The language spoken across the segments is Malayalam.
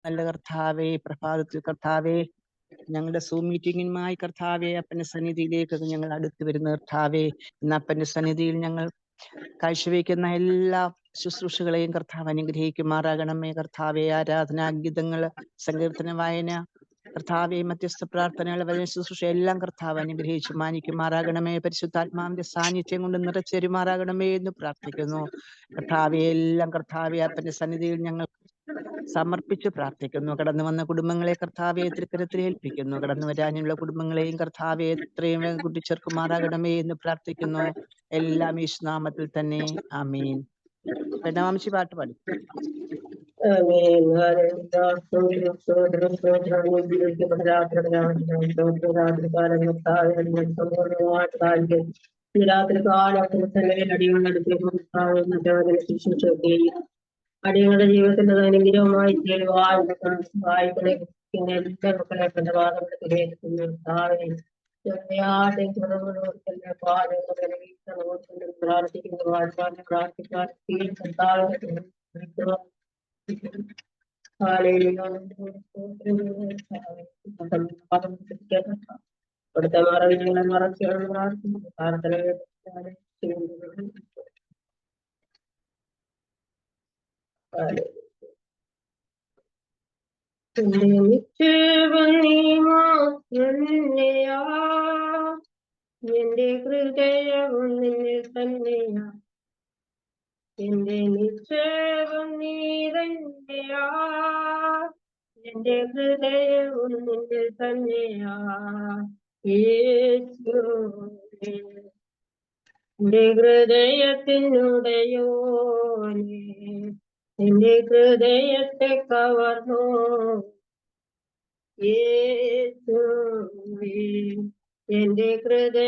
നല്ല കർത്താവേ, പ്രഭാതത്തിൽ കർത്താവേ, ഞങ്ങളുടെ സൂം മീറ്റിംഗുമായി കർത്താവെ അപ്പന്റെ സന്നിധിയിലേക്ക് ഞങ്ങൾ അടുത്ത് വരുന്ന കർത്താവെ, ഇന്ന് അപ്പന്റെ സന്നിധിയിൽ ഞങ്ങൾ കാഴ്ചവെക്കുന്ന എല്ലാ ശുശ്രൂഷകളെയും കർത്താവ് അനുഗ്രഹിക്കുമാറാകണമേ. കർത്താവെ, ആരാധനാ ഗീതങ്ങള്, സങ്കീർത്തന വായന, കർത്താവെ, മധ്യസ്ഥ പ്രാർത്ഥനകൾ, വചന ശുശ്രൂഷ എല്ലാം കർത്താവ് അനുഗ്രഹിച്ചു മാനിക്കുമാറാകണമേ. പരിശുദ്ധാത്മാവിന്റെ സാന്നിധ്യം കൊണ്ട് നിറച്ചേരുമാറാകണമേ എന്ന് പ്രാർത്ഥിക്കുന്നു. കർത്താവെ, എല്ലാം കർത്താവെ അപ്പന്റെ സന്നിധിയിൽ ഞങ്ങൾ സമർപ്പിച്ച് പ്രാർത്ഥിക്കുന്നു. കടന്നു വന്ന കുടുംബങ്ങളെ കർത്താവെ തൃക്കരത്തിൽ ഏൽപ്പിക്കുന്നു. കടന്നു വരാനുള്ള കുടുംബങ്ങളെയും കർത്താവെ എത്രയും വേഗം കൂട്ടിച്ചേർക്കുമാറാകണമേ എന്ന് പ്രാർത്ഥിക്കുന്നു. എല്ലാം യേശുനാമത്തിൽ തന്നെ, ആമീൻ. രണ്ടാമച്ചി പാട്ട് പാടി. അടിയങ്ങളുടെ ജീവിതത്തിന്റെ ദൈനംദിനവുമായി വായ്പകളെ പിന്നെ എല്ലാ മക്കളെ പ്രഭാതത്തിലേക്കുന്നു. പ്രാർത്ഥിക്കുന്നു. പ്രാർത്ഥിക്കാൻ അവിടുത്തെ മറവികളെ മറച്ചുകൊണ്ട് പ്രാർത്ഥിക്കുന്നു. പ്രാർത്ഥന എന്റെ ഹൃദയവും നിന്നിൽ തന്നെയാ, എന്റെ നിക്ഷേപം നീ തന്നെയാ, എന്റെ ഹൃദയവും നിന്നിൽ തന്നെയാ യേശുവേ. എന്റെ ഹൃദയത്തിനുടയോനേ, എന്റെ ഹൃദയത്തെ കവർന്നോ യേശുവേ. എന്റെ ഹൃദയത്തിനുടയോനേ,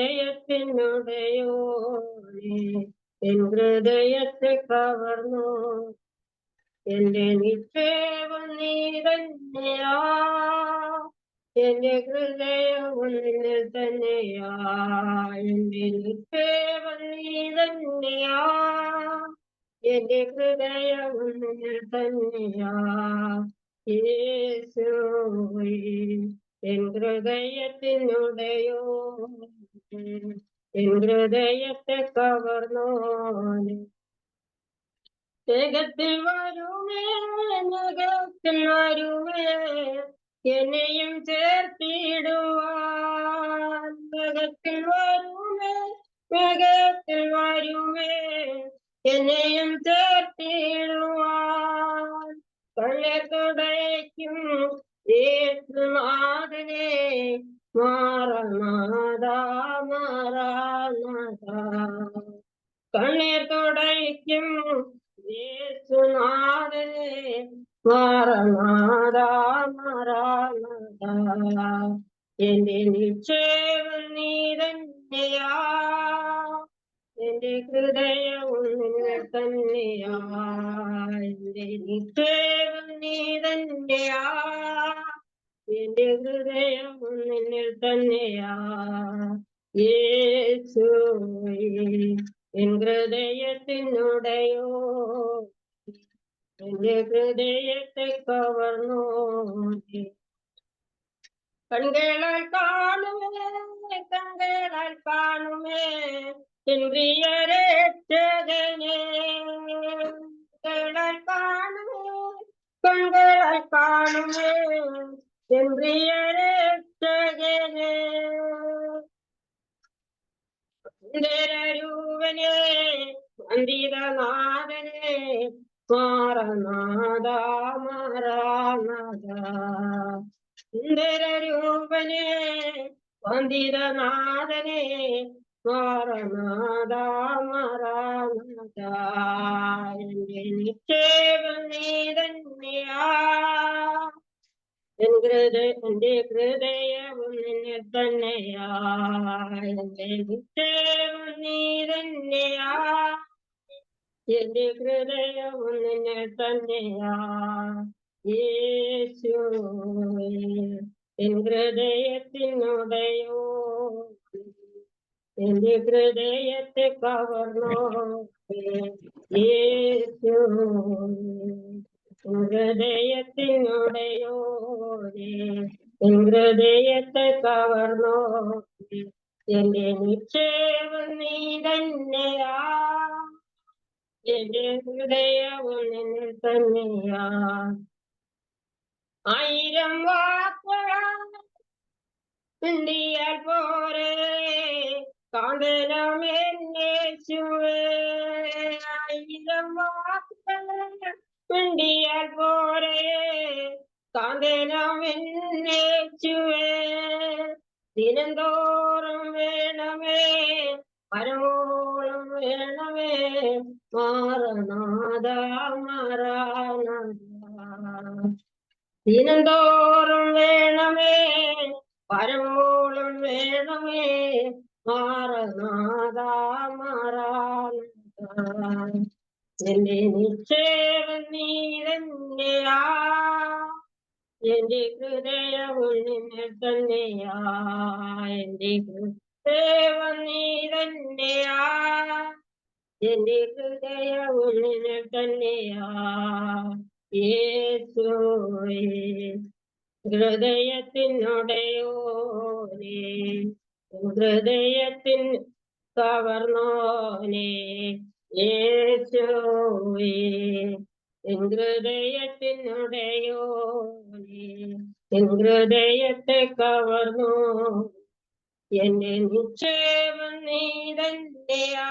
എൻ ഹൃദയത്തെ കവർന്നോ. എന്റെ നിക്ഷേപം നീ തന്നെയാ, എന്റെ ഹൃദയവും നിന്നിൽ തന്നെയാ, എന്റെ നിക്ഷേപം നീ തന്നെയാ, എന്റെ ഹൃദയവും നിന്നിൽ തന്നെയാ യേശുവേ. എൻ ഹൃദയത്തിനുടയോ, എൻ ഹൃദയത്തെ കവർന്നോനെ. വേഗത്തിൽ വരുമേ, വേഗത്തിൽ വരുമേ, എന്നെയും ചേർത്തിടുവാൻ. വേഗത്തിൽ വരുമേ, വേഗത്തിൽ വരുമേ, എന്നെയും ചേർത്തിടുവാൻ. കണ്ണെ തുടയ്ക്കും യേശുനാഥനെ, മാറനാഥാ മാറനാഥാ. കണ്ണീർ തുടയ്ക്കും യേശുനാഥനെ, മാറനാഥാ മാറനാഥാ. എന്റെ നിക്ഷേപം നീ തന്നെയാ, എന്റെ ഹൃദയവും നിന്നിൽ തന്നെയാ, എന്റെ നിക്ഷേപം നീ തന്നെയാ, എന്റെ ഹൃദയവും നിന്നിൽ തന്നെയാ യേശുവേ. എൻ ഹൃദയത്തിനുടയോ, എന്റെ ഹൃദയത്തെ കവർന്നോ. കൺകളാൽ കാണുമേ, കൺകളാൽ കാണുമേ, എൻ പ്രിയ രക്ഷകനെ. കൺകളാൽ കാണുമേ, കൺകളാൽ കാണുമേ, എൻ പ്രിയ രക്ഷകനെ. സുന്ദരരൂപനെ, വന്ദിതനാഥനെ, മാറനാഥാ മാറനാഥാ. സുന്ദരരൂപനെ, വന്ദിതനാഥനെ, മാറനാഥാ മാറനാഥാ. എന്റെ നിക്ഷേപം നീ തന്നെയാ, എന്റെ ഹൃദയവും നിന്നിൽ തന്നെയാ, എന്റെ നിക്ഷേപം നീ തന്നെയാ, എന്റെ ഹൃദയവും നിന്നിൽ തന്നെയാ യേശുവേ. എൻ ഹൃദയത്തിനുടയോ, എന്റെ ഹൃദയത്തെ കവർന്നോ യേശുവേ. ഹൃദയത്തിനുടയോരേ ഹൃദയത്തെ കവർന്നോ എന്റെ നിശ്ചയവും നീ തന്നെയാ എന്റെ ഹൃദയവും നിന്നിൽ തന്നെയാ 1000 വാക്കുകളാൽ മിണ്ടിയാൽ പോരെ കാന്തനമെന്നേശുവേ 1000 വാക്കുകളാൽ മിണ്ടിയാൽ പോരെ കാന്തനമെന്നേശുവേ ദിനംതോറും വേണമേ പരമോളം വേണമേ മാറനാഥ മാറാനാഥ ദിനംതോറും വേണമേ പരമോളം വേണമേ മാറനാഥ മാറാനാഥ എന്റെ നിശ്ചയം നീ തന്നെയാ എന്റെ ഹൃദയവും നിന്നെ തന്നെയാ എന്റെ ഹൃദയവും നീ തന്നെയാ എന്റെ ഹൃദയവും നിന്നെ തന്നെയാ യേശുവേ ഹൃദയത്തിനുടയോനേ ഹൃദയത്തിൻ കവർന്നോനേ യേശുവേ ഹൃദയത്തിനുടയോനേ ഹൃദയത്തെ കവർന്നോ എന്റെ നിശ്ചയവും നീ തന്നെയാ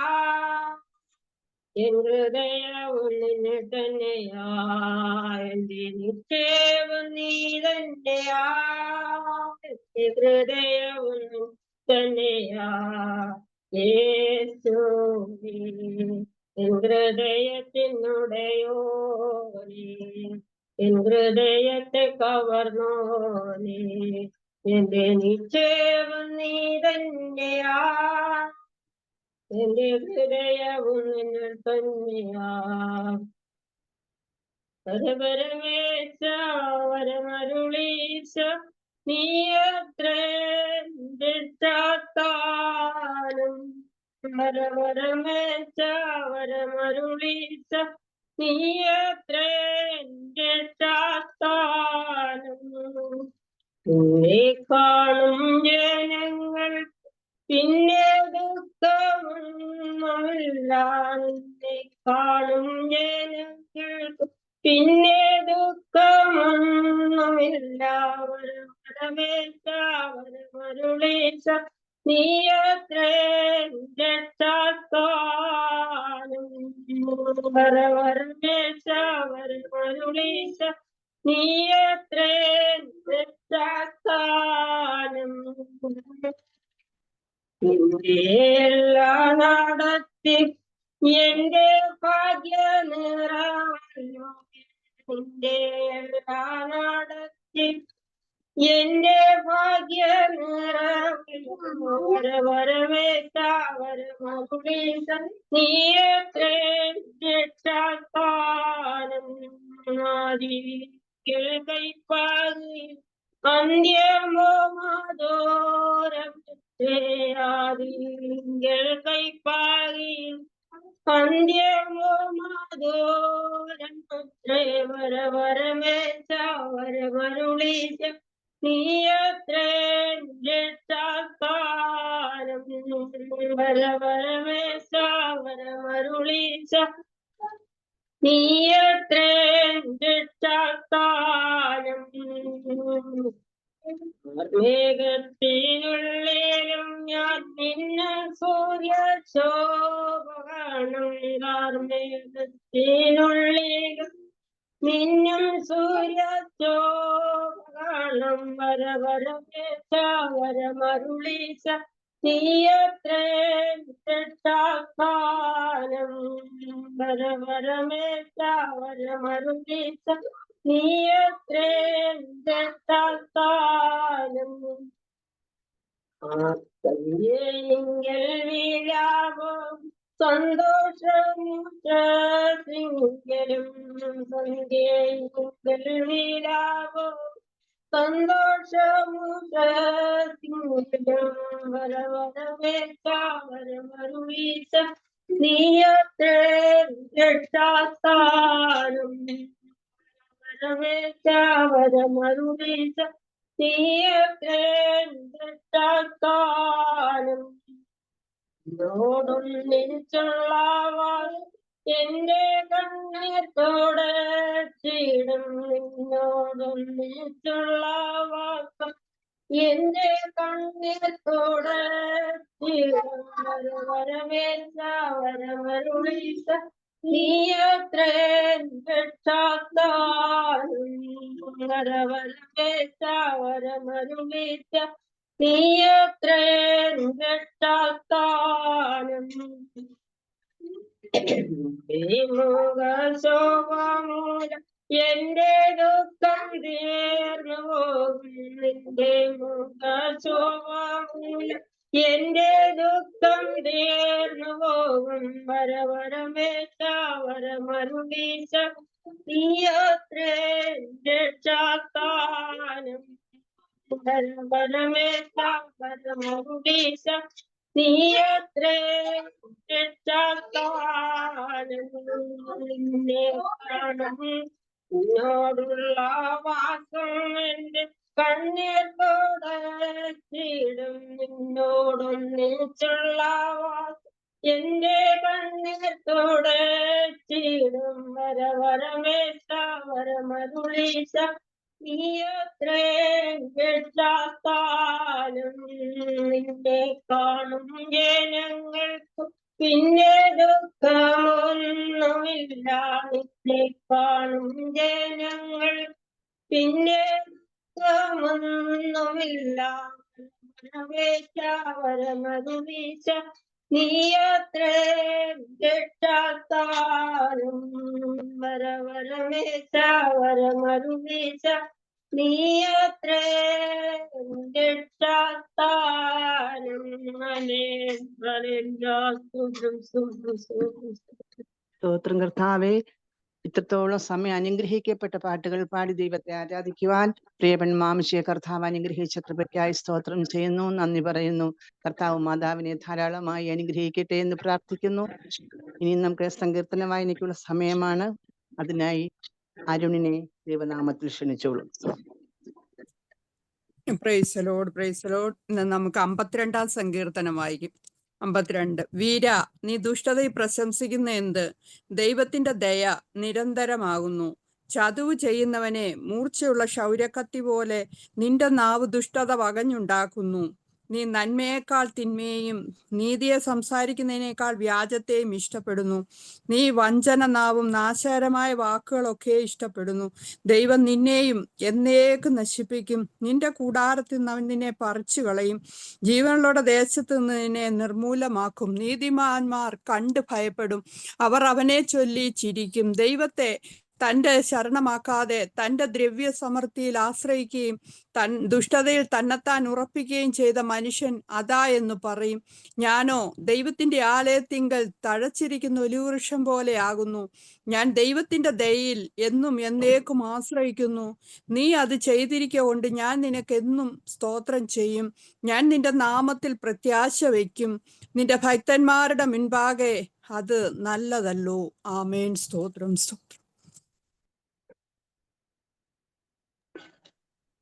ഹൃദയവും നിന്നെ തന്നെയാ എന്റെ നിശ്ചയവും നീ തന്നെയാ ഹൃദയവും തന്നെയാ യേശുവേ ഹൃദയത്തിനുടയോനേ ഹൃദയത്തെ കവർന്നോനേ എന്റെ നിശ്ചയവും നീ തന്നെയാ എന്റെ ഹൃദയവും നിന്നിൽ തന്നെയാ പരപരമേശ വരമരുളീശ നീയത്രേ രക്ഷാത്താനും പരപരമേശ വരമരുളീശ നീയത്രേ രക്ഷാത്താനും നിന്നെ കാണും ജനങ്ങൾ പിന്നെ ദുഃഖമൊന്നുമില്ല നിന്നെ കാണും ജനങ്ങൾക്ക് പിന്നെ ദുഃഖമൊന്നുമില്ല വരമേശ വരമരുളീശ നീയത്രേ രക്ഷാസ്ഥാനം വരമേശ വരമരുളീശ നീയത്രേ രക്ഷാസ്ഥാനം നിന്റെ എല്ലാ നടത്തി എന്റെ ഭാഗ്യ നിറവല്ലോ നിന്റെ എല്ലാ നടത്തി എന്റെ ഭാഗ്യ നിറവല്ലോ വരമേശ വരമരുളീശ നീയത്രേ രക്ഷാസ്ഥാനം കൈപ്പാകി അന്ത്യമോ മാതോരം ആദികൾ കൈപ്പാകി അന്ത്യമോ മാതോരം വരമേശ വരമരുളീശ നീയത്രേ രക്ഷാസ്ഥാനം വരമേശ വരമരുളീശ നീയത്രേ രക്ഷാസ്ഥാനം മേഘത്തിനുള്ളിലും ഞാൻ നിന്ന സൂര്യ ശോഭ കാണും മേഘത്തിനുള്ളിലും നിന്നും സൂര്യ ശോഭ കാണും വരമേശ വരമരുളീശ നീയത്രേ രക്ഷാസ്ഥാനം വരമേശ വരമരുളീശ നീയത്രേ രക്ഷാസ്ഥാനം സന്ധ്യയിങ്കൽ വീഴാവോ സന്തോഷമുദ്രസിംഗലും സന്ധ്യയിങ്കൽ വീഴാവോ സന്തോഷമുദ്രസിംഗലും വരമേശ വരമരുളീശ നീയത്രേ രക്ഷാസ്ഥാനം വരവേറ്റ വരമരുളീച്ച നീയത്തേക്കാനും ോടൊന്നിച്ചുള്ള എന്റെ കണ്ണീർത്തോടെ ചീടും നിന്നോടൊന്നിച്ചുള്ള വാക്കം എന്റെ കണ്ണീർത്തോടെ ചീടും വരവേറ്റ വരമരുളീച്ച നീയത്രേ രക്ഷാത്താനും വരവേറ്റ വരമരുളീച്ച നീയത്രേ രക്ഷാത്താനും ശോഭമൂലം എന്റെ ദുഃഖം തീർന്നു പോകും നിന്റെ മുഖശോഭമൂലം എന്റെ ദുഃഖം തീർന്നു പോകും വരവരമേറ്റ വരമരുളീച്ച നീയത്രേ രക്ഷാത്താനും വരമേറ്റ വരമരുളീച്ച നീയത്രേ രക്ഷാത്താനും നിന്നെ കാണും നിന്നോടുള്ള വാസം എന്റെ കണ്ണീർത്തോടെ ചീടും നിന്നോടൊന്നിച്ചുള്ള വാസം എന്റെ കണ്ണീർത്തോടെ ചീടും വരവരമേറ്റ വരമരുളീച്ച നീയത്രേ രക്ഷാത്താനും നിന്നെ കാണും ജനങ്ങൾക്കും പിന്നെ ദുഃഖമൊന്നുമില്ല നിന്നെ കാണും ജനങ്ങൾ പിന്നെ ദുഃഖമൊന്നുമില്ല വരവേറ്റ വരമരുളീച്ച നീയത്രേ രക്ഷാത്താനും വരവരമേറ്റ വരമരുളീച്ച നീയത്രേ രക്ഷാത്താനും സ്തോത്രം കർത്താവേ. ഇത്രത്തോളം സമയം അനുഗ്രഹിക്കപ്പെട്ട പാട്ടുകൾ പാടി ദൈവത്തെ ആരാധിക്കുവാൻ പ്രിയപ്പൻ മാമിശിയെ കർത്താവ് അനുഗ്രഹിച്ച കൃപയ്ക്കായി സ്തോത്രം ചെയ്യുന്നു, നന്ദി പറയുന്നു. കർത്താവ് മാതാവിനെ ധാരാളമായി അനുഗ്രഹിക്കട്ടെ എന്ന് പ്രാർത്ഥിക്കുന്നു. ഇനി നമുക്ക് സങ്കീർത്തന വായനയ്ക്കുള്ള സമയമാണ്. അതിനായി അരുണിനെ ദൈവനാമത്തിൽ ക്ഷണിച്ചോളൂ. Praise the lord, praise the lord. ഇന്ന് നമുക്ക് 52-ാം സങ്കീർത്തനം വായിക്കും. 52. വീര, നീ ദുഷ്ടതയെ പ്രശംസിക്കുന്ന എന്ത്? ദൈവത്തിന്റെ ദയ നിരന്തരമാകുന്നു. ചതുവ് ചെയ്യുന്നവനെ മൂർച്ചയുള്ള ക്ഷൗരക്കത്തി പോലെ നിന്റെ നാവ് ദുഷ്ടത വകഞ്ഞുണ്ടാക്കുന്നു. നീ നന്മയേക്കാൾ തിന്മയെയും നീതിയെ സംസാരിക്കുന്നതിനേക്കാൾ വ്യാജത്തെയും ഇഷ്ടപ്പെടുന്നു. നീ വഞ്ചന നാവും നാശകരമായ വാക്കുകളൊക്കെ ഇഷ്ടപ്പെടുന്നു. ദൈവം നിന്നെയും എന്നേക്കും നശിപ്പിക്കും. നിന്റെ കൂടാരത്തിൽ നിന്ന് അവൻ നിന്നെ പറിച്ചു കളയും. ജീവനുള്ള ദേശത്ത് നിന്ന് നിന്നെ നിർമൂലമാക്കും. നീതിമാന്മാർ കണ്ട് ഭയപ്പെടും, അവർ അവനെ ചൊല്ലി ചിരിക്കും. ദൈവത്തെ തൻ്റെ ശരണമാക്കാതെ തൻ്റെ ദ്രവ്യ സമൃദ്ധിയിൽ ആശ്രയിക്കുകയും ദുഷ്ടതയിൽ തന്നെത്താൻ ഉറപ്പിക്കുകയും ചെയ്ത മനുഷ്യൻ അതാ എന്ന് പറയും. ഞാനോ ദൈവത്തിന്റെ ആലയത്തിങ്കൽ തഴച്ചിരിക്കുന്ന ഒലിവൃക്ഷം പോലെ ആകുന്നു. ഞാൻ ദൈവത്തിന്റെ ദയയിൽ എന്നും എന്നേക്കും ആശ്രയിക്കുന്നു. നീ അത് ചെയ്തിരിക്കൊണ്ട് ഞാൻ നിനക്കെന്നും സ്തോത്രം ചെയ്യും. ഞാൻ നിന്റെ നാമത്തിൽ പ്രത്യാശ വയ്ക്കും. നിന്റെ ഭക്തന്മാരുടെ മുൻപാകെ അത് നല്ലതല്ലോ. ആമേൻ. സ്തോത്രം, സ്തോത്രം.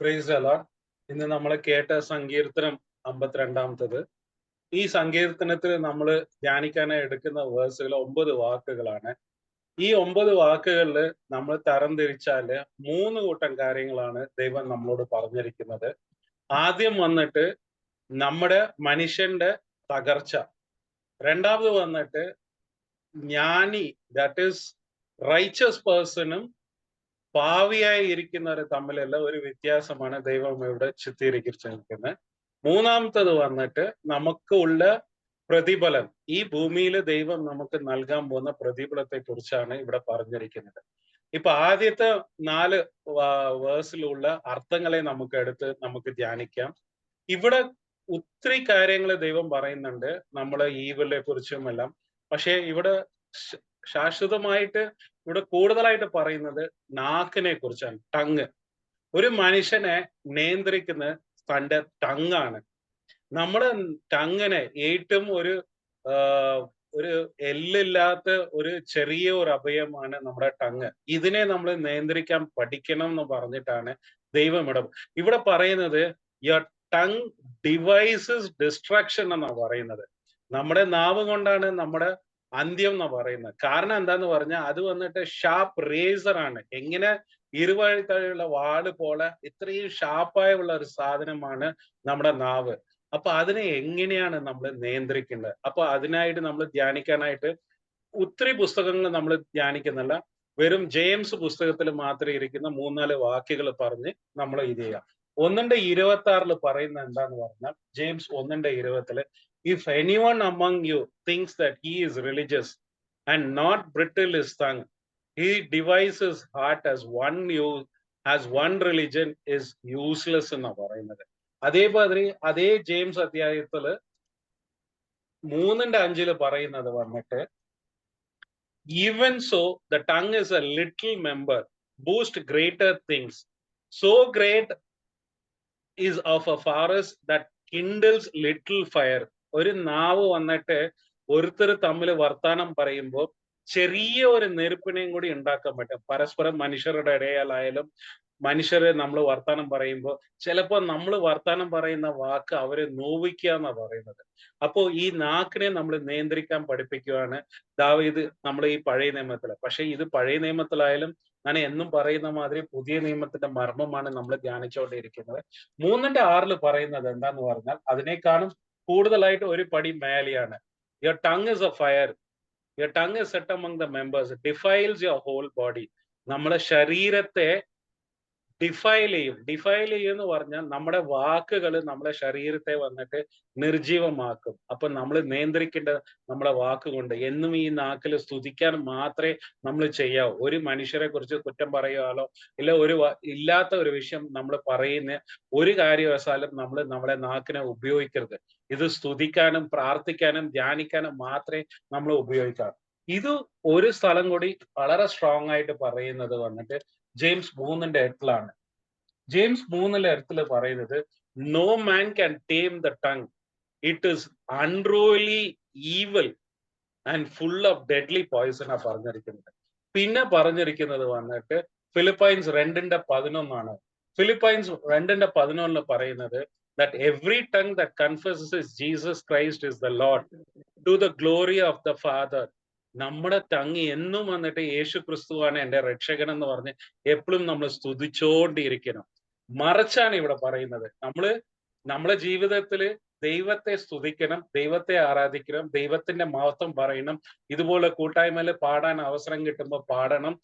Price the lord. ഇന്ന് നമ്മൾ കേട്ട സങ്കീർത്തനം 52-ാമത്തത്. ഈ സങ്കീർത്തനത്തിൽ നമ്മൾ ധ്യാനിക്കാനായി എടുക്കുന്ന വേഴ്സുകൾ 9 വാക്കുകളാണ്. ഈ 9 വാക്കുകളിൽ നമ്മൾ തരംതിരിച്ചാല് 3 കൂട്ടം കാര്യങ്ങളാണ് ദൈവം നമ്മളോട് പറഞ്ഞിരിക്കുന്നത്. ആദ്യം വന്നിട്ട് നമ്മുടെ മനുഷ്യന്റെ തകർച്ച. രണ്ടാമത് വന്നിട്ട് ജ്ഞാനി, ദാറ്റ് ഈസ് റൈച്ചസ് പേഴ്സണും പാവിയായി ഇരിക്കുന്നവർ തമ്മിലുള്ള ഒരു വ്യത്യാസമാണ് ദൈവം ഇവിടെ ചിത്രീകരിച്ചിരിക്കുന്നത്. മൂന്നാമത്തത് വന്നിട്ട് നമുക്ക് ഉള്ള പ്രതിഫലം, ഈ ഭൂമിയിൽ ദൈവം നമുക്ക് നൽകാൻ പോകുന്ന പ്രതിഫലത്തെ കുറിച്ചാണ് ഇവിടെ പറഞ്ഞിരിക്കുന്നത്. ഇപ്പൊ ആദ്യത്തെ 4 വേഴ്സിലുള്ള അർത്ഥങ്ങളെ നമുക്ക് എടുത്ത് നമുക്ക് ധ്യാനിക്കാം. ഇവിടെ ഒത്തിരി കാര്യങ്ങൾ ദൈവം പറയുന്നുണ്ട്, നമ്മളെ ഈവിലെ കുറിച്ചും എല്ലാം. പക്ഷെ ഇവിടെ ശാശ്വതമായിട്ട് ഇവിടെ കൂടുതലായിട്ട് പറയുന്നത് നാക്കിനെ കുറിച്ചാണ്. ടങ്. ഒരു മനുഷ്യനെ നിയന്ത്രിക്കുന്ന തൻ്റെ ടങ്ങാണ്. നമ്മുടെ ടങ്ങിനെ ഏറ്റവും ഒരു ഒരു എല്ലില്ലാത്ത ഒരു ചെറിയ ഒരു അവയവമാണ് നമ്മുടെ ടങ്. ഇതിനെ നമ്മൾ നിയന്ത്രിക്കാൻ പഠിക്കണം എന്ന് പറഞ്ഞിട്ടാണ് ദൈവം ഇവിടെ പറയുന്നത് യുവർ ടങ് ഡിവൈസസ് ഡിസ്ട്രക്ഷൻ എന്നാണ് പറയുന്നത്. നമ്മുടെ നാവ് കൊണ്ടാണ് നമ്മുടെ അന്ത്യം എന്ന് പറയുന്നത്. കാരണം എന്താന്ന് പറഞ്ഞാൽ അത് വന്നിട്ട് ഷാർപ്പ് റേസർ ആണ്. എങ്ങനെ ഇരുവഴിയുള്ള വാള് പോലെ ഇത്രയും ഷാർപ്പായ ഉള്ള ഒരു സാധനമാണ് നമ്മുടെ നാവ്. അപ്പൊ അതിനെ എങ്ങനെയാണ് നമ്മൾ നിയന്ത്രിക്കേണ്ടത്? അപ്പൊ അതിനായിട്ട് നമ്മൾ ധ്യാനിക്കാനായിട്ട് ഒത്തിരി പുസ്തകങ്ങൾ നമ്മൾ ധ്യാനിക്കുന്നില്ല. വെറും ജെയിംസ് പുസ്തകത്തിൽ മാത്രം ഇരിക്കുന്ന 3-4 വാക്യങ്ങൾ പറഞ്ഞ് നമ്മൾ ഇത് ചെയ്യാം. 1:26 പറയുന്ന എന്താന്ന് പറഞ്ഞാൽ, James 1:20 if anyone among you thinks that he is religious and not brittle his tongue, he devises heart as one religion is useless എന്നാ പറയുന്നത്. അതേപോലെ അതേ ജെയിംസ് അധ്യായത്തില് 3:5 പറയുന്നത് വന്നിട്ട്, even so the tongue is a little member, boast greater things, so great is of a forest that kindles little fire. ഒരു നാവ് വന്നിട്ട് ഒരുത്തർ തമ്മിൽ വർത്താനം പറയുമ്പോൾ ചെറിയ ഒരു നെരുപ്പിനെയും കൂടി ഉണ്ടാക്കാൻ പറ്റും. പരസ്പരം മനുഷ്യരുടെ ഇടയിലായാലും മനുഷ്യരെ നമ്മൾ വർത്താനം പറയുമ്പോൾ ചിലപ്പോൾ നമ്മൾ വർത്താനം പറയുന്ന വാക്ക് അവരെ നോവിക്കുക എന്നാ പറയുന്നത്. അപ്പോ ഈ നാക്കിനെ നമ്മൾ നിയന്ത്രിക്കാൻ പഠിപ്പിക്കുകയാണ് ദാവീദ് നമ്മൾ ഈ പഴയ നിയമത്തില്. പക്ഷെ ഇത് പഴയ നിയമത്തിലായാലും ഞാൻ എന്നും പറയുന്ന മാതിരി പുതിയ നിയമത്തിന്റെ മർമ്മമാണ് നമ്മൾ ധ്യാനിച്ചുകൊണ്ടിരിക്കുന്നത്. 3:6 പറയുന്നത് എന്താന്ന് പറഞ്ഞാൽ അതിനേക്കാളും കൂടുതലായിട്ട് ഒരു പടി മേലെയാണ്. Your tongue is a fire, your tongue is set among the members, defiles your whole body. നമ്മുടെ ശരീരത്തെ ഡിഫൈൽ എന്ന് പറഞ്ഞാൽ നമ്മുടെ വാക്കുകൾ നമ്മുടെ ശരീരത്തെ വന്നിട്ട് നിർജീവമാക്കും. അപ്പൊ നമ്മൾ നിയന്ത്രിക്കേണ്ട നമ്മുടെ വാക്കുകൊണ്ട്. എന്നും ഈ നാക്കിൽ സ്തുതിക്കാൻ മാത്രമേ നമ്മൾ ചെയ്യാവൂ. ഒരു മനുഷ്യരെ കുറിച്ച് കുറ്റം പറയുകയാലോ ഇല്ല ഇല്ലാത്ത ഒരു വിഷയം നമ്മൾ പറയുന്ന ഒരു കാര്യവശാലും നമ്മൾ നമ്മുടെ നാക്കിനെ ഉപയോഗിക്കരുത്. ഇത് സ്തുതിക്കാനും പ്രാർത്ഥിക്കാനും ധ്യാനിക്കാനും മാത്രമേ നമ്മൾ ഉപയോഗിക്കാവൂ. ഇത് ഒരു സ്ഥലം കൂടി വളരെ സ്ട്രോങ് ആയിട്ട് പറയുന്നത് വന്നിട്ട് ജെയിംസ് 3:8 ജെയിംസ് 3:8 പറയുന്നത്, no man can tame the tongue, it is unruly evil and full of deadly poison ആ പറഞ്ഞിരിക്കുന്നത്. പിന്നെ പറഞ്ഞിരിക്കുന്നത് വന്നിട്ട് ഫിലിപ്പൈൻസ് 2:11 ഫിലിപ്പൈൻസ് 2:11 പറയുന്നത് that every tongue that confesses Jesus Christ is the Lord to the glory of the Father. നമ്മുടെ ടങ് എന്നും വന്നിട്ട് യേശു ക്രിസ്തുവാണ് എന്റെ രക്ഷകൻ എന്ന് പറഞ്ഞ് എപ്പോഴും നമ്മൾ സ്തുതിച്ചോണ്ടിരിക്കണം. മറിച്ചാണ് ഇവിടെ പറയുന്നത് നമ്മളെ ജീവിതത്തിൽ ദൈവത്തെ സ്തുതിക്കണം, ദൈവത്തെ ആരാധിക്കണം, ദൈവത്തിന്റെ മഹത്വം പറയണം. ഇതുപോലെ കൂട്ടായ്മയിൽ പാടാൻ അവസരം കിട്ടുമ്പോൾ പാടണം,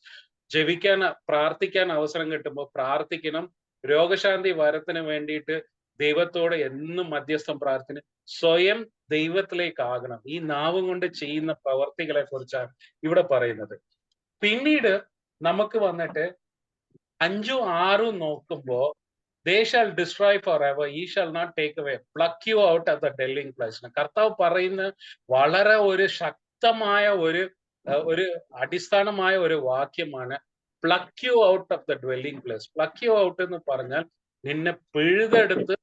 ജപിക്കാൻ പ്രാർത്ഥിക്കാൻ അവസരം കിട്ടുമ്പോൾ പ്രാർത്ഥിക്കണം, രോഗശാന്തി വരത്തിന് വേണ്ടിയിട്ട് ദൈവത്തോട് എന്നും മധ്യസ്ഥം പ്രാർത്ഥന, സ്വയം ദൈവത്തിലേക്കാകണം. ഈ നാവ് കൊണ്ട് ചെയ്യുന്ന പ്രവർത്തികളെ കുറിച്ചാണ് ഇവിടെ പറയുന്നത്. പിന്നീട് നമുക്ക് വന്നിട്ട് 5ഉം 6ഉം നോക്കുമ്പോ, they shall destroy forever, ye shall not take away, pluck you out of the dwelling place. കർത്താവ് പറയുന്ന വളരെ ഒരു ശക്തമായ ഒരു അടിസ്ഥാനമായ ഒരു വാക്യമാണ് pluck you out of the dwelling place. pluck you out എന്ന് പറഞ്ഞാൽ നിന്നെ പിഴുതെടുത്ത്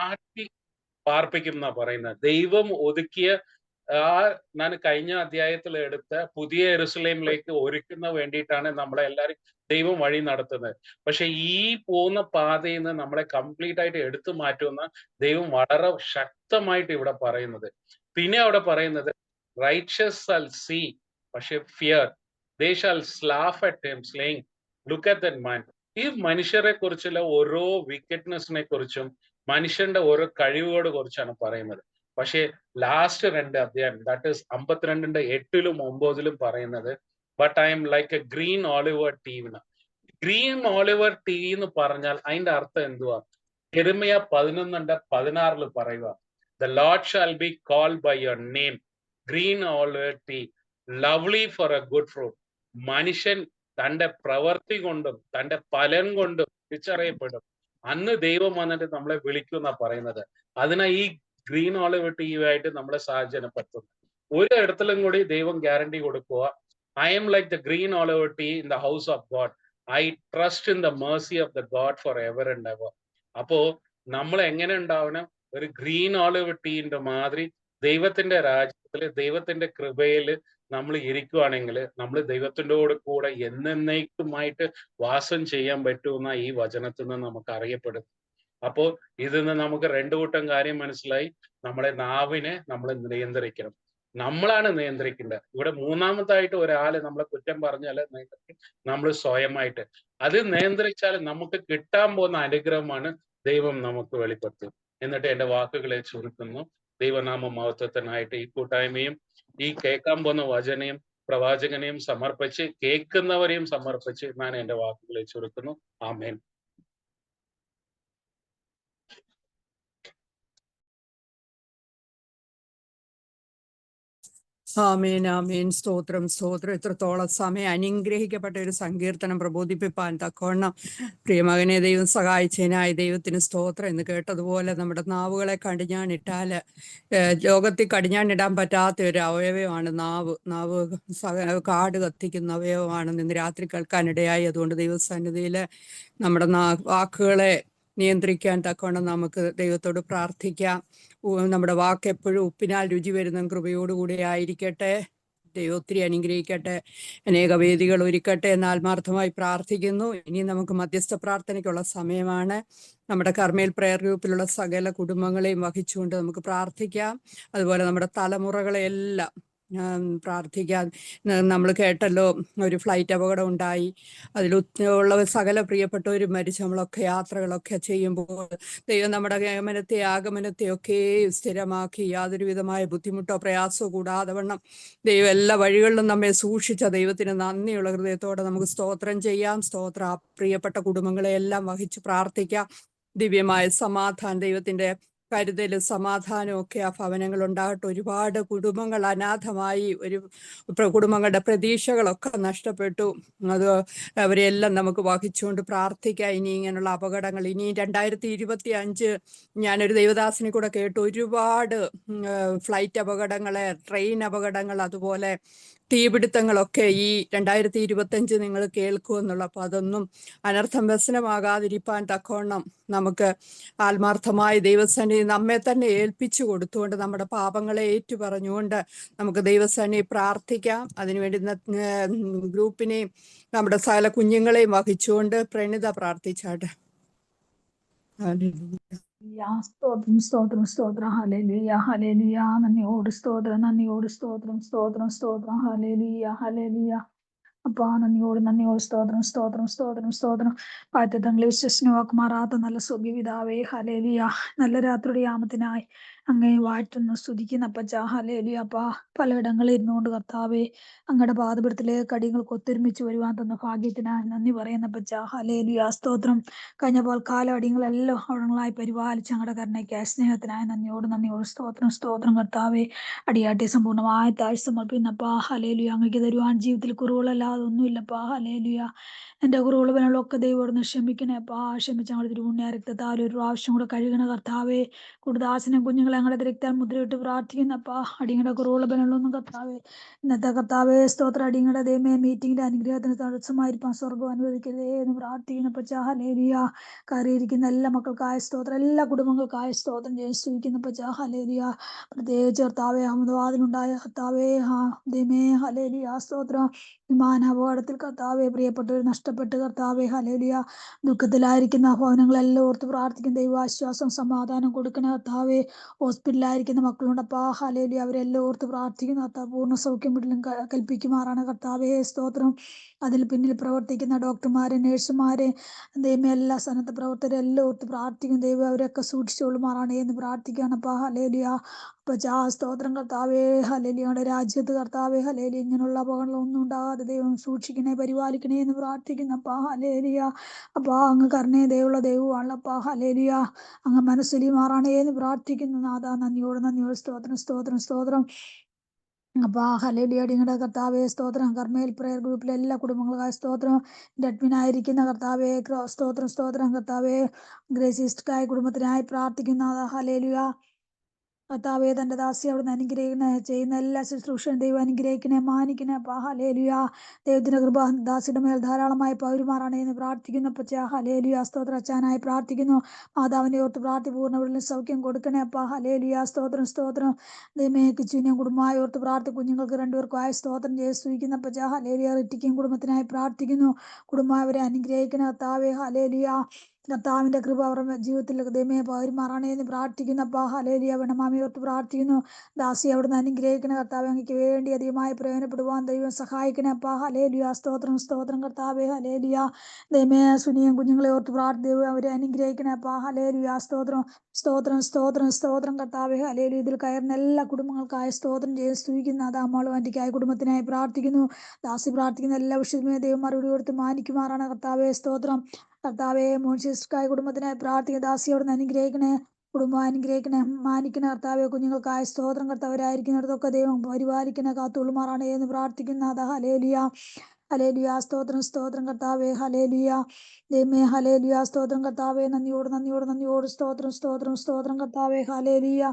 ആട്ടി പാർപ്പിക്കും എന്നാ പറയുന്നത്. ദൈവം ഒതുക്കിയ ഞാൻ കഴിഞ്ഞ അധ്യായത്തിൽ എടുത്ത പുതിയ യെരൂശലേമിലേക്ക് ഒരുക്കുന്ന വേണ്ടിയിട്ടാണ് നമ്മളെ എല്ലാരും ദൈവം വഴി നടത്തുന്നത്. പക്ഷെ ഈ പോകുന്ന പാതയിൽ നിന്ന് നമ്മളെ കംപ്ലീറ്റ് ആയിട്ട് എടുത്തു മാറ്റുമെന്ന ദൈവം വളരെ ശക്തമായിട്ട് ഇവിടെ പറയുന്നത്. പിന്നെ അവിടെ പറയുന്നത് റൈച്ചസ് ഷാൽ സീ, പക്ഷെ fear, they shall സ്ലാഫ് at him slaying, look at that man. ഈ മനുഷ്യരെ കുറിച്ചുള്ള ഓരോ വിക്കറ്റ്നെസ്സിനെ കുറിച്ചും മനുഷ്യന്റെ ഓരോ കഴിവുകളെ കുറിച്ചാണ് പറയുന്നത്. പക്ഷെ ലാസ്റ്റ് 2 അധ്യായം, ദാറ്റ് ഈസ് 52:8-ലും 9-ലും പറയുന്നത്, but I am like a green olive tree. Green olive tree എന്ന് പറഞ്ഞാൽ അതിന്റെ അർത്ഥം എന്തുവാ? യെരമ്യാ 11:16 പറയുക, the lord shall be called by your name, green olive tree, lovely for a good fruit. മനുഷ്യൻ തന്റെ പ്രവൃത്തി കൊണ്ടും തന്റെ ഫലം കൊണ്ടും തിരിച്ചറിയപ്പെടും. അന്ന് ദൈവം വന്നിട്ട് നമ്മളെ വിളിക്കുന്ന പറയുന്നത്. അതിനാ ഈ ഗ്രീൻ ഓലിവ് ട്രീയുമായിട്ട് നമ്മളെ സാഹചര്യപ്പെടുത്തുന്നു. ഒരു ഇടത്തിലും കൂടി ദൈവം ഗ്യാരണ്ടി കൊടുക്കുക, I am like the green olive tree in the house of God, I trust in the Mercy of the God for ever and ever. അപ്പോ നമ്മൾ എങ്ങനെ ഉണ്ടാവണം? ഒരു ഗ്രീൻ ഓലിവ് ട്രീന്റെ മാതിരി ദൈവത്തിന്റെ രാജ്യത്തില് ദൈവത്തിന്റെ കൃപയില് നമ്മൾ ഇരിക്കുവാണെങ്കിൽ നമ്മൾ ദൈവത്തിൻ്റെ കൂടെ എന്നേക്കുമായിട്ട് വാസം ചെയ്യാൻ പറ്റുമെന്ന ഈ വചനത്തിൽ നിന്ന് നമുക്ക് അറിയപ്പെടും. അപ്പോ ഇതിൽ നിന്ന് നമുക്ക് രണ്ടു കൂട്ടം കാര്യം മനസ്സിലായി. നമ്മളെ നാവിനെ നമ്മൾ നിയന്ത്രിക്കണം. നമ്മളാണ് നിയന്ത്രിക്കേണ്ടത്. ഇവിടെ മൂന്നാമതായിട്ട് ഒരാള് നമ്മളെ കുറ്റം പറഞ്ഞാൽ നമ്മൾ സ്വയമായിട്ട് അത് നിയന്ത്രിച്ചാൽ നമുക്ക് കിട്ടാൻ പോകുന്ന അനുഗ്രഹമാണ് ദൈവം നമുക്ക് വെളിപ്പെടുത്തും. എന്നിട്ട് എന്റെ വാക്കുകളെ ചുരുക്കുന്നു. ദൈവനാമ മഹത്വത്തിനായിട്ട് ഈ കൂട്ടായ്മയും ഈ കേൾക്കാൻ പോകുന്ന വചനയും പ്രവാചകനെയും സമർപ്പിച്ച് കേൾക്കുന്നവരെയും സമർപ്പിച്ച് ഞാൻ എന്റെ വാക്കുകളെ ചുരുക്കുന്നു. ആമേൻ. ആമേൻ ആമേൻ. സ്തോത്രം സ്തോത്രം. ഇത്രത്തോളം സമയം അനുഗ്രഹിക്കപ്പെട്ട ഒരു സങ്കീർത്തനം പ്രബോധിപ്പിപ്പാൻ തക്കവണ്ണം പ്രിയമകനെ ദൈവം സഹായിച്ചതിനായി ദൈവത്തിന് സ്തോത്രം. എന്ന് കേട്ടതുപോലെ നമ്മുടെ നാവുകളെ കടിഞ്ഞാണിട്ടാൽ ലോകത്തിൽ കടിഞ്ഞാണിടാൻ പറ്റാത്ത ഒരു അവയവമാണ് നാവ്. കാട് കത്തിക്കുന്ന അവയവമാണ് ഇന്ന് രാത്രി കേൾക്കാനിടയായി. അതുകൊണ്ട് ദൈവസന്നിധിയിൽ നമ്മുടെ വാക്കുകളെ നിയന്ത്രിക്കാൻ തക്കവണ്ണം നമുക്ക് ദൈവത്തോട് പ്രാർത്ഥിക്കാം. നമ്മുടെ വാക്ക് എപ്പോഴും ഉപ്പിനാൽ രുചി വരുന്ന കൃപയോടുകൂടി ആയിരിക്കട്ടെ. ദൈവം ഒത്തിരി അനുഗ്രഹിക്കട്ടെ. അനേക വേദികൾ ഒരുക്കട്ടെ എന്ന് ആത്മാർത്ഥമായി പ്രാർത്ഥിക്കുന്നു. ഇനി നമുക്ക് മധ്യസ്ഥ പ്രാർത്ഥനയ്ക്കുള്ള സമയമാണ്. നമ്മുടെ കർമ്മേൽ പ്രയർ ഗ്രൂപ്പിലുള്ള സകല കുടുംബങ്ങളെയും വഹിച്ചുകൊണ്ട് നമുക്ക് പ്രാർത്ഥിക്കാം. അതുപോലെ നമ്മുടെ തലമുറകളെയെല്ലാം പ്രാർത്ഥിക്കാൻ. നമ്മൾ കേട്ടല്ലോ, ഒരു ഫ്ലൈറ്റ് അപകടം ഉണ്ടായി, അതിലുള്ള സകല പ്രിയപ്പെട്ടവരും മരിച്ചു. നമ്മളൊക്കെ യാത്രകളൊക്കെ ചെയ്യുമ്പോൾ ദൈവം നമ്മുടെ ആഗമനത്തെ ഒക്കെ സ്ഥിരമാക്കി യാതൊരു വിധമായ ബുദ്ധിമുട്ടോ പ്രയാസമോ കൂടാതെ വണ്ണം ദൈവം എല്ലാ വഴികളിലും നമ്മെ സൂക്ഷിച്ച ദൈവത്തിന് നന്ദിയുള്ള ഹൃദയത്തോടെ നമുക്ക് സ്തോത്രം ചെയ്യാം. സ്തോത്രം. പ്രിയപ്പെട്ട കുടുംബങ്ങളെ എല്ലാം വഹിച്ച് പ്രാർത്ഥിക്കാം. ദിവ്യമായ സമാധാനം, ദൈവത്തിന്റെ കരുതലും സമാധാനവും ഒക്കെ ആ ഭവനങ്ങൾ ഉണ്ടാകട്ടെ. ഒരുപാട് കുടുംബങ്ങൾ അനാഥമായി, കുടുംബങ്ങളുടെ പ്രതീക്ഷകളൊക്കെ നഷ്ടപ്പെട്ടു. അത് അവരെല്ലാം നമുക്ക് വഹിച്ചുകൊണ്ട് പ്രാർത്ഥിക്കാം. ഇനി ഇങ്ങനെയുള്ള അപകടങ്ങൾ ഇനി 2025 ഞാനൊരു ദൈവദാസനെ കൂടെ കേട്ടു. ഒരുപാട് ഫ്ലൈറ്റ് അപകടങ്ങള്, ട്രെയിൻ അപകടങ്ങൾ, അതുപോലെ തീപിടുത്തങ്ങളൊക്കെ ഈ 2025 നിങ്ങൾ കേൾക്കുമെന്നുള്ള. അപ്പൊ അതൊന്നും അനർത്ഥം വ്യസനമാകാതിരിക്കാൻ തക്കവണ്ണം നമുക്ക് ആത്മാർത്ഥമായി ദൈവസന്നിധി നമ്മെ തന്നെ ഏൽപ്പിച്ചു കൊടുത്തുകൊണ്ട് നമ്മുടെ പാപങ്ങളെ ഏറ്റുപറഞ്ഞുകൊണ്ട് നമുക്ക് ദൈവസന്നിധി പ്രാർത്ഥിക്കാം. അതിനുവേണ്ടി ഗ്രൂപ്പിനെയും നമ്മുടെ സകല കുഞ്ഞുങ്ങളെയും വഹിച്ചുകൊണ്ട് പ്രണിത പ്രാർത്ഥിച്ചാട്ടെ. സ്തോത്രം സ്തോത്രം സ്തോത്രം. ഹല്ലേലൂയ ഹല്ലേലൂയ. നന്ദിയോട് സ്തോത്രം നന്ദിയോട് സ്തോത്രം സ്തോത്രം സ്തോത്രം. ഹല്ലേലൂയ ഹല്ലേലൂയ. അപ്പാ നന്ദിയോട് സ്തോത്രം സ്തോത്രം സ്തോത്രം സ്തോത്രം. വാഴ്ത്തങ്ങളെ വിശ്വസനീയമാക്കുമാറാത്ത നല്ല സ്വർഗ്ഗപിതാവേ ഹല്ലേലൂയ. നല്ല രാത്രിയുടെ യാമത്തിനായി അങ്ങേ വാഴ്ത്തുന്നു സ്തുതിക്കുന്ന അപ്പച്ച. ഹല്ലേലൂയ. അപ്പാ പലയിടങ്ങളിൽ ഇരുന്നുകൊണ്ട് കർത്താവേ അങ്ങയുടെ പാദപീഠത്തിലേക്ക് അടിയങ്ങൾക്ക് ഒത്തൊരുമിച്ച് വരുവാൻ തന്ന ഭാഗ്യത്തിനായി നന്ദി പറയുന്ന അപ്പച്ച. ഹല്ലേലൂയ സ്തോത്രം. കഴിഞ്ഞ കാലം അടിയങ്ങളെല്ലാം അവിടങ്ങളായി പരിപാലിച്ച് ഞങ്ങളുടെ കരുണയ്ക്കായി സ്നേഹത്തിനായി നന്ദിയോട് സ്തോത്രം സ്തോത്രം. കർത്താവേ അടിയാട്ടി സമ്പൂർണ്ണമായി താഴ്ച സമർപ്പിക്കുന്നപ്പാ. ഹല്ലേലൂയ. അങ്ങക്ക് തരുവാൻ ജീവിതത്തിൽ കുറവുകളല്ലാതെ ഒന്നുമില്ലപ്പാ. ഹല്ലേലൂയ. എൻ്റെ കുറവുള്ളവനൊക്കെ ദൈവം ക്ഷമിക്കണേപ്പാ. ക്ഷമിച്ച് ഞങ്ങളുടെ തിരുപുണ്യ രക്തത്താൽ ഒരു പ്രാവശ്യം കൂടെ കഴുകണ കർത്താവേ. കുടുദാസനും കുഞ്ഞുങ്ങളെ ഞങ്ങളുടെ രക്താൽ മുദ്രയിട്ട് പ്രാർത്ഥിക്കുന്നപ്പാ. അടിയങ്ങളുടെ കുറവുള്ളവനുള്ളൊന്നും കർത്താവേ ഇന്നത്തെ കർത്താവേ സ്തോത്രം. അടിയങ്ങളുടെ ദൈവമേ മീറ്റിങ്ങിന്റെ അനുഗ്രഹത്തിന് തടസ്സമായിരിക്കാൻ സ്വർഗം അനുവദിക്കരുതേ എന്ന് പ്രാർത്ഥിക്കുന്നപ്പച്ച. ഹല്ലേലൂയ. കയറിയിരിക്കുന്ന എല്ലാ മക്കൾക്കായ സ്തോത്രം, എല്ലാ കുടുംബങ്ങൾക്കായ സ്തോത്രം ജയിച്ചിരിക്കുന്നപ്പച്ച. ഹല്ലേലൂയ. പ്രത്യേകിച്ച് കർത്താവേ അഹമ്മദാബാദിലുണ്ടായ കർത്താവേ ദൈവമേ ഹല്ലേലൂയ സ്തോത്രം. വിമാനാപകടത്തിൽ കർത്താവെ പ്രിയപ്പെട്ടവർ നഷ്ടപ്പെട്ട് കർത്താവെ ഹല്ലേലൂയ ദുഃഖത്തിലായിരിക്കുന്ന ഭവനങ്ങളെല്ലാം ഓർത്ത് പ്രാർത്ഥിക്കുന്ന ദൈവാശ്വാസം സമാധാനം കൊടുക്കണ കർത്താവെ. ഹോസ്പിറ്റലിലായിരിക്കുന്ന മക്കളുണ്ടപ്പാ. ഹല്ലേലൂയ. അവരെല്ലാം ഓർത്ത് പ്രാർത്ഥിക്കുന്ന കർത്താവ് പൂർണ്ണ സൗഖ്യം വീട്ടിലും കൽപ്പിക്കുമാറാണ് കർത്താവെ സ്തോത്രം. അതിൽ പിന്നിൽ പ്രവർത്തിക്കുന്ന ഡോക്ടർമാരെ, നേഴ്സുമാരെ, ദൈവമേ എല്ലാ സന്നദ്ധ പ്രവർത്തകരെല്ലാം ഓർത്ത് പ്രാർത്ഥിക്കുന്ന ദൈവം അവരൊക്കെ സൂക്ഷിച്ചോളുമാറാണ് എന്ന് പ്രാർത്ഥിക്കുകയാണപ്പാ. ഹല്ലേലൂയ. അപ്പച്ചാ സ്തോത്രം കർത്താവേ. ഹല്ലേലൂയ. ഞങ്ങളുടെ രാജ്യത്ത് കർത്താവേ ഹല്ലേലൂയ ഇങ്ങനെയുള്ള അപകടങ്ങളൊന്നും ഉണ്ടാകാതെ ദൈവം സൂക്ഷിക്കണേ പരിപാലിക്കണേ എന്ന് പ്രാർത്ഥിക്കുന്നപ്പാ. ഹല്ലേലൂയ. അപ്പാ അങ്ങ് കരുണേ ദൈവമുള്ള ദൈവമാണല്ലപ്പാ. ഹല്ലേലൂയ. അങ്ങ് മനസ്സലിമാറാണേ എന്ന് പ്രാർത്ഥിക്കുന്നു നാഥാ. നന്ദിയോട് സ്തോത്രം സ്തോത്രം സ്തോത്രം. അപ്പാ ഹല്ലേലൂയ. നിങ്ങളുടെ കർത്താവേ സ്തോത്രം. കർമ്മേൽ പ്രയർ ഗ്രൂപ്പിലെ എല്ലാ കുടുംബങ്ങൾക്കായ സ്തോത്രം. അഡ്മിനായിരിക്കുന്ന കർത്താവേ സ്തോത്രം സ്തോത്രം. കർത്താവേ ഗ്രേസിസ്റ്റായ കുടുംബത്തിനായി പ്രാർത്ഥിക്കുന്ന ഹല്ലേലൂയ. കർത്താവേ തന്റെ ദാസി അവിടുന്ന് അനുഗ്രഹിക്കണേ, ചെയ്യുന്ന എല്ലാ ശുശ്രൂഷയും ദൈവം അനുഗ്രഹിക്കണേ, മാനിക്കണേ. ഹല്ലേലൂയ. ദൈവത്തിന്റെ കൃപ ദാസിയുടെ മേൽ ധാരാളമായി പൗരുമാറാണ് എന്ന് പ്രാർത്ഥിക്കുന്നു. അപ്പച്ച ഹല്ലേലൂയ. സ്തോത്ര അച്ചാനായി പ്രാർത്ഥിക്കുന്നു. മാതാവിനെ ഓർത്ത് പൂർണ്ണ സൗഖ്യം കൊടുക്കണേ അപ്പ. ഹല്ലേലൂയ. സ്തോത്രം സ്തോത്രം. ദൈവമേ കിച്ചുവിനെയും കുടുംബമായി ഓർത്ത് കുഞ്ഞുങ്ങൾക്ക് രണ്ടുപേർക്കുമായി സ്തോത്രം ചെയ്ത് സ്തുതിക്കുന്ന അപ്പച്ച. ഹല്ലേലൂയ. റിറ്റിക്കും കുടുംബത്തിനായി പ്രാർത്ഥിക്കുന്നു. കുടുംബം അവരെ അനുഗ്രഹിക്കണേ കർത്താവേ. ഹല്ലേലൂയ. കർത്താവിന്റെ കൃപ അവരുടെ ജീവിതത്തിൽ ദൈവമേ പൗരന്മാറാണേ എന്ന് പ്രാർത്ഥിക്കുന്നു അപ്പ. ഹല്ലേലൂയ. വീണമാമിയോർത്ത് പ്രാർത്ഥിക്കുന്നു. ദാസി അവിടുന്ന് അനുഗ്രഹിക്കണ കർത്താവെ. അങ്ങക്ക് വേണ്ടി അധികമായി പ്രയോജനപ്പെടുവാൻ ദൈവം സഹായിക്കണേ അപ്പ. ഹല്ലേലൂയ. സ്തോത്രം സ്തോത്രം കർത്താവേ. ഹല്ലേലൂയ. ദൈവമേ സുനിയും കുഞ്ഞുങ്ങളെ ഓർത്ത് ദൈവം അവരെ അനുഗ്രഹിക്കണേ അപ്പ. ഹല്ലേലൂയ. സ്തോത്രം സ്തോത്രം സ്തോത്രം സ്തോത്രം കർത്താവേ. ഹല്ലേലൂയ. ഇതിൽ കയറുന്ന എല്ലാ കുടുംബങ്ങൾക്കായി സ്തോത്രം ചെയ്ത് സ്തുതിക്കുന്ന അതാമോളും ആന്റിക്കായ കുടുംബത്തിനായി പ്രാർത്ഥിക്കുന്നു. ദാസി പ്രാർത്ഥിക്കുന്ന എല്ലാ വിഷയത്തിനും ദൈവം മറുപടി കൊടുത്ത് മാനിക്കുമാറാണ് കർത്താവേ. സ്തോത്രം കർത്താവേ. മോൻസിസ്കായ കുടുംബത്തിനായി പ്രാർത്ഥിക്കുന്ന ദാസിയോട് അനുഗ്രഹിക്കണേ, കുടുംബം അനുഗ്രഹിക്കണേ, മാനിക്കണേ കർത്താവെ. കുഞ്ഞുങ്ങൾക്കായ സ്തോത്രം കർത്താവരായിരിക്കുന്നിടത്തൊക്കെ ദൈവം പരിപാലിക്കണേ, കാത്തുള്ളുമാറാണ് എന്ന് പ്രാർത്ഥിക്കുന്ന അതാ. ഹല്ലേലൂയ. ഹല്ലേലൂയ. സ്തോത്രം സ്തോത്രം കർത്താവേ. ഹല്ലേലൂയ. ദൈവമേ ഹല്ലേലൂയ. സ്തോത്രം കർത്താവേ. നന്ദിയോട് സ്തോത്രം സ്തോത്രം സ്തോത്രം കർത്താവേ. ഹല്ലേലൂയ.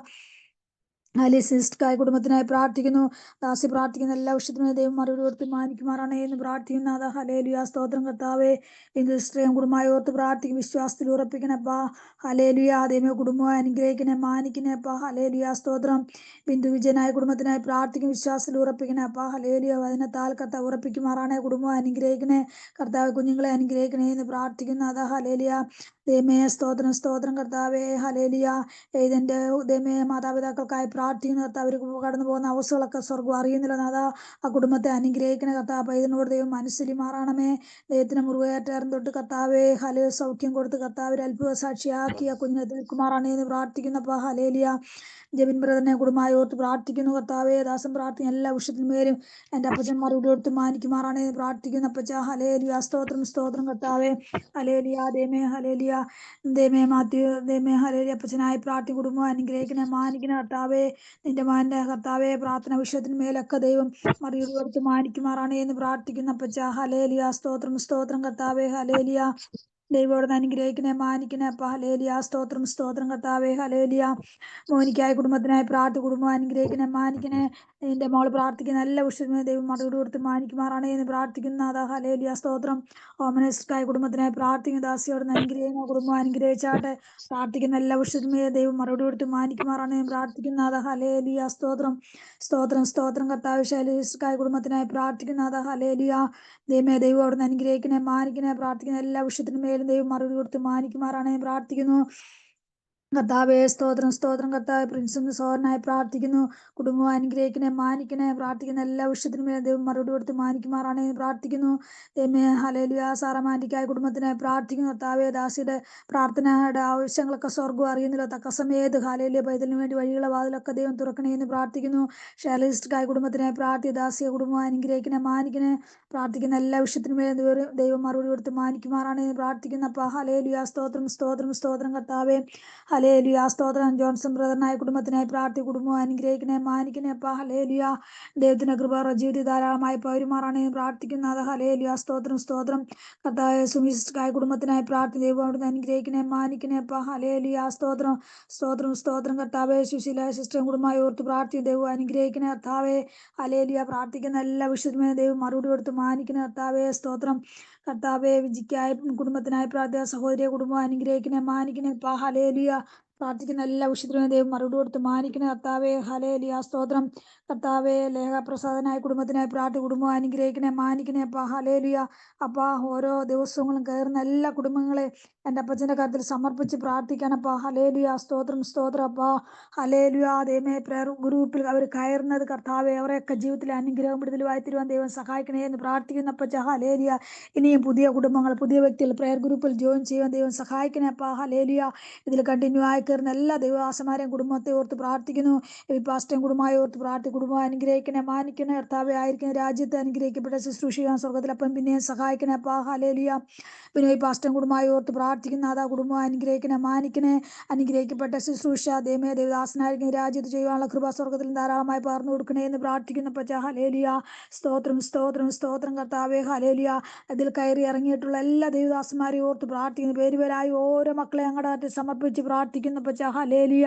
അലിസിസ്റ്റായ കുടുംബത്തിനായി പ്രാർത്ഥിക്കുന്നു. ദാസി പ്രാർത്ഥിക്കുന്ന എല്ലാ വിഷയത്തിനും ദൈവം മറുപടി കൊടുത്ത് മാനിക്കുമാറാണ് എന്ന് പ്രാർത്ഥിക്കുന്ന അതാ. ഹല്ലേലൂയ. സ്തോത്രം കർത്താവേ. ഇന്ദ്രസ്ത്രയും കുടുംബമായി ഓർത്ത് പ്രാർത്ഥിക്കും, വിശ്വാസത്തിൽ ഉറപ്പിക്കണപ്പാ. ഹല്ലേലൂയ. ദൈവമേ കുടുംബമായി അനുഗ്രഹിക്കണേ, മാനിക്കണേപ്പാ. ഹല്ലേലൂയ. സ്തോത്രം. ബിന്ദു വിജയനായ കുടുംബത്തിനായി പ്രാർത്ഥിക്കും, വിശ്വാസത്തിൽ ഉറപ്പിക്കണേപ്പാ. ഹല്ലേലൂയ. വചനത്താൽ കർത്താവ് ഉറപ്പിക്കുമാറാണ്. കുടുംബം അനുഗ്രഹിക്കണേ കർത്താവ്, കുഞ്ഞുങ്ങളെ അനുഗ്രഹിക്കണേ എന്ന് പ്രാർത്ഥിക്കുന്ന അതാ. ഹല്ലേലൂയ. ദൈവമേ സ്തോത്രം സ്തോത്രം കർത്താവേ. ഹല്ലേലൂയ. ഇതിന്റെ ദൈവമേ മാതാപിതാക്കൾക്കായി പ്രാർത്ഥിക്കുന്ന കർത്താവ്, അവർ കടന്നു പോകുന്ന അവസ്ഥകളൊക്കെ സ്വർഗം അറിയുന്നില്ല നാഥാ. ആ കുടുംബത്തെ അനുഗ്രഹിക്കണ കർത്താവ്. ഇതിനോട് ദൈവം മനസ്സിലിമാറാണമേ. ദൈവത്തിന് മുറിവേറ്റേർന്ന് തൊട്ട് കർത്താവേ ഹലേ സൗഖ്യം കൊടുത്ത് കർത്താവ് അത്ഭുത സാക്ഷിയാക്കി ആ കുഞ്ഞിനെ തീർക്കുമാറാണ് എന്ന് പ്രാർത്ഥിക്കുന്നപ്പ. ഹല്ലേലൂയ. ജബിൻ ബ്രദറിനെ കുടുംബമായി ഓർത്ത് പ്രാർത്ഥിക്കുന്നു കർത്താവേ. ദാസം പ്രാർത്ഥിക്കുന്ന എല്ലാ വിഷയത്തിനും മേലും എൻ്റെ അപ്പച്ചന്മാരോട് ഓർത്ത് മാനിക്കുമാറാണ് എന്ന് പ്രാർത്ഥിക്കുന്ന അപ്പച്ച. ഹല്ലേലൂയ. സ്തോത്രം സ്തോത്രം കർത്താവേ. ഹല്ലേലൂയ. ദൈവമേ ഹല്ലേലൂയ. ദൈവമേ മാത്യു ദൈവമേ ഹല്ലേലൂയ. അപ്പച്ചനായി പ്രാർത്ഥി കുടുംബം അനുഗ്രഹിക്കണേ, മാനിക്കണ കർത്താവേ. നിന്റെ മാന്റെ കർത്താവേ പ്രാർത്ഥന വിഷയത്തിന് മേലൊക്കെ ദൈവം മറിയുടെ കൊടുത്ത് മാനിക്കുമാറാണ് എന്ന് പ്രാർത്ഥിക്കുന്ന അപ്പച്ച. ഹല്ലേലൂയ. സ്തോത്രം സ്തോത്രം കർത്താവേ. ഹല്ലേലൂയ. ദൈവോട് അനുഗ്രഹിക്കണേ, മാനിക്കണേ അപ്പ. ഹല്ലേലൂയ. സ്തോത്രം സ്തോത്രം കർത്താവേ. ഹല്ലേലൂയ. മോനിക്കായ കുടുംബത്തിനായി കുടുംബം അനുഗ്രഹിക്കണേ, മാനിക്കണേ. നിന്റെ മോൾ പ്രാർത്ഥിക്കുന്ന എല്ലാ വിഷയത്തിനും ദൈവം മറുപടി കൊടുത്ത് മാനിക്കുമാറാണ് എന്ന് പ്രാർത്ഥിക്കുന്ന അതാ. ഹല്ലേലൂയ. സ്തോത്രം. ഓമനസ്കായ കുടുംബത്തിനായി പ്രാർത്ഥിക്കുന്ന ദാസിയോട് അനുഗ്രഹിക്കുന്ന കുടുംബം അനുഗ്രഹിച്ചാട്ടെ. പ്രാർത്ഥിക്കുന്ന എല്ലാ വിഷയത്തിനും ദൈവം മറുപടി കൊടുത്ത് മാനിക്കുമാറാണ് എന്ന് പ്രാർത്ഥിക്കുന്ന അതാ. ഹല്ലേലൂയ. സ്തോത്രം സ്തോത്രം സ്തോത്രം കർത്താവ്. ശൈലിസ്കായ കുടുംബത്തിനായി പ്രാർത്ഥിക്കുന്ന അതാ. ഹല്ലേലൂയ. ദൈവമേ ദൈവം അനുഗ്രഹിക്കണേ, മാനിക്കണേ. പ്രാർത്ഥിക്കുന്ന എല്ലാ വിഷയത്തിനും മേലും ദൈവം മറുപടി കൊടുത്ത് മാനിക്കുമാറാണ് എന്ന് പ്രാർത്ഥിക്കുന്നു കർത്താവേ. സ്തോത്രം സ്തോത്രം കർത്താവ്. പ്രിൻസിന് സോറിനായി പ്രാർത്ഥിക്കുന്നു, കുടുംബം അനുഗ്രഹിക്കണേ, മാനിക്കണേ. പ്രാർത്ഥിക്കുന്ന എല്ലാ വിഷയത്തിനും ദൈവം മറുപടി കൊടുത്ത് മാനിക്കുമാറാണ് എന്ന് പ്രാർത്ഥിക്കുന്നു ദൈവമേ. ഹല്ലേലൂയ. സാറമാന്റിക്കായ കുടുംബത്തിനായി പ്രാർത്ഥിക്കുന്നു കർത്താവേ. ദാസിയുടെ പ്രാർത്ഥനയുടെ ആവശ്യങ്ങളൊക്കെ സ്വർഗം അറിയുന്നില്ല തക്ക സമയത്ത്. ഹല്ലേലൂയ. പൈതലിന് വേണ്ടി വഴിയുള്ള വാതിലൊക്കെ ദൈവം തുറക്കണേ എന്ന് പ്രാർത്ഥിക്കുന്നു. ഷെയർലിസ്റ്റായ കുടുംബത്തിനായി പ്രാർത്ഥി ദാസിയെ കുടുംബം അനുഗ്രഹിക്കണേ, മാനിക്കണേ. പ്രാർത്ഥിക്കുന്ന എല്ലാ വിഷയത്തിനും ദൈവം മറുപടി കൊടുത്ത് മാനിക്കുമാറാണ് എന്ന് പ്രാർത്ഥിക്കുന്നപ്പ. ഹല്ലേലൂയ. സ്തോത്രം സ്തോത്രം സ്തോത്രം കർത്താവേ. ഹല്ലേലൂയ. സ്തോത്രം. ജോൺസൺ ബ്രദറിനായ കുടുംബത്തിനായി പ്രാർത്ഥി കുടുംബം അനുഗ്രഹിക്കണേ, മാനിക്കണേ അപ്പ. ഹല്ലേലൂയ. ദൈവത്തിന്റെ കൃപ ജീവിത ധാരാളമായി പൗരുമാറാണ് എന്ന് പ്രാർത്ഥിക്കുന്നത്. ഹല്ലേലൂയ. സ്തോത്രം സ്തോത്രം കർത്താവേ. സുമിസ്റ്റായ കുടുംബത്തിനായി പ്രാർത്ഥി ദൈവം അവിടുന്ന് അനുഗ്രഹിക്കണേ, മാനിക്കണേ അപ്പ. ഹല്ലേലൂയ. സ്തോത്രം സ്തോത്രം സ്തോത്രം കർത്താവേ. സുശീല സിസ്റ്ററും കുടുംബമായി ഓർത്ത് പ്രാർത്ഥി ദൈവം അനുഗ്രഹിക്കണേ കർത്താവേ. ഹല്ലേലൂയ. പ്രാർത്ഥിക്കുന്ന എല്ലാ വിഷയത്തിനും ദൈവം മറുപടി കൊടുത്ത് മാനിക്കണേ കർത്താവേ. സ്തോത്രം കർത്താവേ. വിജിക്കായ കുടുംബത്തിനായി പ്രാർത്ഥിച്ച സഹോദരിയെ കുടുംബം അനുഗ്രഹിക്കണേ, മാനിക്കണേ അപ്പ. ഹല്ലേലൂയ. പ്രാർത്ഥിക്കുന്ന എല്ലാ വിഷയത്തിനും ദൈവം മറുപടി കൊടുത്ത് മാനിക്കണേ കർത്താവേ. ഹല്ലേലൂയ. സ്തോത്രം കർത്താവേ. ലേഖപ്രസാദനായ കുടുംബത്തിനായി പ്രാർത്ഥി കുടുംബം അനുഗ്രഹിക്കണേ, മാനിക്കണേ അപ്പ. ഹല്ലേലൂയ. അപ്പ ഓരോ ദിവസങ്ങളും കയറുന്ന എല്ലാ കുടുംബങ്ങളെ എൻ്റെ അപ്പച്ചൻ്റെ കാര്യത്തിൽ സമർപ്പിച്ച് പ്രാർത്ഥിക്കാനപ്പ. ഹല്ലേലൂയ. സ്തോത്രം സ്തോത്രം അപ്പ. ഹല്ലേലൂയ. ദൈവമേ പ്രയർ ഗ്രൂപ്പിൽ അവർ കയറുന്നത് കർത്താവെ അവരെയൊക്കെ ജീവിതത്തിൽ അനുഗ്രഹം വിടുതലുമായി തരുവാൻ ദൈവം സഹായിക്കണേ എന്ന് പ്രാർത്ഥിക്കുന്നപ്പച്ച. ഹല്ലേലൂയ. ഇനിയും പുതിയ കുടുംബങ്ങൾ പുതിയ വ്യക്തികൾ പ്രയർ ഗ്രൂപ്പിൽ ജോയിൻ ചെയ്യാൻ ദൈവം സഹായിക്കണേ അപ്പ. ഹല്ലേലൂയ. ഇതിൽ കണ്ടിന്യൂ ആയി കയറുന്ന എല്ലാ ദൈവദാസന്മാരെയും കുടുംബത്തെ ഓർത്ത് പ്രാർത്ഥിക്കുന്നു. പാസ്റ്ററും കുടുംബമായി ഓർത്ത് പ്രാർത്ഥി കുടുംബം അനുഗ്രഹിക്കണേ, മാനിക്കണേ കർത്താവെ. ആയിരിക്കുന്ന രാജ്യത്തെ അനുഗ്രഹിക്കപ്പെട്ട ശുശ്രൂഷ ചെയ്യാൻ സ്വർഗത്തിലപ്പം പിന്നെയും സഹായിക്കണേ അപ്പ. ഹല്ലേലൂയ. പിന്നെ ഈ പാസ്റ്ററും കുടുംബമായി ഓർത്ത് പ്രാർത്ഥിക്കുന്ന അതാ. കുടുംബം അനുഗ്രഹിക്കണേ, മാനിക്കണേ. അനുഗ്രഹിക്കപ്പെട്ട ശുശ്രൂഷ ദൈവമേ ദേവദാസനായിരിക്കുന്ന രാജ്യത്ത് ചെയ്യാനുള്ള കൃപ സ്വർഗത്തിൽ ധാരാളമായി പകർന്നു കൊടുക്കണേ എന്ന് പ്രാർത്ഥിക്കുന്ന പച്ച. ഹല്ലേലൂയ. സ്തോത്രം സ്തോത്രം സ്തോത്രം കർത്താവേ. ഹല്ലേലൂയ. അതിൽ കയറി ഇറങ്ങിയിട്ടുള്ള എല്ലാ ദൈവദാസന്മാരെയും ഓർത്ത് പ്രാർത്ഥിക്കുന്നു. പേരുപേരായി ഓരോ മക്കളെ അങ്ങോട്ട് സമർപ്പിച്ച് പ്രാർത്ഥിക്കുന്നു പ്രാർത്ഥിക്കുന്നപ്പച്ച. ഹല്ലേലൂയ.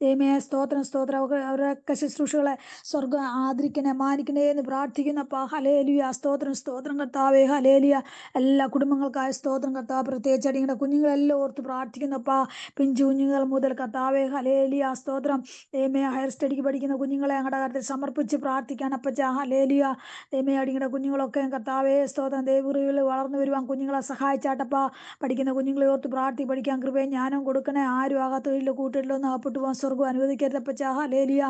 ദൈവമേ സ്തോത്രം സ്തോത്രം. അവരൊക്കെ ശുശ്രൂഷകളെ സ്വർഗം ആദരിക്കണേ മാനിക്കണേ എന്ന് പ്രാർത്ഥിക്കുന്നപ്പ. ഹല്ലേലൂയ. സ്തോത്രം സ്തോത്രം കർത്താവേ. ഹല്ലേലൂയ. എല്ലാ കുടുംബങ്ങൾക്കായ സ്തോത്രം കർത്താവ്. പ്രത്യേകിച്ച് അടിയുടെ കുഞ്ഞുങ്ങളെല്ലാം ഓർത്ത് പ്രാർത്ഥിക്കുന്നപ്പ. പിഞ്ചു കുഞ്ഞുങ്ങൾ മുതൽ കർത്താവേ. ഹല്ലേലൂയ. സ്തോത്രം. ദൈവമേ ഹയർ സ്റ്റഡിക്ക് പഠിക്കുന്ന കുഞ്ഞുങ്ങളെ ഞങ്ങളുടെ കാര്യത്തിൽ സമർപ്പിച്ച് പ്രാർത്ഥിക്കാൻ അപ്പച്ച. ഹല്ലേലൂയ. ദൈവമേ അടിയുടെ കുഞ്ഞുങ്ങളൊക്കെ കർത്താവേ സ്തോത്രം. ദൈവകൃപയിൽ വളർന്നു വരുവാൻ കുഞ്ഞുങ്ങളെ സഹായിച്ചാട്ടപ്പ. പഠിക്കുന്ന കുഞ്ഞുങ്ങളെ ഓർത്ത് പഠിക്കാൻ കൃപയും ജ്ഞാനം കൊടുക്കണേ. ആരും ആകാത്തൊഴിലോ കൂട്ടിലൊന്നും അകപ്പെട്ടു പോകാൻ സ്വർഗ്ഗം അനുവദിക്കരുതപ്പച്ച. ഹല്ലേലൂയ.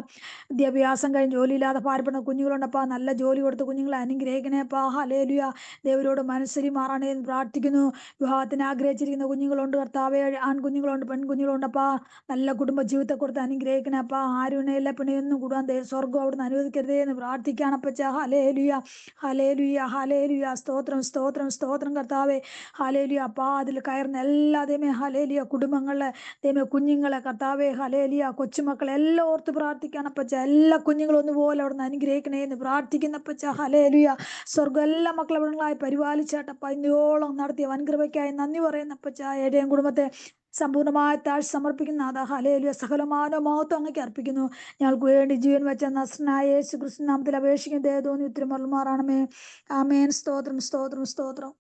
വിദ്യാഭ്യാസം കഴിഞ്ഞ് ജോലിയില്ലാതെ ഭാരപ്പെടുന്ന കുഞ്ഞുങ്ങളുണ്ടപ്പ. നല്ല ജോലി കൊടുത്ത് കുഞ്ഞുങ്ങളെ അനുഗ്രഹിക്കണേപ്പ. ഹല്ലേലൂയ. ദൈവരോട് മനസ്സരി മാറണേ എന്ന് പ്രാർത്ഥിക്കുന്നു. വിവാഹത്തിന് ആഗ്രഹിച്ചിരിക്കുന്ന കുഞ്ഞുങ്ങളുണ്ട് കർത്താവേ. ആൺകുഞ്ഞുങ്ങളുണ്ട് പെൺകുഞ്ഞുങ്ങളുണ്ടപ്പ. നല്ല കുടുംബ ജീവിതത്തെ കൊടുത്ത് അനുഗ്രഹിക്കണേപ്പ. ആരുണയില്ല പിണയൊന്നും കൂടാൻ സ്വർഗ്ഗം അവിടുന്ന് അനുവദിക്കരുതേ എന്ന് പ്രാർത്ഥിക്കാണപ്പച്ച. ഹല്ലേലൂയ. ഹല്ലേലൂയ. ഹല്ലേലൂയ. സ്തോത്രം സ്തോത്രം സ്തോത്രം കർത്താവേ. ഹല്ലേലൂയ. അപ്പാ അതിൽ കയറുന്ന എല്ലാ ദൈവമേ ഹല്ലേലൂയ കുടുംബങ്ങളിലെ ദൈവമേ കുഞ്ഞുങ്ങളെ കർത്താവേ. ഹല്ലേലൂയ. കൊച്ചുമക്കളെ എല്ലാം ഓർത്ത് പ്രാർത്ഥിക്കാണപ്പച്ച. എല്ലാ കുഞ്ഞുങ്ങളും ഒന്നുപോലെ അവിടുന്ന് അനുഗ്രഹിക്കണേ എന്ന് പ്രാർത്ഥിക്കുന്നപ്പച്ച. ഹല്ലേലൂയ. സ്വർഗ്ഗം എല്ലാ മക്കളെ വിടങ്ങളായി പരിപാലിച്ചാട്ടപ്പ. ഇന്നോളം നടത്തിയ വൻകൃപയ്ക്കായി നന്ദി പറയുന്നപ്പച്ച. ഏടെയും കുടുംബത്തെ സമ്പൂർണ്ണമായ താഴ്ച സമർപ്പിക്കുന്ന അതാ. ഹല്ലേലൂയ. സകലമാനോ മഹത്വം അങ്ങേക്ക് അർപ്പിക്കുന്നു. ഞങ്ങൾക്ക് വേണ്ടി ജീവൻ വെച്ച നസ്രനായ യേശു ക്രിസ്തു നാമത്തിൽ അപേക്ഷിക്കും. ദയതോന്നി ഉത്തരം മറുമാറാണമേ. ആമേൻ. സ്തോത്രം സ്തോത്രം സ്തോത്രം.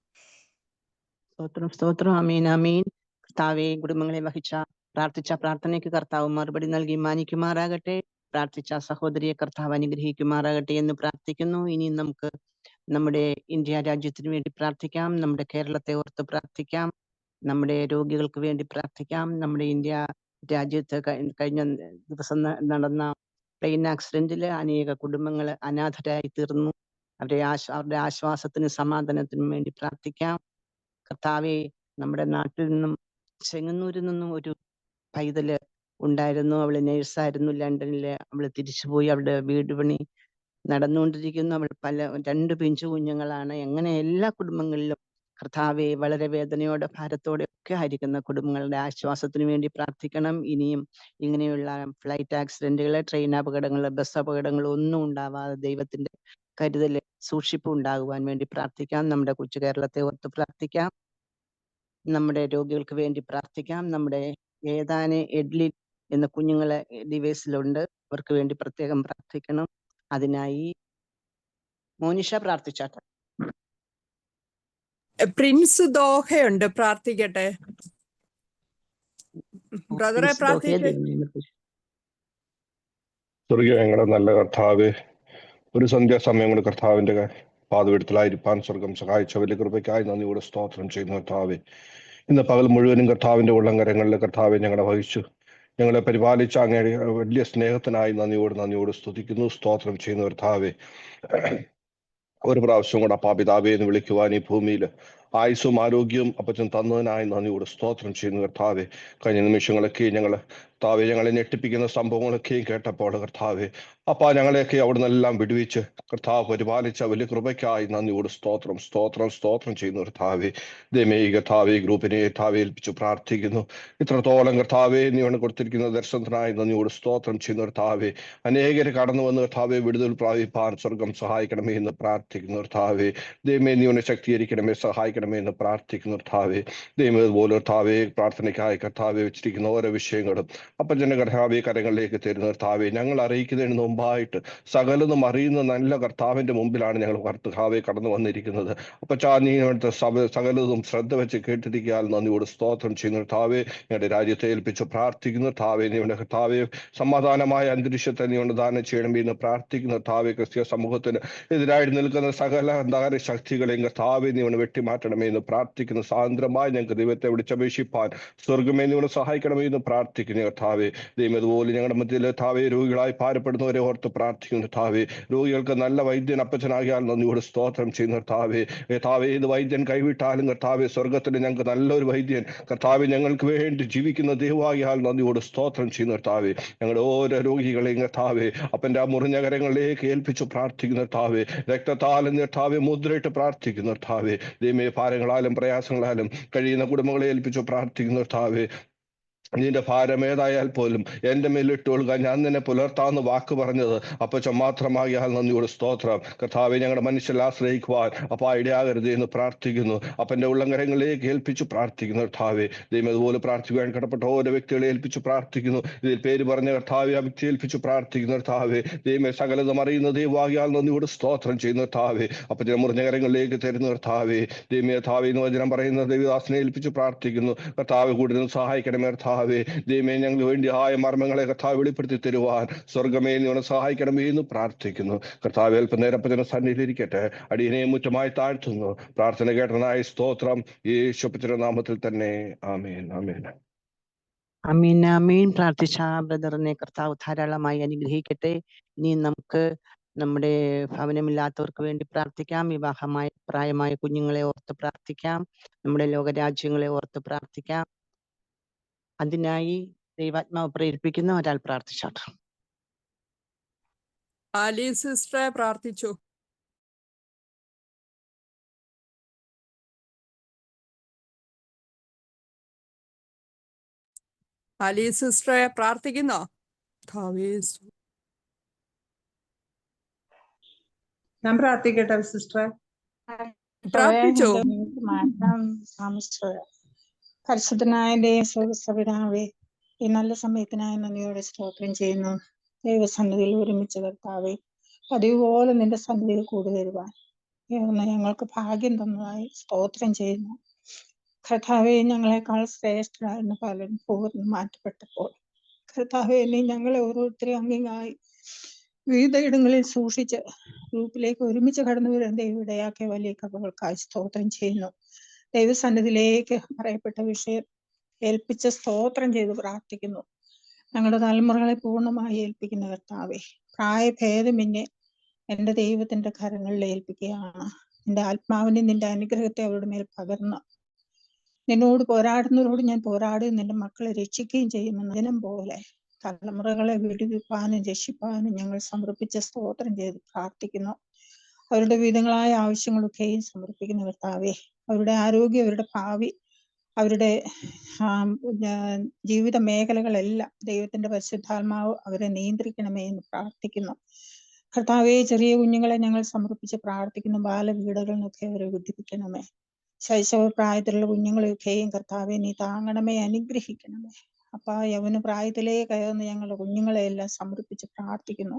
സ്തോത്രം സ്തോത്രം. അമീൻ അമീൻ. കർത്താവെ കുടുംബങ്ങളെ വഹിച്ച പ്രാർത്ഥിച്ച പ്രാർത്ഥനയ്ക്ക് കർത്താവ് മറുപടി നൽകി മാനിക്കുമാറാകട്ടെ. പ്രാർത്ഥിച്ച സഹോദരിയെ കർത്താവ് അനുഗ്രഹിക്കുമാറാകട്ടെ എന്ന് പ്രാർത്ഥിക്കുന്നു. ഇനി നമുക്ക് നമ്മുടെ ഇന്ത്യ രാജ്യത്തിന് വേണ്ടി പ്രാർത്ഥിക്കാം. നമ്മുടെ കേരളത്തെ ഓർത്ത് പ്രാർത്ഥിക്കാം. നമ്മുടെ രോഗികൾക്ക് വേണ്ടി പ്രാർത്ഥിക്കാം. നമ്മുടെ ഇന്ത്യ രാജ്യത്ത് കഴിഞ്ഞ ദിവസം നടന്ന പ്ലെയിൻ ആക്സിഡന്റിൽ അനേക കുടുംബങ്ങൾ അനാഥരായി തീർന്നു. അവരുടെ ആശ്വാസത്തിനും സമാധാനത്തിനും വേണ്ടി പ്രാർത്ഥിക്കാം. കർത്താവെ, നമ്മുടെ നാട്ടിൽ നിന്നും ചെങ്ങന്നൂരിൽ നിന്നും ഒരു പൈതല് ഉണ്ടായിരുന്നു. അവള് നേഴ്സായിരുന്നു ലണ്ടനില്. അവള് തിരിച്ചുപോയി. അവളുടെ വീട് പണി നടന്നുകൊണ്ടിരിക്കുന്നു. അവൾ 2 പിഞ്ചു കുഞ്ഞുങ്ങളാണ്. എങ്ങനെ എല്ലാ കുടുംബങ്ങളിലും കർത്താവെ വളരെ വേദനയോടെ ഭാരത്തോടെ ഒക്കെ ആയിരിക്കുന്ന കുടുംബങ്ങളുടെ ആശ്വാസത്തിന് വേണ്ടി പ്രാർത്ഥിക്കണം. ഇനിയും ഇങ്ങനെയുള്ള ഫ്ലൈറ്റ് ആക്സിഡന്റുകള്, ട്രെയിൻ അപകടങ്ങള്, ബസ് അപകടങ്ങൾ ഒന്നും ഉണ്ടാവാതെ ദൈവത്തിന്റെ കരുതല് സൂക്ഷിപ്പ് ഉണ്ടാകുവാൻ വേണ്ടി പ്രാർത്ഥിക്കാം. നമ്മുടെ കൊച്ചു കേരളത്തെ ഓർത്ത് പ്രാർത്ഥിക്കാം. നമ്മുടെ രോഗികൾക്ക് വേണ്ടി പ്രാർത്ഥിക്കാം. നമ്മുടെ ഏതാനും എഡ്ലി എന്ന കുഞ്ഞുങ്ങളെ ഡിവൈസിലുണ്ട്. അവർക്ക് വേണ്ടി പ്രത്യേകം പ്രാർത്ഥിക്കണം. അതിനായി മോനിഷ പ്രാർത്ഥിച്ചാട്ടെ. പ്രിൻസ് ദോഹയുണ്ട്, പ്രാർത്ഥിക്കട്ടെ. ബ്രദറെ പ്രാർത്ഥിക്കട്ടെ. സ്വർഗീയ ഞങ്ങളുടെ നല്ല കർത്താവെ, ഒരു സന്ധ്യാസമയം കൊണ്ട് കർത്താവിന്റെ പാതപീഠത്തിലായിരിക്കാൻ സ്വർഗം സഹായിച്ച വലിയ കൃപയ്ക്കായി നന്ദിയോടെ സ്തോത്രം ചെയ്യുന്ന കർത്താവെ, ഇന്ന് പകൽ മുഴുവനും കർത്താവിന്റെ ഉള്ളംകരങ്ങളിൽ കർത്താവെ ഞങ്ങളെ വഹിച്ചു ഞങ്ങളെ പരിപാലിച്ച അങ്ങയുടെ വലിയ സ്നേഹത്തിനായി നന്ദിയോട് സ്തുതിക്കുന്നു, സ്തോത്രം ചെയ്യുന്ന കർത്താവെ. ഒരു പ്രാവശ്യം കൂടെ അപ്പാ പിതാവേ എന്ന് വിളിക്കുവാൻ ഈ ഭൂമിയിൽ ആയുസ്സും ആരോഗ്യവും അപ്പച്ചൻ തന്നതിനായി നന്ദിയോട് സ്തോത്രം ചെയ്യുന്ന കർത്താവെ. കഴിഞ്ഞ നിമിഷങ്ങളൊക്കെ ഞങ്ങളെ ഞെട്ടിപ്പിക്കുന്ന സംഭവങ്ങളൊക്കെയും കേട്ടപ്പോൾ കർത്താവെ, അപ്പാ ഞങ്ങളെയൊക്കെ അവിടെ നിന്നെല്ലാം വിടുവിച്ച് കർത്താവ് പരിപാലിച്ച വലിയ കൃപയ്ക്കായി നന്ദിയോട് സ്തോത്രം ചെയ്യുന്ന കർത്താവെ. ദൈവമേ, കർത്താവെ ഗ്രൂപ്പിനെ ഏൽപ്പിച്ചു പ്രാർത്ഥിക്കുന്നു. ഇത്രത്തോളം കർത്താവെ നീ കൊടുത്തിരിക്കുന്ന ദർശനത്തിനായി നന്ദിയോട് സ്തോത്രം ചെയ്യുന്ന കർത്താവെ. അനേകര് കടന്നു വന്ന് കർത്താവെ വിടുതൽ പ്രാപിപ്പാൻ സ്വർഗം സഹായിക്കണമേ എന്ന് പ്രാർത്ഥിക്കുന്ന കർത്താവെ. ദൈവമേ നീ ശക്തീകരിക്കണമേ, സഹായിക്കണമേ എന്ന് പ്രാർത്ഥിക്കുന്ന കർത്താവെ. ദൈവം അതുപോലെ കർത്താവെ പ്രാർത്ഥനയ്ക്കായി കർത്താവെ വെച്ചിരിക്കുന്ന ഓരോ വിഷയങ്ങളും അപ്പച്ചന്റെ കർത്താവെ കരങ്ങളിലേക്ക് തരുന്ന കർത്താവെ. ഞങ്ങൾ അറിയിക്കുന്നതിന് മുമ്പായിട്ട് സകലതും അറിയുന്ന നല്ല കർത്താവിന്റെ മുമ്പിലാണ് ഞങ്ങൾ കർത്താവെ കടന്നു വന്നിരിക്കുന്നത്. അപ്പച്ചാ നീ സകലതും ശ്രദ്ധ വെച്ച് കേട്ടിരിക്കാൻ നന്ദിയോട് സ്തോത്രം ചെയ്യുന്ന കർത്താവെ. ഞങ്ങളുടെ രാജ്യത്തെ ഏൽപ്പിച്ച് പ്രാർത്ഥിക്കുന്ന കർത്താവെ. നീയുടെ കർത്താവെ സമാധാനമായ അന്തരീക്ഷത്തെ നീ ദാനം ചെയ്യണമേ എന്ന് പ്രാർത്ഥിക്കുന്ന കർത്താവെ. ക്രിസ്തീയ സമൂഹത്തിന് എതിരായിട്ട് നിൽക്കുന്ന സകല അന്ധകാര ശക്തികളെയും കർത്താവെ നീ വെട്ടിമാറ്റണമേ എന്ന് പ്രാർത്ഥിക്കുന്ന സാന്ദ്രമായി ഞങ്ങൾക്ക് ദൈവത്തെ വിളിച്ചപേക്ഷിപ്പാൻ സ്വർഗമേ നീ സഹായിക്കണമേ എന്ന് പ്രാർത്ഥിക്കുന്ന കർത്താവെ. ദൈവം അതുപോലെ ഞങ്ങളുടെ മധ്യയിൽ കർത്താവെ രോഗികളായി ഭാരപ്പെടുന്നവരെ ഓർത്ത് പ്രാർത്ഥിക്കുന്ന കർത്താവെ. രോഗികൾക്ക് നല്ല വൈദ്യൻ അപ്പച്ചനാകിയാൽ നന്ദിയോട് സ്തോത്രം ചെയ്യുന്ന കർത്താവെ. കർത്താവെ ഏത് വൈദ്യൻ കൈവിട്ടാലും കർത്താവെ സ്വർഗത്തിൽ ഞങ്ങൾക്ക് നല്ലൊരു വൈദ്യൻ കർത്താവെ ഞങ്ങൾക്ക് വേണ്ടി ജീവിക്കുന്ന ദൈവമാകിയാൽ നന്ദിയോട് സ്തോത്രം ചെയ്യുന്ന കർത്താവെ. ഞങ്ങളുടെ ഓരോ രോഗികളെയും കർത്താവെ അപ്പന്റെ ആ മുറിഞ്ഞ കരങ്ങളിലേക്ക് ഏൽപ്പിച്ചു പ്രാർത്ഥിക്കുന്ന കർത്താവെ. രക്തത്താലും കർത്താവെ മുദ്രയിട്ട് പ്രാർത്ഥിക്കുന്ന കർത്താവെ. ദൈവമേ ഭാരങ്ങളാലും പ്രയാസങ്ങളാലും കഴിയുന്ന കുടുംബങ്ങളെ ഏൽപ്പിച്ചു പ്രാർത്ഥിക്കുന്ന കർത്താവെ. നിന്റെ ഭാരം ഏതായാൽ പോലും എൻ്റെ മേലിട്ടുകൊള്ളുക, ഞാൻ നിന്നെ പുലർത്താമെന്ന് വാക്ക് പറഞ്ഞത് അപ്പച്ച മാത്രമാകിയാൽ നന്ദിയോട് സ്തോത്രം. കർത്താവെ, ഞങ്ങളുടെ മനുഷ്യൽ ആശ്രയിക്കുവാൻ അപ്പ ഇടയാകരുത് എന്ന് പ്രാർത്ഥിക്കുന്നു. അപ്പൻ്റെ ഉള്ളങ്കരങ്ങളിലേക്ക് ഏൽപ്പിച്ചു പ്രാർത്ഥിക്കുന്നു. കർത്താവെ, ദൈവം അതുപോലെ പ്രാർത്ഥിക്കുവാൻ കടപ്പെട്ട ഓരോ വ്യക്തികളെ ഏൽപ്പിച്ചു പ്രാർത്ഥിക്കുന്നു. ഇതിൽ പേര് പറഞ്ഞ കർത്താവെ, ആ വ്യക്തി ഏൽപ്പിച്ചു പ്രാർത്ഥിക്കുന്നു. കർത്താവെ, ദൈവമേ, സകലതും അറിയുന്ന ദൈവമാകിയാൽ നന്ദിയോട് സ്തോത്രം ചെയ്യുന്നു. കർത്താവെ, അപ്പച്ചനെ മുറിഞ്ഞകരങ്ങളിലേക്ക് തരുന്നു. കർത്താവെ, ദൈവമേ, കർത്താവെ എന്ന് വചനം പറയുന്ന ദൈവദാസനെ ഏൽപ്പിച്ചു പ്രാർത്ഥിക്കുന്നു. കർത്താവ് കൂടുതലും സഹായിക്കണമേ. കർത്താവെ, ദൈവമേ, ഞങ്ങൾക്ക് വേണ്ടി ആയ മർമ്മങ്ങളെ കർത്താവ് വെളിപ്പെടുത്തി തരുവാൻ സ്വർഗമേ നിങ്ങളെ സഹായിക്കണമേ എന്ന് പ്രാർത്ഥിക്കുന്നു. കർത്താവ്, അല്പനേരപ്പത്തിന് സന്നിധിയിലിരിക്കട്ടെ. അടിയനെ മുറ്റമായി താഴ്ത്തുന്നു. പ്രാർത്ഥന കേട്ടനായ സ്തോത്രം. യേശുവിന്റെ നാമത്തിൽ തന്നെ. ആമേൻ, ആമേൻ. അമീൻ, അമീൻ. പ്രാർത്ഥിച്ച ബ്രദറിനെ കർത്താവ് ധാരാളമായി അനുഗ്രഹിക്കട്ടെ. ഇനി നമുക്ക് നമ്മുടെ ഭവനമില്ലാത്തവർക്ക് വേണ്ടി പ്രാർത്ഥിക്കാം. പ്രായമായ കുഞ്ഞുങ്ങളെ ഓർത്ത് പ്രാർത്ഥിക്കാം. നമ്മുടെ ലോകരാജ്യങ്ങളെ ഓർത്ത് പ്രാർത്ഥിക്കാം. അതിനായി ദൈവാത്മാവ് പ്രേരിപ്പിക്കുന്ന ഒരാൾ പ്രാർത്ഥിച്ചോട്ടെ. ആലി സിസ്റ്ററെ പ്രാർത്ഥിച്ചു. ആലി സിസ്റ്ററെ പ്രാർത്ഥിക്കുന്നോ? ഞാൻ പ്രാർത്ഥിക്കട്ടെ സിസ്റ്ററെ? പ്രാർത്ഥിച്ചോ? പരിശുദ്ധനായ ദൈവപിതാവേ, ഈ നല്ല സമയത്തിനായി നന്ദിയോടെ സ്തോത്രം ചെയ്യുന്നു. ദൈവസന്നിധിയിൽ ഒരുമിച്ച് കർത്താവേ, പതിവുപോലെ നിന്റെ സന്നിധിയിൽ കൂടി വരുവാൻ ഞങ്ങൾക്ക് ഭാഗ്യം തന്നതായി സ്തോത്രം ചെയ്യുന്നു. കർത്താവെ, ഞങ്ങളെക്കാൾ ശ്രേഷ്ഠരായിരുന്ന പലരും പൂർണ്ണ മാറ്റപ്പെട്ടപ്പോൾ കർത്താവെ, നീ ഞങ്ങളെ ഓരോരുത്തരെയും അങ്ങിങ്ങായി വിവിധ ഇടങ്ങളിൽ സൂക്ഷിച്ച് ഗ്രൂപ്പിലേക്ക് ഒരുമിച്ച് കടന്നു വരാൻ ദൈവം ഇടയാക്കിയ വലിയ കൃപകൾക്കായി സ്തോത്രം ചെയ്യുന്നു. ദൈവസന്നിധിയിലേക്ക് പറയപ്പെട്ട വിഷയം ഏൽപ്പിച്ച് സ്തോത്രം ചെയ്ത് പ്രാർത്ഥിക്കുന്നു. ഞങ്ങളുടെ തലമുറകളെ പൂർണ്ണമായി ഏൽപ്പിക്കുന്ന കർത്താവെ, പ്രായഭേദമെന്നെ എൻ്റെ ദൈവത്തിന്റെ കരങ്ങളിൽ ഏൽപ്പിക്കുകയാണ്. നിന്റെ ആത്മാവിനെ, നിന്റെ അനുഗ്രഹത്തെ അവരുടെ മേൽ പകർന്ന് നിന്നോട് പോരാടുന്നവരോട് ഞാൻ പോരാടുകയും നിന്റെ മക്കളെ രക്ഷിക്കുകയും ചെയ്യുമെന്ന ദിനം പോലെ തലമുറകളെ വിടുവിപ്പാനും രക്ഷിപ്പാനും ഞങ്ങൾ സമർപ്പിച്ച സ്തോത്രം ചെയ്ത് പ്രാർത്ഥിക്കുന്നു. അവരുടെ വിവിധങ്ങളായ ആവശ്യങ്ങളൊക്കെയും സമർപ്പിക്കുന്ന കർത്താവെ, അവരുടെ ആരോഗ്യം, അവരുടെ ഭാവി, അവരുടെ ജീവിത മേഖലകളെല്ലാം ദൈവത്തിന്റെ പരിശുദ്ധാത്മാവ് അവരെ നിയന്ത്രിക്കണമേ എന്ന് പ്രാർത്ഥിക്കുന്നു. കർത്താവെ, ചെറിയ കുഞ്ഞുങ്ങളെ ഞങ്ങൾ സമർപ്പിച്ച് പ്രാർത്ഥിക്കുന്നു. ബാലവീടുകളിൽ നിന്നൊക്കെ അവരെ വിടിപ്പിക്കണമേ. ശൈശവ പ്രായത്തിലുള്ള കുഞ്ഞുങ്ങളെയൊക്കെയും കർത്താവെ നീ താങ്ങണമേ, അനുഗ്രഹിക്കണമേ. അപ്പ യൗവന പ്രായത്തിലേക്ക് കയറുന്ന ഞങ്ങളുടെ കുഞ്ഞുങ്ങളെ എല്ലാം സമർപ്പിച്ച് പ്രാർത്ഥിക്കുന്നു.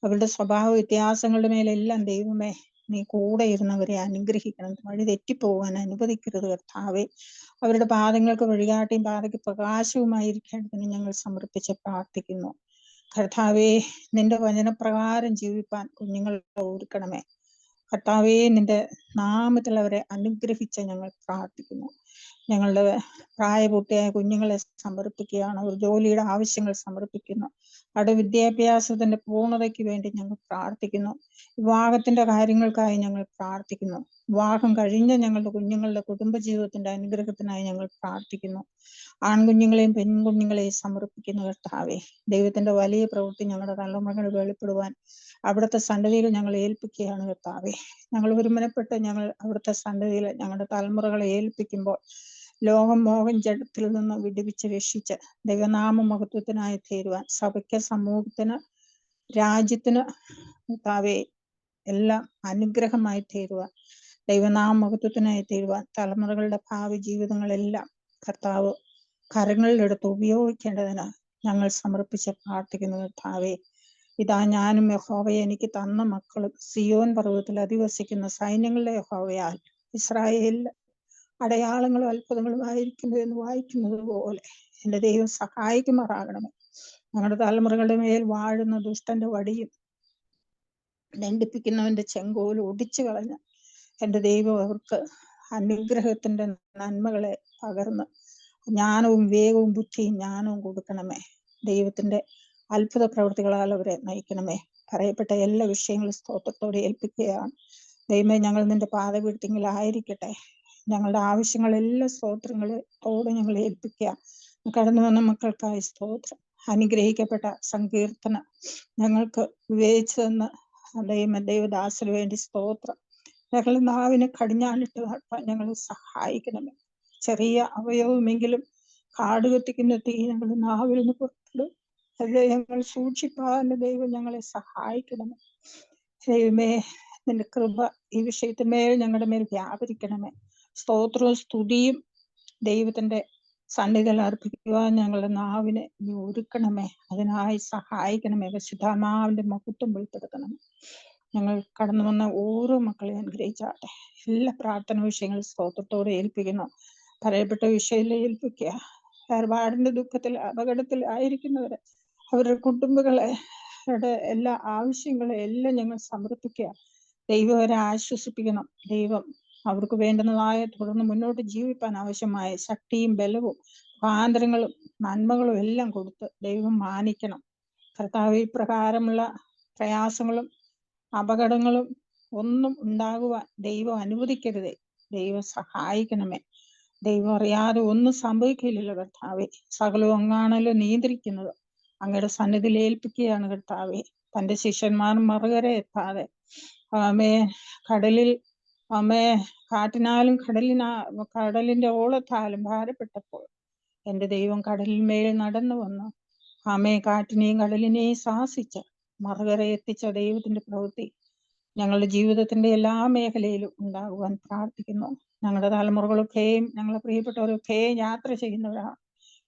അവരുടെ സ്വഭാവ വ്യത്യാസങ്ങളുടെ മേലെല്ലാം ദൈവമേ നീ കൂടെ ഇരുന്നവരെ അനുഗ്രഹിക്കണം. വഴി തെറ്റിപ്പോകാൻ അനുവദിക്കരുത് കർത്താവെ. അവരുടെ പാദങ്ങൾക്ക് വഴികാട്ടിയും പാതയ്ക്ക് പ്രകാശവുമായിരിക്കേണ്ടതിന് ഞങ്ങൾ സമർപ്പിച്ച് പ്രാർത്ഥിക്കുന്നു. കർത്താവെ, നിന്റെ വചനപ്രകാരം ജീവിപ്പാൻ കുഞ്ഞുങ്ങളെ ഒരുക്കണമേ. കർത്താവെ, നിന്റെ നാമത്തിൽ അവരെ അനുഗ്രഹിച്ച് ഞങ്ങൾ പ്രാർത്ഥിക്കുന്നു. ഞങ്ങളുടെ പ്രായപൂർത്തിയായ കുഞ്ഞുങ്ങളെ സമർപ്പിക്കുകയാണ്. അവർ ജോലിയുടെ ആവശ്യങ്ങൾ സമർപ്പിക്കുന്നു. അവരുടെ വിദ്യാഭ്യാസത്തിന്റെ പൂർണ്ണതയ്ക്ക് വേണ്ടി ഞങ്ങൾ പ്രാർത്ഥിക്കുന്നു. വിവാഹത്തിന്റെ കാര്യങ്ങൾക്കായി ഞങ്ങൾ പ്രാർത്ഥിക്കുന്നു. വിവാഹം കഴിഞ്ഞ ഞങ്ങളുടെ കുഞ്ഞുങ്ങളുടെ കുടുംബജീവിതത്തിന്റെ അനുഗ്രഹത്തിനായി ഞങ്ങൾ പ്രാർത്ഥിക്കുന്നു. ആൺകുഞ്ഞുങ്ങളെയും പെൺകുഞ്ഞുങ്ങളെയും സമർപ്പിക്കുന്ന കർത്താവെ, ദൈവത്തിന്റെ വലിയ പ്രവൃത്തി ഞങ്ങളുടെ തലമുറകൾ വെളിപ്പെടുവാൻ അവിടുത്തെ സന്നിധിയിൽ ഞങ്ങൾ ഏൽപ്പിക്കുകയാണ് കർത്താവെ. ഞങ്ങൾ ഒരുമനപ്പെട്ട് ഞങ്ങൾ അവിടുത്തെ സന്നിധിയിൽ ഞങ്ങളുടെ തലമുറകളെ ഏൽപ്പിക്കുമ്പോൾ ലോകം മോഹൻ ജഡത്തിൽ നിന്ന് വിടുവിച്ച് രക്ഷിച്ച് ദൈവനാമ മഹത്വത്തിനായി തീരുവാൻ സഭയ്ക്ക്, സമൂഹത്തിന്, രാജ്യത്തിന് കർത്താവെ എല്ലാം അനുഗ്രഹമായി തീരുവാൻ, ദൈവനാമ മഹത്വത്തിനായി തീരുവാൻ തലമുറകളുടെ ഭാവി ജീവിതങ്ങളെല്ലാം കർത്താവ് കരങ്ങളിലെടുത്ത് ഉപയോഗിക്കേണ്ടതിന് ഞങ്ങൾ സമർപ്പിച്ച് പ്രാർത്ഥിക്കുന്നു കർത്താവെ. ഇതാ ഞാനും യഹോവയെ എനിക്ക് തന്ന മക്കളും സിയോൻ പർവ്വതത്തിൽ അധിവസിക്കുന്ന സൈന്യങ്ങളുടെ യഹോവയാൽ ഇസ്രായേലിൽ അടയാളങ്ങളും അത്ഭുതങ്ങളും ആയിരിക്കുന്നു എന്ന് വായിക്കുന്നത് പോലെ എൻ്റെ ദൈവം സഹായിക്കുമാറാകണമേ. ഞങ്ങളുടെ തലമുറകളുടെ മേൽ വാഴുന്ന ദുഷ്ടന്റെ വടിയും ദണ്ഡിപ്പിക്കുന്നവന്റെ ചെങ്കോലും ഒടിച്ചു കളഞ്ഞ് എൻ്റെ ദൈവം അവർക്ക് അനുഗ്രഹത്തിന്റെ നന്മകളെ പകർന്ന് ജ്ഞാനവും വിവേകവും ബുദ്ധിയും ജ്ഞാനവും കൊടുക്കണമേ. ദൈവത്തിന്റെ അത്ഭുത പ്രവൃത്തികളാൽ അവരെ നയിക്കണമേ. പറയപ്പെട്ട എല്ലാ വിഷയങ്ങളും സ്തോത്രത്തോടെ ഏൽപ്പിക്കുകയാണ്. ദൈവമേ, ഞങ്ങൾ നിന്റെ പാദപീഠത്തിലായിരിക്കട്ടെ. ഞങ്ങളുടെ ആവശ്യങ്ങളെല്ലാം സ്തോത്രങ്ങളോടെ ഞങ്ങൾ ഏൽപ്പിക്കുക. കടന്നു വന്ന മക്കൾക്കായി സ്തോത്രം. അനുഗ്രഹിക്കപ്പെട്ട സങ്കീർത്തനം ഞങ്ങൾക്ക് വിവേചിച്ചു തന്ന ദൈവദാസന് വേണ്ടി സ്തോത്രം. ഞങ്ങളുടെ നാവിനെ കടിഞ്ഞാണിട്ട് ഞങ്ങളെ സഹായിക്കണമേ. ചെറിയ അവയവമെങ്കിലും കാട് കത്തിക്കുന്ന തീ ഞങ്ങളുടെ നാവിൽ നിന്ന് പുറപ്പെടും. അത് ഞങ്ങൾ സൂക്ഷിപ്പാൻ ദൈവം ഞങ്ങളെ സഹായിക്കണമേ. ദൈവമേ, നിന്റെ കൃപ ഈ വിഷയത്തിന്മേൽ ഞങ്ങളുടെ മേൽ വ്യാപരിക്കണമേ. സ്തോത്രവും സ്തുതിയും ദൈവത്തിന്റെ സന്നിധിയിൽ അർപ്പിക്കുവാൻ ഞങ്ങളുടെ നാവിനെ നീ ഒരുക്കണമേ. അതിനായി സഹായിക്കണമേ. പരിശുദ്ധാത്മാവിന്റെ മഹത്വം വെളിപ്പെടുത്തണമേ. ഞങ്ങൾ കടന്നു വന്ന ഓരോ മക്കളെ അനുഗ്രഹിച്ചാട്ടെ. എല്ലാ പ്രാർത്ഥന വിഷയങ്ങളും സ്തോത്രത്തോടെ ഏൽപ്പിക്കുന്നു. പറയപ്പെട്ട വിഷയത്തിൽ ഏൽപ്പിക്കുക. വേർപാടിന്റെ ദുഃഖത്തിൽ അപകടത്തിൽ ആയിരിക്കുന്നവരെ, അവരുടെ കുടുംബങ്ങളെ, അവരുടെ എല്ലാ ആവശ്യങ്ങളെ എല്ലാം ഞങ്ങൾ സമർപ്പിക്കുക. ദൈവം അവരെ ആശ്വസിപ്പിക്കണം. ദൈവം അവർക്ക് വേണ്ടുന്നതായ തുടർന്ന് മുന്നോട്ട് ജീവിക്കാൻ ആവശ്യമായ ശക്തിയും ബലവും സ്വാതന്ത്ര്യങ്ങളും നന്മകളും എല്ലാം കൊടുത്ത് ദൈവം മാനിക്കണം. കർത്താവ് ഈ പ്രകാരമുള്ള പ്രയാസങ്ങളും അപകടങ്ങളും ഒന്നും ഉണ്ടാകുവാൻ ദൈവം അനുവദിക്കരുതേ. ദൈവം സഹായിക്കണമേ. ദൈവം അറിയാതെ ഒന്നും സംഭവിക്കില്ലല്ലോ കർത്താവെ. സകലവും അങ്ങാണല്ലോ നിയന്ത്രിക്കുന്നത്. അങ്ങയുടെ സന്നിധിയിൽ ഏൽപ്പിക്കുകയാണ് കർത്താവെ. തന്റെ ശിഷ്യന്മാർ മറുകര എത്താതെ ആമേ കടലിൽ ആമേ കാറ്റിനാലും കടലിന്റെ ഓളത്താലും ഭാരപ്പെട്ടപ്പോൾ എന്റെ ദൈവം കടലിന്മേൽ നടന്നു വന്നു ആമേ കാറ്റിനെയും കടലിനെയും സാഹസിച്ച് മറുകര എത്തിച്ച ദൈവത്തിന്റെ പ്രവൃത്തി ഞങ്ങളുടെ ജീവിതത്തിന്റെ എല്ലാ മേഖലയിലും ഉണ്ടാകുവാൻ പ്രാർത്ഥിക്കുന്നു. ഞങ്ങളുടെ തലമുറകളൊക്കെയും ഞങ്ങളെ പ്രിയപ്പെട്ടവരൊക്കെയും യാത്ര ചെയ്യുന്നവരാണ്.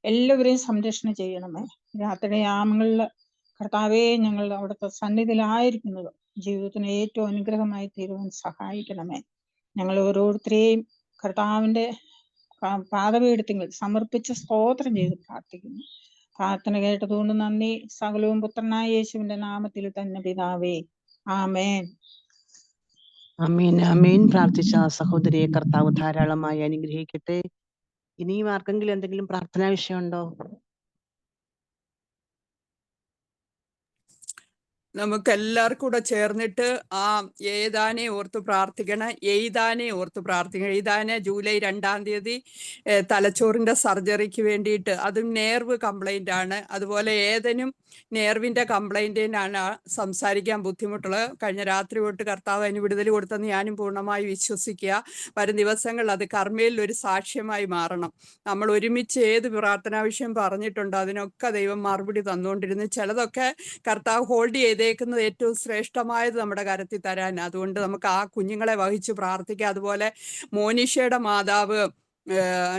എല്ലാവരെയും സംരക്ഷണം ചെയ്യണമേ. രാത്രിയുടെ യാമങ്ങളിൽ കർത്താവേ, ഞങ്ങൾ അവിടുത്തെ സന്നിധിയിലായിരിക്കുന്നത് ജീവിതത്തിന് ഏറ്റവും അനുഗ്രഹമായി തീരുവാൻ സഹായിക്കണമേ. ഞങ്ങൾ ഓരോരുത്തരെയും കർത്താവിന്റെ പാദപീഠത്തിൽ സമർപ്പിച്ച് സ്തോത്രം ചെയ്ത് പ്രാർത്ഥിക്കുന്നു. പ്രാർത്ഥന കേട്ടതുകൊണ്ട് നന്ദി. സകലവും പുത്രനായ യേശുവിന്റെ നാമത്തിൽ തന്നെ പിതാവേ, ആമേൻ. അമീൻ അമീൻ. പ്രാർത്ഥിച്ച സഹോദരിയെ കർത്താവ് ധാരാളമായി അനുഗ്രഹിക്കട്ടെ. ഇനിയും ആർക്കെങ്കിലും എന്തെങ്കിലും പ്രാർത്ഥനാ വിഷയമുണ്ടോ? നമുക്ക് എല്ലാവർക്കും കൂടെ ചേർന്നിട്ട് ആ ഏതാനെ ഓർത്ത് പ്രാർത്ഥിക്കണം. എയ്താനെ ഓർത്ത് പ്രാർത്ഥിക്കണം. എയ്താനെ ജൂലൈ 2-ാം തീയതി തലച്ചോറിന്റെ സർജറിക്ക് വേണ്ടിയിട്ട്, അതും നേർവ് കംപ്ലൈന്റ് ആണ്. അതുപോലെ ഏതനും നേർവിന്റെ കംപ്ലൈന്റിനാണ് സംസാരിക്കാൻ ബുദ്ധിമുട്ടുള്ളത്. കഴിഞ്ഞ രാത്രി തൊട്ട് കർത്താവ് അതിന് വിടുതൽ കൊടുത്തെന്ന് ഞാനും പൂർണ്ണമായി വിശ്വസിക്കുക. വരും ദിവസങ്ങളിൽ അത് കർമ്മയിൽ ഒരു സാക്ഷ്യമായി മാറണം. നമ്മൾ ഒരുമിച്ച് ഏത് പ്രാർത്ഥനാ വിഷയം പറഞ്ഞിട്ടുണ്ടോ അതിനൊക്കെ ദൈവം മറുപടി തന്നുകൊണ്ടിരുന്നു. ചിലതൊക്കെ കർത്താവ് ഹോൾഡ് ചെയ്തേക്കുന്നത് ഏറ്റവും ശ്രേഷ്ഠമായത് നമ്മുടെ കരത്തിൽ തരാൻ. അതുകൊണ്ട് നമുക്ക് ആ കുഞ്ഞുങ്ങളെ വഹിച്ച് പ്രാർത്ഥിക്കാം. അതുപോലെ മോനിഷയുടെ മാതാവ്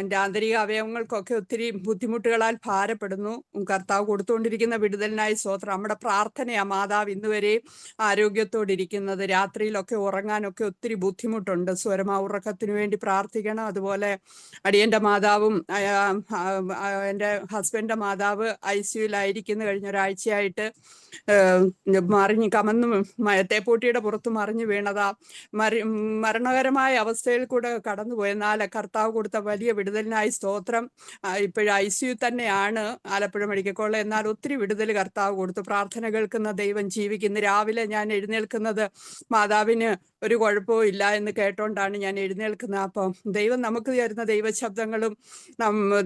എൻ്റെ ആന്തരിക അവയവങ്ങൾക്കൊക്കെ ഒത്തിരി ബുദ്ധിമുട്ടുകളാൽ ഭാരപ്പെടുന്നു. കർത്താവ് കൊടുത്തുകൊണ്ടിരിക്കുന്ന വിടുതലിനായി സ്തോത്രം. നമ്മുടെ പ്രാർത്ഥനയാ മാതാവ് ഇന്നുവരെയും ആരോഗ്യത്തോടിരിക്കുന്നത്. രാത്രിയിലൊക്കെ ഉറങ്ങാനൊക്കെ ഒത്തിരി ബുദ്ധിമുട്ടുണ്ട്. സ്വരമാ ഉറക്കത്തിന് വേണ്ടി പ്രാർത്ഥിക്കണം. അതുപോലെ അടിയൻ്റെ മാതാവും എൻ്റെ ഹസ്ബൻഡിൻ്റെ മാതാവ് ICUലായിരിക്കുന്നു. കഴിഞ്ഞ ഒരാഴ്ചയായിട്ട് മറിഞ്ഞ് കമന്ന് തേപ്പൂട്ടിയുടെ പുറത്ത് മറിഞ്ഞു വീണതാ. മരണകരമായ അവസ്ഥയിൽ കൂടെ കടന്നുപോയെന്നാൽ കർത്താവ് കൊടുത്ത വലിയ വിടുതലിനായി സ്തോത്രം. ഇപ്പോഴും ICU തന്നെയാണ് ആലപ്പുഴ മെഡിക്കൽ കോളേജ്. എന്നാൽ ഒത്തിരി വിടുതൽ കർത്താവ് കൊടുത്തു. പ്രാർത്ഥന കേൾക്കുന്ന ദൈവം ജീവിക്കുന്നു. രാവിലെ ഞാൻ എഴുന്നേൽക്കുന്നത് മാതാവിന് ഒരു കുഴപ്പവും ഇല്ല എന്ന് കേട്ടോണ്ടാണ് ഞാൻ എഴുന്നേൽക്കുന്നത്. അപ്പം ദൈവം നമുക്ക് തരുന്ന ദൈവശബ്ദങ്ങളും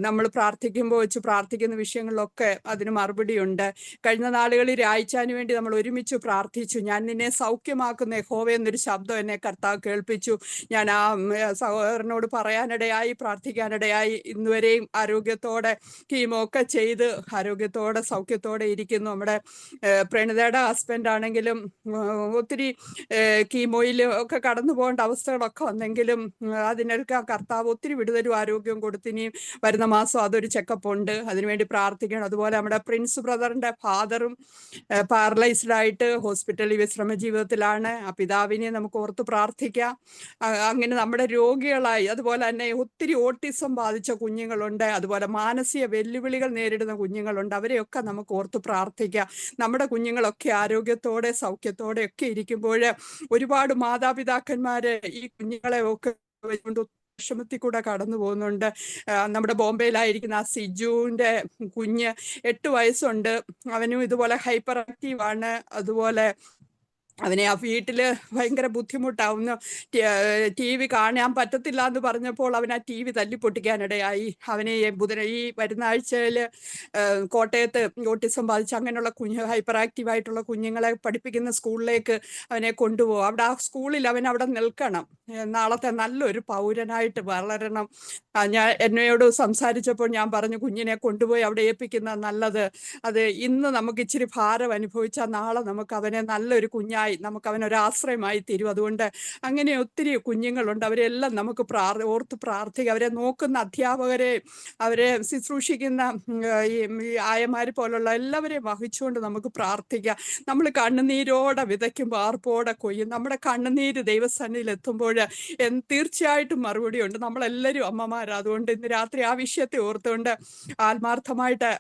നമ്മൾ പ്രാർത്ഥിക്കുമ്പോൾ വെച്ച് പ്രാർത്ഥിക്കുന്ന വിഷയങ്ങളിലൊക്കെ അതിന് മറുപടിയുണ്ട്. കഴിഞ്ഞ നാളുകളിൽ രായിച്ചാന് വേണ്ടി നമ്മൾ ഒരുമിച്ച് പ്രാർത്ഥിച്ചു. ഞാൻ നിന്നെ സൗഖ്യമാക്കുന്ന യഹോവ എന്നൊരു ശബ്ദം എന്നെ കർത്താവ് കേൾപ്പിച്ചു. ഞാൻ ആ സഹോദരനോട് പറയാനിടയായി, പ്രാർത്ഥിക്കാനിടയായി. ഇന്നുവരെയും ആരോഗ്യത്തോടെ കീമോ ഒക്കെ ചെയ്ത് ആരോഗ്യത്തോടെ സൗഖ്യത്തോടെ ഇരിക്കുന്നു. നമ്മുടെ പ്രണിതയുടെ ഹസ്ബൻഡ് ആണെങ്കിലും ഒത്തിരി കീമോയിൽ ഒക്കെ കടന്നു പോകേണ്ട അവസ്ഥകളൊക്കെ വന്നെങ്കിലും അതിനൊക്കെ കർത്താവ് ഒത്തിരി വിടുതലും ആരോഗ്യവും കൊടുത്തിനിയും വരുന്ന മാസം അതൊരു ചെക്കപ്പ് ഉണ്ട്. അതിനുവേണ്ടി പ്രാർത്ഥിക്കണം. അതുപോലെ നമ്മുടെ പ്രിൻസ് ബ്രദറിന്റെ ഫാദറും പാരലൈസ്ഡ് ആയിട്ട് ഹോസ്പിറ്റലിൽ വിശ്രമ ജീവിതത്തിലാണ്. ആ പിതാവിനെ നമുക്ക് ഓർത്ത് പ്രാർത്ഥിക്കാം. അങ്ങനെ നമ്മുടെ രോഗികളായി, അതുപോലെ തന്നെ ഒത്തിരി ഓട്ടിസം ബാധിച്ച കുഞ്ഞുങ്ങളുണ്ട്. അതുപോലെ മാനസിക വെല്ലുവിളികൾ നേരിടുന്ന കുഞ്ഞുങ്ങളുണ്ട്. അവരെയൊക്കെ നമുക്ക് ഓർത്ത് പ്രാർത്ഥിക്കാം. നമ്മുടെ കുഞ്ഞുങ്ങളൊക്കെ ആരോഗ്യത്തോടെ സൗഖ്യത്തോടെ ഒക്കെ ഇരിക്കുമ്പോൾ ഒരുപാട് മാതാപിതാക്കന്മാര് ഈ കുഞ്ഞുങ്ങളെ ഒക്കെ കൊണ്ട് വിഷമത്തിൽ കൂടെ കടന്നു പോകുന്നുണ്ട്. നമ്മുടെ ബോംബെയിലായിരിക്കുന്ന ആ സിജുവിൻ്റെ കുഞ്ഞ് 8 വയസ്സുണ്ട്. അവനും ഇതുപോലെ ഹൈപ്പർ ആക്റ്റീവ് ആണ്. അതുപോലെ അവനെ ആ വീട്ടില് ഭയങ്കര ബുദ്ധിമുട്ടാവുന്നു. TV കാണാൻ പറ്റത്തില്ല എന്ന് പറഞ്ഞപ്പോൾ അവൻ ആ TV തല്ലിപ്പൊട്ടിക്കാനിടയായി. അവനെ ഈ വരുന്ന ആഴ്ചയിൽ കോട്ടയത്ത് ഓട്ടിസം ബാധിച്ച് അങ്ങനെയുള്ള ഹൈപ്പർ ആക്റ്റീവ് ആയിട്ടുള്ള കുഞ്ഞുങ്ങളെ പഠിപ്പിക്കുന്ന സ്കൂളിലേക്ക് അവനെ കൊണ്ടുപോകും. അവിടെ ആ സ്കൂളിൽ അവൻ അവിടെ നിൽക്കണം. നാളത്തെ നല്ലൊരു പൗരനായിട്ട് വളരണം. എന്നോട് സംസാരിച്ചപ്പോൾ ഞാൻ പറഞ്ഞു, കുഞ്ഞിനെ കൊണ്ടുപോയി അവിടെ ഏൽപ്പിക്കുന്ന നല്ലത്. അത് ഇന്ന് നമുക്ക് ഇച്ചിരി ഭാരം അനുഭവിച്ചാൽ നാളെ നമുക്ക് അവനെ നല്ലൊരു കുഞ്ഞായി നമുക്ക് അവനൊരു ആശ്രയമായി തീരും. അതുകൊണ്ട് അങ്ങനെ ഒത്തിരി കുഞ്ഞുങ്ങളുണ്ട്. അവരെല്ലാം നമുക്ക് ഓർത്ത് പ്രാർത്ഥിക്കുക. അവരെ നോക്കുന്ന അധ്യാപകരെ, അവരെ ശുശ്രൂഷിക്കുന്ന ഈ ആയമാര് പോലുള്ള എല്ലാവരെയും വഹിച്ചുകൊണ്ട് നമുക്ക് പ്രാർത്ഥിക്കാം. നമ്മൾ കണ്ണുനീരോടെ വിതയ്ക്കുമ്പോൾ ആർപ്പോടെ കൊയ്യും. നമ്മുടെ കണ്ണുനീര് ദൈവസന്നിധിയിൽ എത്തുമ്പോൾ തീർച്ചയായിട്ടും മറുപടി ഉണ്ട്. നമ്മളെല്ലാവരും അമ്മമാരാ. അതുകൊണ്ട് ഇന്ന് രാത്രി ആ വിഷയത്തെ ഓർത്തുകൊണ്ട് ആത്മാർത്ഥമായിട്ട്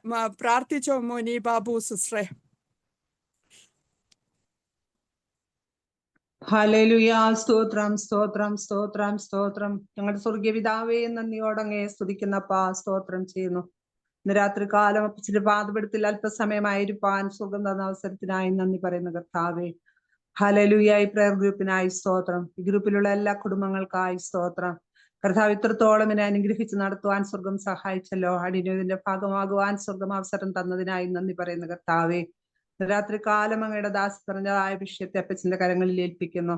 പ്രാർത്ഥിച്ചോ മോനി ബാബു സിസ്റ്ററെ. ഹല്ലേലൂയ. സ്തോത്രം സ്തോത്രം സ്തോത്രം സ്തോത്രം. ഞങ്ങളുടെ സ്വർഗീയ പിതാവേ, നന്ദിയോടങ്ങേ സ്തുതിക്കുന്നപ്പാ, സ്തോത്രം ചെയ്യുന്നു. ഇന്ന് രാത്രി കാലം അപ്പച്ചിന്റെ പാദപീഠത്തിൽ അല്പസമയമായിരിക്കാൻ സുഖം തന്ന അവസരത്തിനായി നന്ദി പറയുന്ന കർത്താവേ. ഹല്ലേലൂയ. ഈ പ്രയർ ഗ്രൂപ്പിനായി സ്തോത്രം. ഈ ഗ്രൂപ്പിലുള്ള എല്ലാ കുടുംബങ്ങൾക്കായി സ്തോത്രം. കർത്താവ് ഇത്രത്തോളം എന്നെ അനുഗ്രഹിച്ച് നടത്തുവാൻ സ്വർഗം സഹായിച്ചല്ലോ. അടിയതിന്റെ ഭാഗമാകുവാൻ സ്വർഗം അവസരം തന്നതിനായി നന്ദി പറയുന്ന കർത്താവേ. രാത്രി കാലം അങ്ങയുടെ ദാസ് പറഞ്ഞതായ വിഷയത്തെ അപ്പച്ചന്റെ കരങ്ങളിൽ ഏൽപ്പിക്കുന്നു.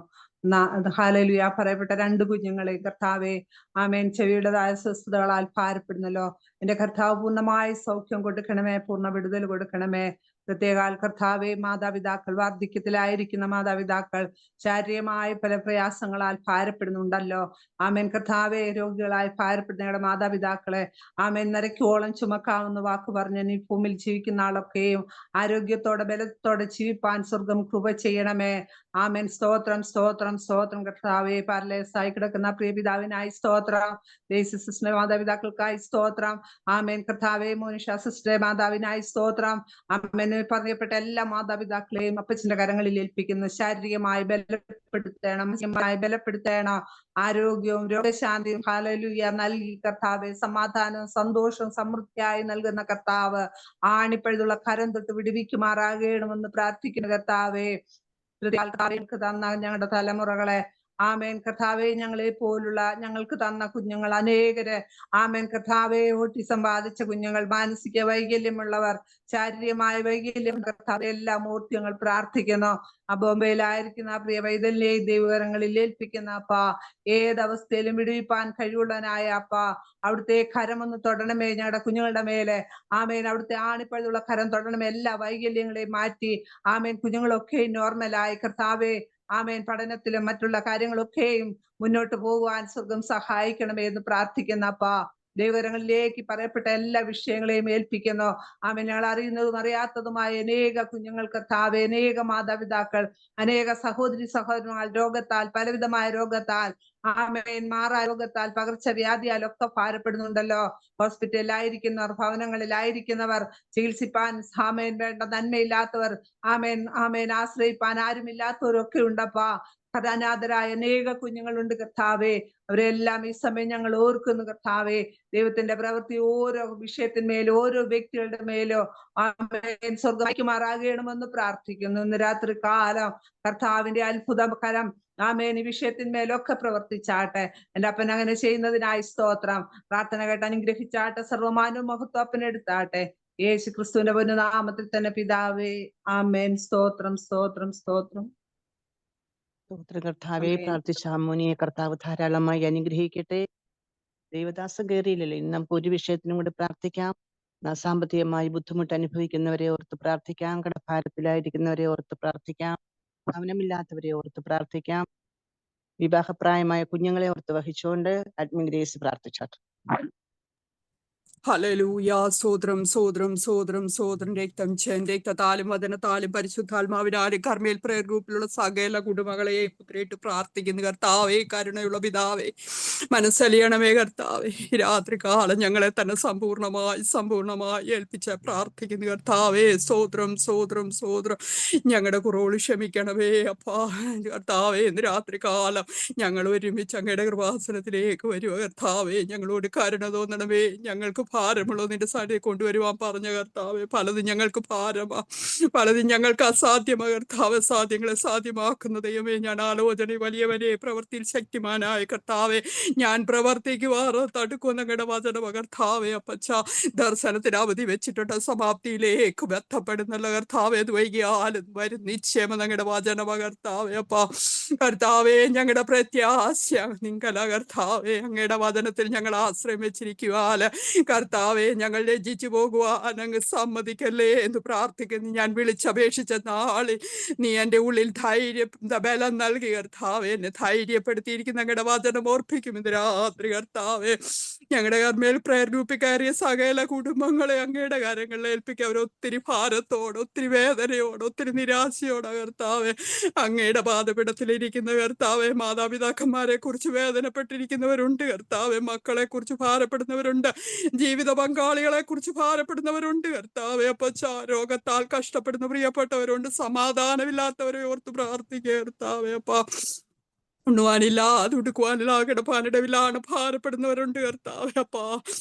ഹല്ലേലൂയ. പറയപ്പെട്ട 2 കുഞ്ഞുങ്ങളെ കർത്താവെ, ആമേൻ, ചെവിയുടേതായ സ്വസ്ഥതകളാൽ ഭാരപ്പെടുന്നല്ലോ. എന്റെ കർത്താവ് പൂർണ്ണമായ സൗഖ്യം കൊടുക്കണമേ, പൂർണ്ണ വിടുതൽ കൊടുക്കണമേ. പ്രത്യേകാൽ കർത്താവെ, മാതാപിതാക്കൾ, വാർദ്ധക്യത്തിലായിരിക്കുന്ന മാതാപിതാക്കൾ ശാരീരികമായ പല പ്രയാസങ്ങളാൽ ഭാരപ്പെടുന്നുണ്ടല്ലോ. ആമേൻ കർത്താവെ, രോഗികളായി ഭാരപ്പെടുന്ന മാതാപിതാക്കളെ ആമേൻ നരയ്ക്കോളം ചുമക്കാവുന്ന വാക്ക് പറഞ്ഞ് ഈ ഭൂമിയിൽ ജീവിക്കുന്ന ആളൊക്കെയും ആരോഗ്യത്തോടെ ബലത്തോടെ ജീവിപ്പാൻ സ്വർഗം കൃപ ചെയ്യണമേ. ആമേൻ. സ്തോത്രം സ്തോത്രം സ്തോത്രം കർത്താവെ. പാരലൈസായി കിടക്കുന്ന പ്രിയ പിതാവിനായി സ്തോത്രം. സിസ്റ്റർ മാതാപിതാക്കൾക്കായി സ്തോത്രം. ആമേൻ കർത്താവെ. മോനിഷ സിസ്റ്റർ മാതാവിനായി സ്തോത്രം. ആമേൻ. പറയപ്പെട്ട എല്ലാ മാതാപിതാക്കളെയും അപ്പച്ചന്റെ കരങ്ങളിൽ ഏൽപ്പിക്കുന്നു. ശാരീരികമായി ബലപ്പെടുത്തണം, ബലപ്പെടുത്തണം. ആരോഗ്യവും രോഗശാന്തിയും ഹല്ലേലൂയ നൽകി കർത്താവെ, സമാധാനവും സന്തോഷവും സമൃദ്ധിയായി നൽകുന്ന കർത്താവ് ആണിപ്പഴുതുള്ള കരം തൊട്ട് വിടുവിക്കുമാറാകണമെന്ന് പ്രാർത്ഥിക്കുന്ന കർത്താവെ. തന്ന ഞങ്ങളുടെ തലമുറകളെ ആമേൻ കർത്താവെ, ഞങ്ങളെ പോലുള്ള ഞങ്ങൾക്ക് തന്ന കുഞ്ഞുങ്ങൾ അനേകര് ആമേൻ കർത്താവെ, ഓട്ടിസം ബാധിച്ച കുഞ്ഞുങ്ങൾ, മാനസിക വൈകല്യമുള്ളവർ, ശാരീരികമായ വൈകല്യം കർത്താവെ, എല്ലാം ഓർത്ത് ഞങ്ങൾ പ്രാർത്ഥിക്കുന്നു. ബോംബെയിലായിരിക്കുന്ന പ്രിയ വൈതലിനെ ദൈവകരങ്ങളിൽ ഏൽപ്പിക്കുന്ന അപ്പാ, ഏതവസ്ഥയിലും വിടുവിപ്പാൻ കഴിവുള്ളവനായ അപ്പാ, അവിടുത്തെ കരമൊന്ന് തൊടണമേ ഞങ്ങളുടെ കുഞ്ഞുങ്ങളുടെ മേലെ. ആമേൻ. അവിടുത്തെ ആണിപ്പഴുതുള്ള കരം തൊടണമേ. എല്ലാ വൈകല്യങ്ങളെയും മാറ്റി ആമേൻ കുഞ്ഞുങ്ങളൊക്കെ നോർമലായി കർത്താവെ, ആമേൻ, പഠനത്തിലും മറ്റുള്ള കാര്യങ്ങളൊക്കെയും മുന്നോട്ട് പോകുവാൻ സ്വർഗം സഹായിക്കണമേ എന്ന് പ്രാർത്ഥിക്കുന്ന അപ്പാ. ദൈവകരങ്ങളിലേക്ക് പറയപ്പെട്ട എല്ലാ വിഷയങ്ങളെയും ഏൽപ്പിക്കുന്നു. ആമേൻ. ഞങ്ങൾ അറിയുന്നതും അറിയാത്തതുമായ അനേക കുഞ്ഞുങ്ങൾ കർത്താവെ, അനേക മാതാപിതാക്കൾ, അനേക സഹോദരി സഹോദരന്മാർ രോഗത്താൽ, പലവിധമായ രോഗത്താൽ, ആമേൻ, മാറാരോഗത്താൽ, പകർച്ചവ്യാധിയാലൊക്കെ ഭാരപ്പെടുന്നുണ്ടല്ലോ. ഹോസ്പിറ്റലിലായിരിക്കുന്നവർ, ഭവനങ്ങളിലായിരിക്കുന്നവർ, ചികിത്സിപ്പാൻ ആമേൻ വേണ്ട നന്മയില്ലാത്തവർ, ആമേൻ ആമേൻ ആശ്രയിപ്പാൻ ആരുമില്ലാത്തവരൊക്കെ ഉണ്ടപ്പാ. അനാഥരായ അനേക കുഞ്ഞുങ്ങളുണ്ട് കർത്താവെ. അവരെല്ലാം ഈ സമയം ഞങ്ങൾ ഓർക്കുന്നു കർത്താവെ. ദൈവത്തിന്റെ പ്രവൃത്തി ഓരോ വിഷയത്തിന്മേലോ ഓരോ വ്യക്തികളുടെ മേലോ ആമേൻ സ്വർഗ്ഗമാറാകണമെന്ന് പ്രാർത്ഥിക്കുന്നു. ഇന്ന് രാത്രി കാലം കർത്താവിന്റെ അത്ഭുത കരം ആമേൻ ഈ വിഷയത്തിന്മേലൊക്കെ പ്രവർത്തിച്ചാട്ടെ. എന്റെ അപ്പൻ അങ്ങനെ ചെയ്യുന്നതിനായി സ്തോത്രം. പ്രാർത്ഥന കേട്ട് അനുഗ്രഹിച്ചാട്ടെ. സർവമാനവും മഹത്വം അപ്പനെടുത്താട്ടെ. യേശു ക്രിസ്തുവിന്റെ പൊന്നുനാമത്തിൽ തന്നെ പിതാവേ, ആമേൻ. സ്തോത്രം സ്തോത്രം സ്തോത്രം. സ്തോത്ര കർത്താവെ. പ്രാർത്ഥിച്ച അമ്മൂനിയെ കർത്താവ് ധാരാളമായി അനുഗ്രഹിക്കട്ടെ. ദൈവദാസം കയറിയില്ലല്ലോ. ഇന്ന് നമുക്ക് ഒരു വിഷയത്തിനും കൂടി പ്രാർത്ഥിക്കാം. സാമ്പത്തികമായി ബുദ്ധിമുട്ട് അനുഭവിക്കുന്നവരെ ഓർത്ത് പ്രാർത്ഥിക്കാം. കടഭാരത്തിലായിരിക്കുന്നവരെ ഓർത്ത് പ്രാർത്ഥിക്കാം. ഭവനമില്ലാത്തവരെ ഓർത്ത് പ്രാർത്ഥിക്കാം. വിവാഹപ്രായമായ കുഞ്ഞുങ്ങളെ ഓർത്ത് വഹിച്ചുകൊണ്ട് അഡ്മിൻ ഗ്രേസ് പ്രാർത്ഥിച്ചാട്ടെ. ഹല്ലേലൂയ. സ്തോത്രം സ്തോത്രം സ്തോത്രം സ്തോത്രം. രക്തത്താലും വചനത്താലും പരിശുദ്ധാത്മാവിനാലും കർമ്മേൽ പ്രയർ ഗ്രൂപ്പിലുള്ള സകല കുടുംബങ്ങളെ പുത്രേട്ട് പ്രാർത്ഥിക്കുന്നു കർത്താവേ. കരുണയുള്ള പിതാവേ, മനസ്സലിയണമേ കർത്താവേ. രാത്രി കാലം ഞങ്ങളെ തന്നെ സമ്പൂർണമായി ഏൽപ്പിച്ച് പ്രാർത്ഥിക്കുന്നു കർത്താവേ. സ്തോത്രം സ്തോത്രം സ്തോത്രം. ഞങ്ങളുടെ കുറവുകൾ ക്ഷമിക്കണമേ അപ്പാ കർത്താവേ. ഇന്ന് രാത്രി കാലം ഞങ്ങൾ ഒരുമിച്ച് അങ്ങയുടെ കൃപാസനത്തിലേക്ക് വരുക കർത്താവേ. ഞങ്ങളോട് കരുണ തോന്നണമേ. ഞങ്ങൾക്ക് ഭാരമുള്ളത് നിന്റെ സന്നിധി കൊണ്ടുവരുവാൻ പറഞ്ഞ കർത്താവെ. പലതും ഞങ്ങൾക്ക് ഭാരമാ, പലതും ഞങ്ങൾക്ക് അസാധ്യമാ കർത്താവ്. സാധ്യങ്ങളെ സാധ്യമാക്കുന്ന ദൈവമേ, ഞാൻ ആലോചന വലിയ വലിയ പ്രവൃത്തിയിൽ ശക്തിമാനായ കർത്താവെ ഞാൻ പ്രവർത്തിക്കുവാറ് തടുക്കുന്ന ഞങ്ങളുടെ വചന കർത്താവെ. അപ്പച്ച ദർശനത്തിന് അവധി വെച്ചിട്ടുണ്ട്, സമാപ്തിയിലേക്ക് ബന്ധപ്പെടുന്നല്ല കർത്താവെ. അത് വൈകിയാലും വരും നിശ്ചയം ഞങ്ങളുടെ വചന കർത്താവെ. അപ്പ കർത്താവെ, ഞങ്ങളുടെ പ്രത്യാശ നിങ്കല കർത്താവെ. അങ്ങയുടെ വചനത്തിൽ ഞങ്ങൾ ആശ്രയം വെച്ചിരിക്കുവാല് കർത്താവെ, ഞങ്ങൾ രചിച്ചു പോകുവാൻ അങ്ങ് സമ്മതിക്കല്ലേ എന്ന് പ്രാർത്ഥിക്കുന്നു. ഞാൻ വിളിച്ചപേക്ഷിച്ച നാളിൽ നീ എൻ്റെ ഉള്ളിൽ ബലം നൽകി കർത്താവെ. എന്നെ ധൈര്യപ്പെടുത്തിയിരിക്കുന്ന ഞങ്ങളുടെ വചനം ഓർപ്പിക്കും ഇന്ന് രാത്രി കർത്താവെ. ഞങ്ങളുടെ മേൽ പ്രയർ ഗ്രൂപ്പിൽ കയറിയ സകല കുടുംബങ്ങളെ അങ്ങയുടെ കാര്യങ്ങളിൽ ഏൽപ്പിക്കുക. അവരൊത്തിരി ഭാരത്തോടെ, ഒത്തിരി വേദനയോടെ, ഒത്തിരി നിരാശയോടെ കർത്താവെ അങ്ങയുടെ പാദപീഠത്തിലിരിക്കുന്ന കർത്താവെ. മാതാപിതാക്കന്മാരെ കുറിച്ച് വേദനപ്പെട്ടിരിക്കുന്നവരുണ്ട് കർത്താവെ, മക്കളെ കുറിച്ച് ഭാരപ്പെടുന്നവരുണ്ട്, ജീവിത പങ്കാളികളെ കുറിച്ച് ഭാരപ്പെടുന്നവരുണ്ട് കർത്താവെ. അപ്പച്ച രോഗത്താൽ കഷ്ടപ്പെടുന്ന പ്രിയപ്പെട്ടവരുണ്ട്, സമാധാനമില്ലാത്തവരെ ഓർത്ത് പ്രാർത്ഥിക്കുക കർത്താവെ. അപ്പ ഉണ്ണുവാനില്ലാതെ ഉടുക്കുവാനില്ല കിടപ്പാനിടവിലാണ് ഭാരപ്പെടുന്നവരുണ്ട് കർത്താവെ. അപ്പാ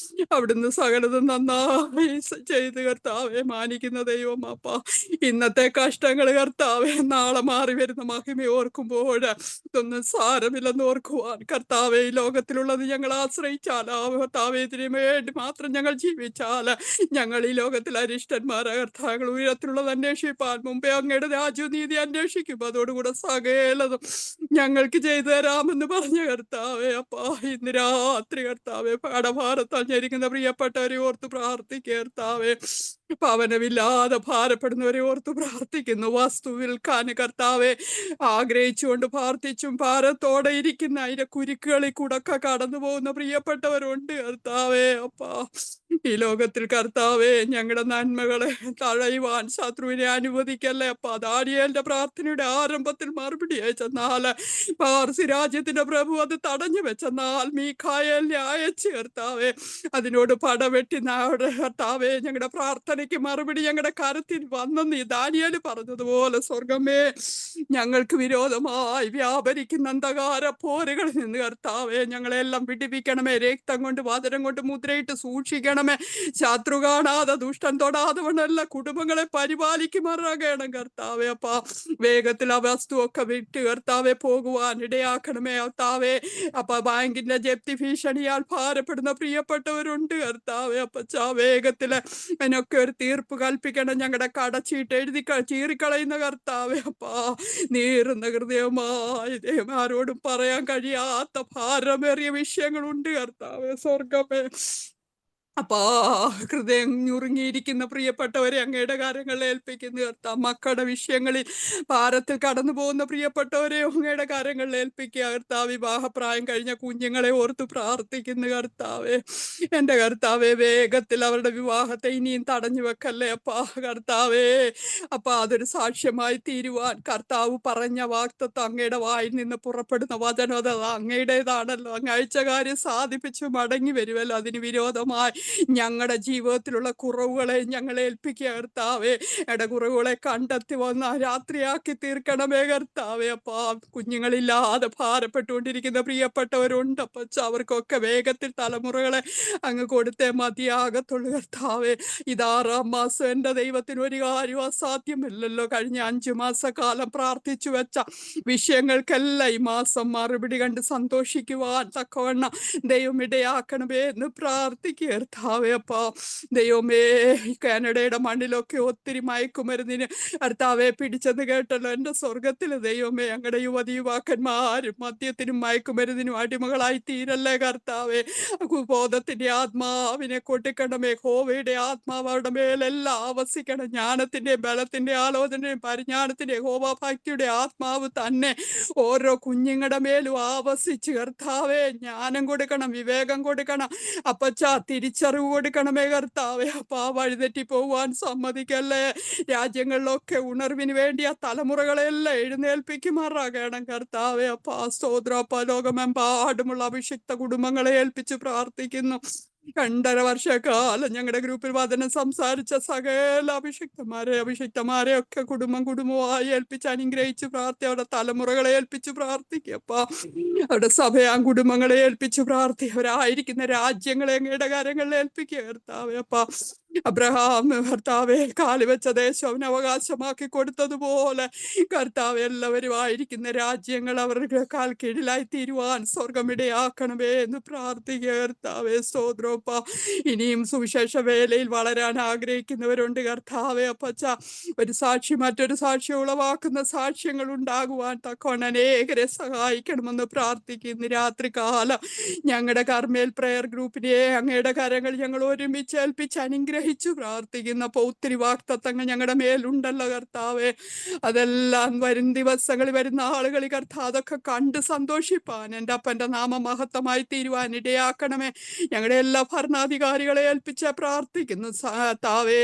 അവിടുന്ന് സകലതും നന്നായി ചെയ്ത് കർത്താവെ മാനിക്കുന്ന ദൈവം. അപ്പാ ഇന്നത്തെ കഷ്ടങ്ങൾ കർത്താവെ നാളെ മാറി വരുന്ന മഹിമ ഓർക്കുമ്പോൾ ഇതൊന്നും സാരമില്ലെന്ന് ഓർക്കുവാൻ കർത്താവെ, ഈ ലോകത്തിലുള്ളത് ഞങ്ങൾ ആശ്രയിച്ചാൽ കർത്താവെ ഇതിനു വേണ്ടി മാത്രം ഞങ്ങൾ ജീവിച്ചാൽ ഞങ്ങൾ ഈ ലോകത്തിൽ അരിഷ്ടന്മാരെ കർത്താവ് ഉയരത്തിലുള്ളത് അന്വേഷിപ്പാൻ മുമ്പേ അങ്ങയുടെ രാജ്യനീതി അന്വേഷിക്കും. അതോടുകൂടെ സകലതും ഞങ്ങൾക്ക് ചെയ്തു തരാമെന്ന് പറഞ്ഞ കർത്താവെ. അപ്പാ ഇന്ന് രാത്രി കർത്താവെ കടഭാരത്താൽ ഞെരിക്കുന്ന പ്രിയപ്പെട്ടവരെ ഓർത്ത് പ്രാർത്ഥിക്കുക കർത്താവെ. ഭവനമില്ലാതെ ഭാരപ്പെടുന്നവരെ ഓർത്ത് പ്രാർത്ഥിക്കുന്നു. വസ്തു വിൽക്കാൻ കർത്താവെ ആഗ്രഹിച്ചുകൊണ്ട് പ്രാർത്ഥിച്ചും ഭാരത്തോടെ ഇരിക്കുന്ന അതിന്റെ കുരുക്കുകളിൽ കൂടൊക്കെ കടന്നു പോകുന്ന പ്രിയപ്പെട്ടവരുണ്ട് കർത്താവെ. അപ്പാ ഈ ലോകത്തിൽ കർത്താവെ ഞങ്ങളുടെ നന്മകളെ തഴയുവാൻ ശത്രുവിനെ അനുവദിക്കല്ലേ. അപ്പ ദാനിയേലിന്റെ പ്രാർത്ഥനയുടെ ആരംഭത്തിൽ മറുപടി അയച്ചെന്നാല് പാർസി രാജ്യത്തിന്റെ പ്രഭു അത് തടഞ്ഞു വെച്ചെന്നാൽ മീഖായേലിനെ അയച്ച് കർത്താവെ അതിനോട് പടവെട്ടി കർത്താവെ ഞങ്ങളുടെ പ്രാർത്ഥനയ്ക്ക് മറുപടി ഞങ്ങളുടെ കരത്തിൽ വന്നെന്ന് ഈ ദാനിയേല് പറഞ്ഞതുപോലെ സ്വർഗമേ ഞങ്ങൾക്ക് വിരോധമായി വ്യാപരിക്കുന്ന അന്ധകാര പോരുകളിൽ നിന്ന് കർത്താവെ ഞങ്ങളെല്ലാം വിടിപ്പിക്കണമേ. രക്തം കൊണ്ട് വചനം കൊണ്ട് മുദ്രയിട്ട് സൂക്ഷിക്കണമേ. ശത്രു കാണാതെ ദുഷ്ടൻ തൊടാതെ വണ്ണല്ല കുടുംബങ്ങളെ പരിപാലിക്കുമാറാകണം കർത്താവെ. അപ്പാ വേഗത്തിൽ ആ വസ്തുവൊക്കെ വിട്ട് കർത്താവെ പോകുവാൻ ഇടയാക്കണമേ കർത്താവെ. അപ്പൊ ബാങ്കിന്റെ ജപ്തി ഭീഷണിയാൽ ഭാരപ്പെടുന്ന പ്രിയപ്പെട്ടവരുണ്ട് കർത്താവെ. അപ്പച്ച വേഗത്തില് അതിനൊക്കെ ഒരു തീർപ്പ് കൽപ്പിക്കണം. ഞങ്ങളുടെ കടച്ചീട്ട് എഴുതി ചീറിക്കളയുന്ന കർത്താവെ. അപ്പാ നീറുന്ന ഹൃദയമായി ആരോടും പറയാൻ കഴിയാത്ത ഭാരമേറിയ വിഷയങ്ങളുണ്ട് കർത്താവെ. സ്വർഗമേ അപ്പാ ഹൃദയം ഞുറുങ്ങിയിരിക്കുന്ന പ്രിയപ്പെട്ടവരെ അങ്ങയുടെ കാര്യങ്ങളിൽ ഏൽപ്പിക്കുന്നു കർത്താവ്. മക്കളുടെ വിഷയങ്ങളിൽ ഭാരത്തിൽ കടന്നു പോകുന്ന പ്രിയപ്പെട്ടവരെ അങ്ങയുടെ കാര്യങ്ങളിൽ ഏൽപ്പിക്കുക കർത്താവ്. വിവാഹപ്രായം കഴിഞ്ഞ കുഞ്ഞുങ്ങളെ ഓർത്ത് പ്രാർത്ഥിക്കുന്നു കർത്താവെ. എൻ്റെ കർത്താവെ വേഗത്തിൽ അവരുടെ വിവാഹത്തെ ഇനിയും തടഞ്ഞു വെക്കല്ലേ അപ്പാ കർത്താവേ. അപ്പൊ അതൊരു സാക്ഷ്യമായി തീരുവാൻ കർത്താവ് പറഞ്ഞ വാക്തത്വം അങ്ങയുടെ വായിൽ നിന്ന് പുറപ്പെടുന്ന വചനം അത് അങ്ങയുടേതാണല്ലോ. അങ്ങ് അയച്ച കാര്യം സാധിപ്പിച്ചു മടങ്ങി വരുമല്ലോ. അതിന് വിരോധമായി ഞങ്ങളുടെ ജീവിതത്തിലുള്ള കുറവുകളെ ഞങ്ങളെ ഏൽപ്പിക്കുക കർത്താവെ. കുറവുകളെ കണ്ടെത്തി വന്ന രാത്രിയാക്കി തീർക്കണമേ കർത്താവെ. അപ്പാ കുഞ്ഞുങ്ങളില്ലാതെ ഭാരപ്പെട്ടുകൊണ്ടിരിക്കുന്ന പ്രിയപ്പെട്ടവരുണ്ട്. അപ്പൊ അവർക്കൊക്കെ വേഗത്തിൽ തലമുറകളെ അങ്ങ് കൊടുത്തേ മതിയാകത്തുള്ളൂ കർത്താവെ. ഇത് 6-ാം മാസം എൻ്റെ ദൈവത്തിന് ഒരു കാര്യം അസാധ്യമല്ലല്ലോ. കഴിഞ്ഞ 5 മാസക്കാലം പ്രാർത്ഥിച്ചു വെച്ച വിഷയങ്ങൾക്കെല്ലാം ഈ മാസം മറുപടി കണ്ട് സന്തോഷിക്കുവാൻ തക്കവണ്ണം ദൈവം ഇടയാക്കണമേ എന്ന് പ്രാർത്ഥിക്കുക കർത്താവെ. അപ്പാ ദൈവമേ കാനഡയുടെ മണ്ണിലൊക്കെ ഒത്തിരി മയക്കുമരുന്നിന് കർത്താവെ പിടിച്ചെന്ന് കേട്ടല്ലോ. എൻ്റെ സ്വർഗത്തിലെ ദൈവമേ ഞങ്ങളുടെ യുവാക്കന്മാരും മദ്യത്തിനും മയക്കുമരുന്നിനും അടിമകളായി തീരല്ലേ കർത്താവെ. ബോധത്തിന്റെ ആത്മാവിനെ കൊടുക്കണമേ. ഹോവയുടെ ആത്മാവ് അവരുടെ മേലെല്ലാം ആവസിക്കണം. ജ്ഞാനത്തിന്റെ ബലത്തിന്റെ ആലോചനയും പരിജ്ഞാനത്തിന്റെ ഹോവാഭക്തിയുടെ ആത്മാവ് തന്നെ ഓരോ കുഞ്ഞുങ്ങളുടെ മേലും ആവസിച്ച് കർത്താവെ ജ്ഞാനം കൊടുക്കണം, വിവേകം കൊടുക്കണം, അപ്പച്ച തിരിച്ചറിവ് കൊടുക്കണമേ കർത്താവെ. അപ്പാ വഴിതെറ്റി പോകുവാൻ സമ്മതിക്കല്ലേ. രാജ്യങ്ങളിലൊക്കെ ഉണർവിന് വേണ്ടി ആ തലമുറകളെല്ലാം എഴുന്നേൽപ്പിക്കുമാറാകണം കർത്താവെ. അപ്പാ സ്തോത്ര. ലോകമെമ്പാടുമുള്ള അഭിഷിക്ത കുടുംബങ്ങളെ ഏൽപ്പിച്ച് പ്രാർത്ഥിക്കുന്നു. 2.5 വർഷക്കാലം ഞങ്ങളുടെ ഗ്രൂപ്പിൽ വചനം സംസാരിച്ച സകല അഭിഷിക്തമാരെ ഒക്കെ കുടുംബമായി ഏൽപ്പിച്ച് അനുഗ്രഹിച്ച് അവരുടെ തലമുറകളെ ഏൽപ്പിച്ച് പ്രാർത്ഥിക്കപ്പ. അവരുടെ സഭയാം കുടുംബങ്ങളെ ഏൽപ്പിച്ച് അവരായിരിക്കുന്ന രാജ്യങ്ങളെ അങ്ങയുടെ കാര്യങ്ങളിൽ ഏൽപ്പിക്കുക കർത്താവേ. അപ്പ അബ്രഹാം കർത്താവെ കാലുവെച്ച ദേശം അവന് അവകാശമാക്കി കൊടുത്തതുപോലെ കർത്താവ് എല്ലാവരും ആയിരിക്കുന്ന രാജ്യങ്ങൾ അവരുടെ കാൽ കീഴിലായി തീരുവാൻ സ്വർഗമിടയാക്കണമേ എന്ന് പ്രാർത്ഥിക്കുക കർത്താവെ. സ്തോത്രപ്പ. ഇനിയും സുവിശേഷ വേലയിൽ വളരാൻ ആഗ്രഹിക്കുന്നവരുണ്ട് കർത്താവെ. അപ്പച്ച ഒരു സാക്ഷി മറ്റൊരു സാക്ഷി ഉളവാക്കുന്ന സാക്ഷ്യങ്ങൾ ഉണ്ടാകുവാൻ തക്കവണ്ണം അനേകരെ സഹായിക്കണമെന്ന് പ്രാർത്ഥിക്കുന്നു. രാത്രി കാലം ഞങ്ങളുടെ കർമ്മേൽ പ്രയർ ഗ്രൂപ്പിനെ അങ്ങയുടെ കരങ്ങൾ ഞങ്ങൾ ഒരുമിച്ച് ഏൽപ്പിച്ച് അനുഗ്രഹിച്ചു പ്രാർത്ഥിക്കുന്നപ്പോ ഒത്തിരി വാക്തത്വങ്ങൾ ഞങ്ങളുടെ മേലുണ്ടല്ലോ കർത്താവെ. അതെല്ലാം വരും ദിവസങ്ങളിൽ വരുന്ന ആളുകളിൽ കർത്താവ് അതൊക്കെ കണ്ട് സന്തോഷിപ്പാൻ എൻ്റെ അപ്പൻ്റെ നാമം മഹത്വമായി തീരുവാൻ ഇടയാക്കണമേ. ഞങ്ങളുടെ എല്ലാ ഭരണാധികാരികളെ ഏൽപ്പിച്ച് പ്രാർത്ഥിക്കുന്നു താവേ.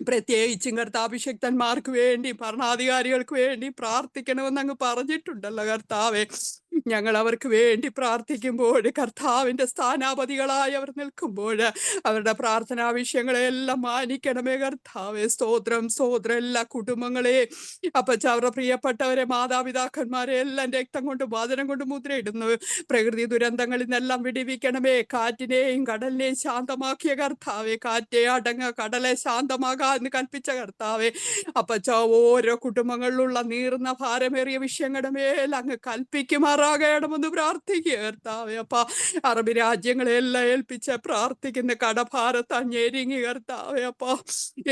പ്രത്യേകിച്ചും കർത്താഭിഷക്തന്മാർക്ക് വേണ്ടി ഭരണാധികാരികൾക്ക് വേണ്ടി പ്രാർത്ഥിക്കണമെന്ന് അങ്ങ് പറഞ്ഞിട്ടുണ്ടല്ലോ കർത്താവെ. ഞങ്ങൾ അവർക്ക് വേണ്ടി പ്രാർത്ഥിക്കുമ്പോൾ കർത്താവിൻ്റെ സ്ഥാനാപതികളായി അവർ നിൽക്കുമ്പോൾ അവരുടെ പ്രാർത്ഥനാ വിഷയങ്ങളെല്ലാം മാനിക്കണമേ കർത്താവെ. സ്തോത്രം എല്ലാ കുടുംബങ്ങളെ അപ്പച്ച അവരുടെ പ്രിയപ്പെട്ടവരെ മാതാപിതാക്കന്മാരെ എല്ലാം രക്തം കൊണ്ട് വചനം കൊണ്ട് മുദ്രയിടുന്നു. പ്രകൃതി ദുരന്തങ്ങളിൽ നിന്നെല്ലാം വിടിവിക്കണമേ. കാറ്റിനെയും കടലിനെയും ശാന്തമാക്കിയ കർത്താവെ. കാറ്റേ അടങ്ങ, കടലെ ശാന്തമാകാ എന്ന് കൽപ്പിച്ച കർത്താവെ. അപ്പച്ച ഓരോ കുടുംബങ്ങളിലുള്ള നീറുന്ന ഭാരമേറിയ വിഷയങ്ങളുടെ മേൽ അങ്ങ് കൽപ്പിക്കുമാറാകണമെന്ന് പ്രാർത്ഥിക്കുക കർത്താവെ. അപ്പ അറബി രാജ്യങ്ങളെല്ലാം ഏൽപ്പിച്ച് പ്രാർത്ഥിക്കുന്ന കടഭാരത്താൻ ഞെരുങ്ങി കർത്താവെ. അപ്പ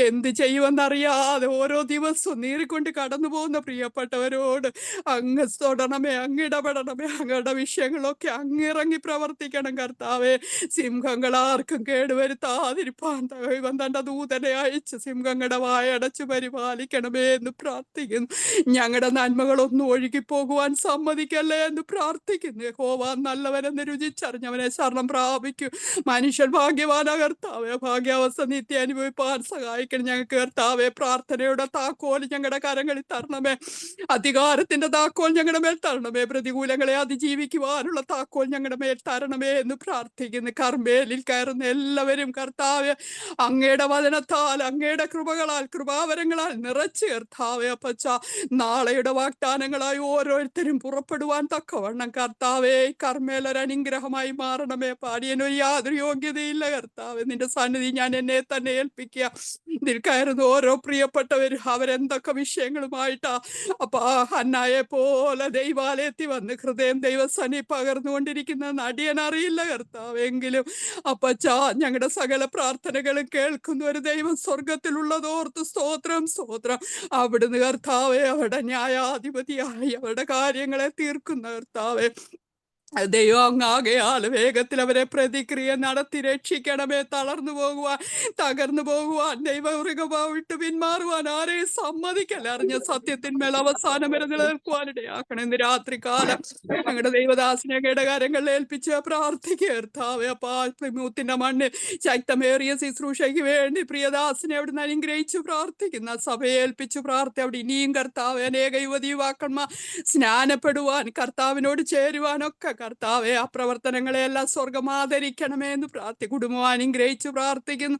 എന്ത് ചെയ്യുമെന്നറിയാതെ ഓരോ ദിവസവും നീറിക്കൊണ്ട് കടന്നു പോകുന്ന പ്രിയപ്പെട്ടവരോട് അങ്ങ് തൊടണമേ, അങ്ങിടപെടണമേ. അങ്ങയുടെ വിഷയങ്ങളൊക്കെ അങ്ങിറങ്ങി പ്രവർത്തിക്കണം കർത്താവെ. സിംഹങ്ങൾ ആർക്കും കേടുവരുത്താതിരിപ്പാൻ ദൈവം തന്റെ ദൂതനെ അയച്ച് സിംഹങ്ങളുടെ വായടച്ച് പരിപാലിക്കണമേ എന്ന് പ്രാർത്ഥിക്കുന്നു. ഞങ്ങളുടെ നന്മകളൊന്നും ഒഴുകിപ്പോകുവാൻ സമ്മതിക്കല്ലേ എന്ന് പ്രാർത്ഥിക്കുന്നു. യഹോവ നല്ലവനെന്ന് രുചിച്ചറിഞ്ഞവനെ ശരണം പ്രാപിക്കും. മനുഷ്യൻ ഭാഗ്യവാനാ കർത്താവെ. ഭാഗ്യാവസ്ഥ നിത്യം അനുഭവിപ്പാൻ സഹായിക്കണം ഞങ്ങൾക്ക് കർത്താവെ. പ്രാർത്ഥനയുടെ താക്കോൽ ഞങ്ങളുടെ കരങ്ങളിൽ തരണമേ. അധികാരത്തിന്റെ താക്കോൽ ഞങ്ങളുടെ മേൽ തരണമേ. പ്രതികൂലങ്ങളെ അതിജീവിക്കുവാനുള്ള താക്കോൽ ഞങ്ങളുടെ മേൽ തരണമേ എന്ന് പ്രാർത്ഥിക്കുന്നു. കർമ്മേലിൽ കയറുന്ന എല്ലാവരും കർത്താവെ അങ്ങയുടെ വചനത്താൽ അങ്ങയുടെ കൃപകളാൽ കൃപാവരങ്ങളാൽ നിറച്ച് കർത്താവെ. അപ്പച്ച നാളെയുടെ വാഗ്ദാനങ്ങളായി ഓരോരുത്തരും പുറപ്പെടുവാൻ തക്കവണ്ണം കർത്താവെ കർമ്മേലൊരു അനുഗ്രഹമായി മാറണമേ. പാടിയനൊരു യാതൊരു യോഗ്യതയില്ല കർത്താവെ. നിന്റെ സന്നിധി ഞാൻ എന്നെ തന്നെ ഏൽപ്പിക്കുക. ഇതിൽ കയറുന്ന ഓരോ പ്രിയപ്പെട്ടവരും അവരെന്തൊക്കെ വിഷയങ്ങളുമായിട്ടാ അപ്പൊ ഹന്നായെ പോലെ ദൈവാലയത്തിൽ വന്ന് ഹൃദയം ദൈവസന്നി പകർന്നുകൊണ്ടിരിക്കുന്ന നടിയനറിയില്ല കർത്താവെങ്കിലും അപ്പച്ച ഞങ്ങളുടെ സകല പ്രാർത്ഥനകളും കേൾക്കുന്ന ഒരു ദൈവം സ്വർഗത്തിലുള്ളതോർത്ത് സ്തോത്രം. അവിടുന്ന് കർത്താവെ അവരുടെ ന്യായാധിപതിയായി അവരുടെ കാര്യങ്ങളെ തീർക്കുന്ന കർത്താവെ. ദൈവം അങ്ങാകയാൽ വേഗത്തിൽ അവരെ പ്രതിക്രിയ നടത്തി രക്ഷിക്കണമേ. തളർന്നു പോകുവാൻ തകർന്നു പോകുവാൻ ദൈവവിട്ട് പിന്മാറുവാൻ ആരെയും സമ്മതിക്കല്ല. അറിഞ്ഞ സത്യത്തിന്മേൽ അവസാനം വരെ നിലനിൽക്കുവാനിടയാക്കണം. ഇന്ന് രാത്രികാലം ഞങ്ങളുടെ ദൈവദാസിനെ അങ്ങയുടെ കാര്യങ്ങളിൽ ഏൽപ്പിച്ച് പ്രാർത്ഥിക്കുക കർത്താവെ. അപ്പാ പ്ലിമൂത്തിന്റെ മണ്ണിൽ ശക്തമേറിയ ശുശ്രൂഷയ്ക്ക് വേണ്ടി പ്രിയദാസിനെ അവിടുന്ന് അനുഗ്രഹിച്ചു പ്രാർത്ഥിക്കുന്ന സഭയെ ഏൽപ്പിച്ചു അവിടെ ഇനിയും കർത്താവ് അനേക യുവതി യുവാക്കന്മാർ സ്നാനപ്പെടുവാൻ കർത്താവിനോട് ചേരുവാനൊക്കെ കർത്താവെ ആ പ്രവർത്തനങ്ങളെല്ലാം സ്വർഗം ആദരിക്കണമേ എന്ന് കുടുംബം അനുഗ്രഹിച്ചു പ്രാർത്ഥിക്കുന്നു.